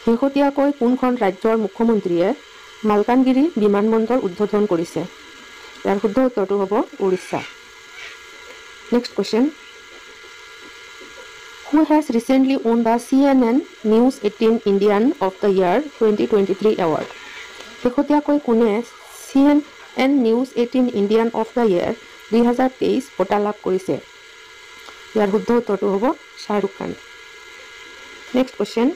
শেহতীয়াকৈ কোনখন ৰাজ্যৰ মুখ্যমন্ত্ৰীয়ে মালকানগিৰি বিমানবন্দৰ উদ্বোধন কৰিছে ইয়াৰ শুদ্ধ উত্তৰটো হ'ব Orissa next question Who has recently won the CNN News 18 Indian of the Year 2023 award? শেহতীয়াকৈ কোনে CNN News 18 Indian of the Year 2023 বঁটা লাভ কৰিছে? ইয়াৰ শুদ্ধ উত্তৰটো হ'ব Shahrukh Khan. Next question.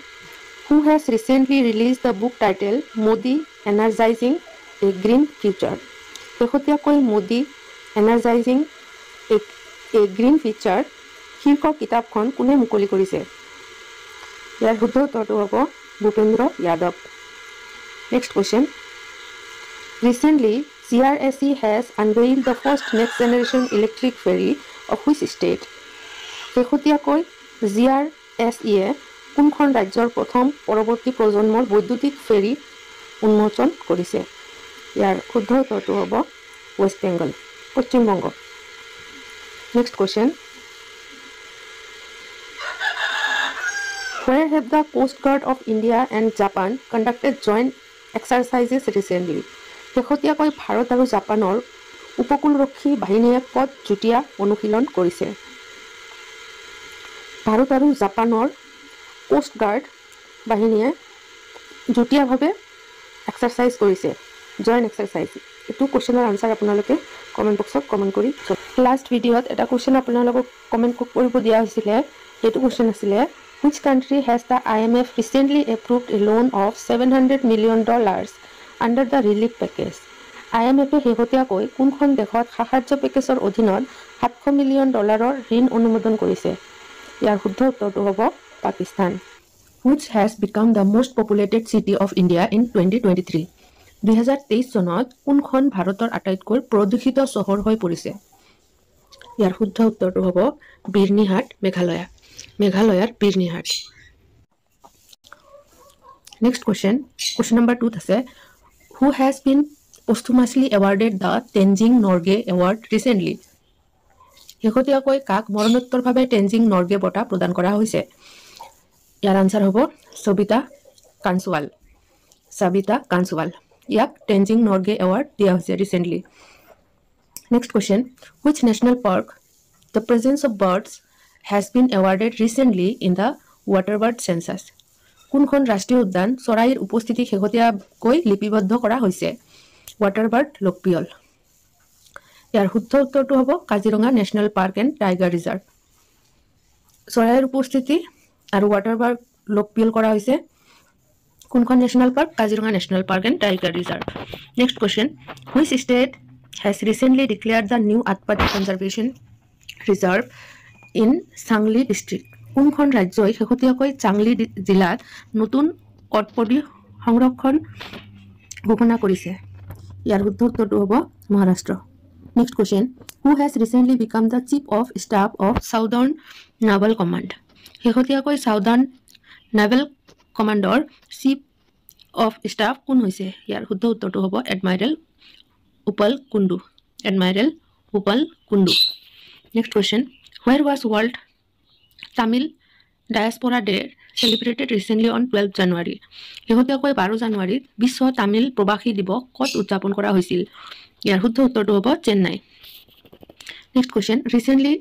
Who has recently released the book title Modi Energizing a Green Future? শেহতীয়াকৈ মোদী এনাৰ্জাইজিং এ green future শীৰ্ষক কিতাপখন কোনে মুকলি কৰিছে? ইয়াৰ শুদ্ধ উত্তৰটো হ'ব Bhupendra Yadav. Next question. Recently, CRSE has unveiled the first next generation electric ferry of which state? শেহতীয়াকৈ CRSE কোনখন ৰাজ্যৰ প্ৰথম পৰৱৰ্তী প্ৰজন্মৰ বৈদ্যুতিক ফেৰী উন্মোচন কৰিছে? ইয়াৰ শুদ্ধ উত্তৰটো হ'ব west Bengal, Paschim Banga. Next question. Where have the Coast Guard of India and Japan conducted joint exercises recently? শেহতীয়াকৈ ভাৰত আৰু জাপানৰ উপকূলৰক্ষী বাহিনীয়ে ক'ত যুটীয়া অনুশীলন কৰিছে? ভাৰত আৰু জাপানৰ কোষ্ট গাৰ্ড বাহিনীয়ে যুটীয়াভাৱে এক্সাৰচাইজ কৰিছে, জইণ্ট এক্সাৰচাইজ। এইটো কুৱেশ্যনৰ আনচাৰ আপোনালোকে কমেণ্ট বক্সত কমেণ্ট কৰি লাষ্ট ভিডিঅ'ত এটা কুৱেশ্যন আপোনালোকক কমেণ্ট কৰিব দিয়া হৈছিলে। সেইটো কুৱেশ্যন আছিলে which country has the IMF recently approved a loan of $700 million under the relief package? IMF-এ শেহতীয়াকৈ কোনখন দেশত সাহায্য পেকেজৰ অধীনত $700 মিলিয়ন ঋণ অনুমোদন কৰিছে? ইয়াৰ শুদ্ধ উত্তৰটো হ'ব Pakistan. Which has become the most populated city of India in 2023? 2023 চনত কোনখন ভাৰতৰ আটাইতকৈ প্ৰদূষিত চহৰ হৈ পৰিছে? ইয়াৰ শুদ্ধ উত্তৰটো হ'ব বিৰ্নিহাট, মেঘালয়। মেঘালয়ৰ বিৰ্নিহাট। Next question. Question number 2 আছে Who has been posthumously awarded the Tenzing Norgay Award recently? শেহতীয়াকৈ কাক মৰণোত্তৰভাৱে টেনজিং নৰ্গে বঁটা প্ৰদান কৰা হৈছে? ইয়াৰ আনচাৰ হ'ব সবিতা কানচৱাল। সবিতা কানচৱাল ইয়াক টেনজিং নৰ্গে এৱাৰ্ড দিয়া হৈছে recently. Next question Which national park the presence of birds has been awarded recently in the waterbird census? কোনখন ৰাষ্ট্ৰীয় উদ্যান চৰাইৰ উপস্থিতি শেহতীয়াকৈ লিপিবদ্ধ কৰা হৈছে? ৱাটাৰবাৰ্ড লোকপিয়ল। ইয়াৰ শুদ্ধ উত্তৰটো হ'ব Kaziranga national park and tiger reserve. চৰাইৰ উপস্থিতি আৰু ৱাটাৰবাৰ্ড লোকপিয়ল কৰা হৈছে কোনখন national park? Kaziranga national park and tiger reserve. Next question Which state has recently declared the new Atpati Conservation Reserve in Sangli district? কোনখন ৰাজ্যই শেহতীয়াকৈ চাংলি জিলাত নতুন কটপদী সংৰক্ষণ ঘোষণা কৰিছে? ইয়াৰ শুদ্ধ উত্তৰটো হ'ব Maharashtra. Next question. Who has recently become the Chief of Staff of Southern Naval Command? শেহতীয়াকৈ Southern Naval Commandৰ Chief of Staff কোন হৈছে? ইয়াৰ শুদ্ধ উত্তৰটো হ'ব admiral Upal Kundu. Admiral Upal Kundu. Next question. Where was World Tamil Diaspora Day celebrated recently on 12 January? শেহতীয়াকৈ 12 জানুৱাৰীত বিশ্ব তামিল প্ৰবাসী দিৱস ক'ত উদযাপন কৰা হৈছিল? ইয়াৰ শুদ্ধ উত্তৰটো হ'ব Chennai. Next question. Recently,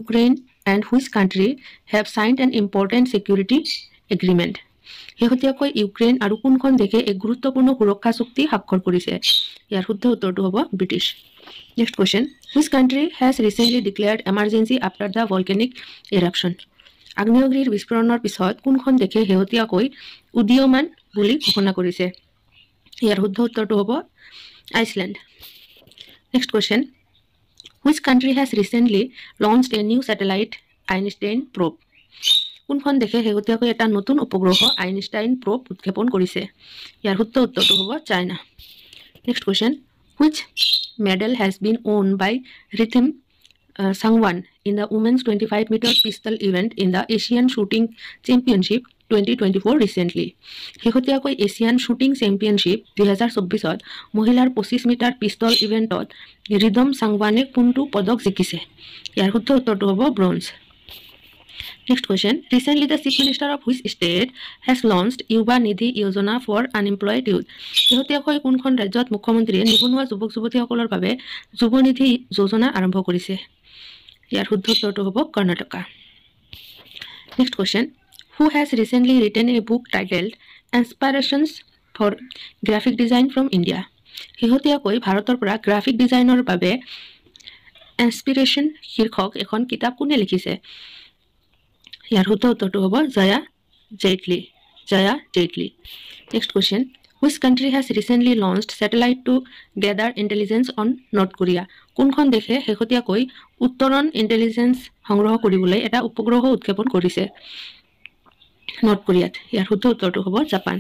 Ukraine and which country have signed an important security agreement? শেহতীয়াকৈ ইউক্ৰেইন আৰু কোনখন দেশে এক গুৰুত্বপূৰ্ণ সুৰক্ষা চুক্তি স্বাক্ষৰ কৰিছে? ইয়াৰ শুদ্ধ উত্তৰটো হ'ব British. Next question. Which country has recently declared emergency after the volcanic eruption? আগ্নেয়গিৰিৰ বিস্ফোৰণৰ পিছত কোনখন দেশে শেহতীয়াকৈ উদীয়মান বুলি ঘোষণা কৰিছে? ইয়াৰ শুদ্ধ উত্তৰটো হ'ব Iceland. Next question. Which country has recently launched a new satellite Einstein probe? কোনখন দেশে শেহতীয়াকৈ এটা নতুন উপগ্ৰহ আইনষ্টাইন প্ৰব উৎক্ষেপণ কৰিছে? ইয়াৰ শুদ্ধ উত্তৰটো হ'ব China. Next question. Which medal has been won by Rhythm Sangwan in the women's 25-meter pistol event in the Asian Shooting Championship 2024 recently? শেহতীয়াকৈ এছিয়ান শ্বুটিং চেম্পিয়নশ্বিপ 2024ত মহিলাৰ 25 মিটাৰ পিস্তল ইভেণ্টত ৰিধম চাংৱানে কোনটো পদক জিকিছে? ইয়াৰ শুদ্ধ উত্তৰটো হ'ব bronze. Next question. Recently, the Chief Minister of which state has launched Yuva Nidhi Yojana for unemployed youth? শেহতীয়াকৈ কোনখন ৰাজ্যত মুখ্যমন্ত্ৰীয়ে নিবনুৱা যুৱক যুৱতীসকলৰ বাবে যুৱ নিধি যোজনা আৰম্ভ কৰিছে? ইয়াৰ শুদ্ধ উত্তৰটো হ'ব Karnataka. Next question. Who has recently written a book titled Inspirations for Graphic Design from India? শেহতীয়াকৈ ভাৰতৰ পৰা গ্ৰাফিক ডিজাইনৰ বাবে ইনস্পিৰেশ্যন শীৰ্ষক এখন কিতাপ কোনে লিখিছে? ইয়াৰ শুদ্ধ উত্তৰটো হ'ব Jaya Jaitley. Jaya Jaitley. Next question. Which country has recently launched satellite to gather intelligence on North Korea? কোনখন দেশে শেহতীয়াকৈ উত্তৰণ ইন্টেলিজেন্স সংগ্ৰহ কৰিবলৈ এটা উপগ্ৰহ উৎক্ষেপণ কৰিছে নৰ্থ কোৰিয়াত? ইয়াৰ শুদ্ধ উত্তৰটো হ'ব জাপান।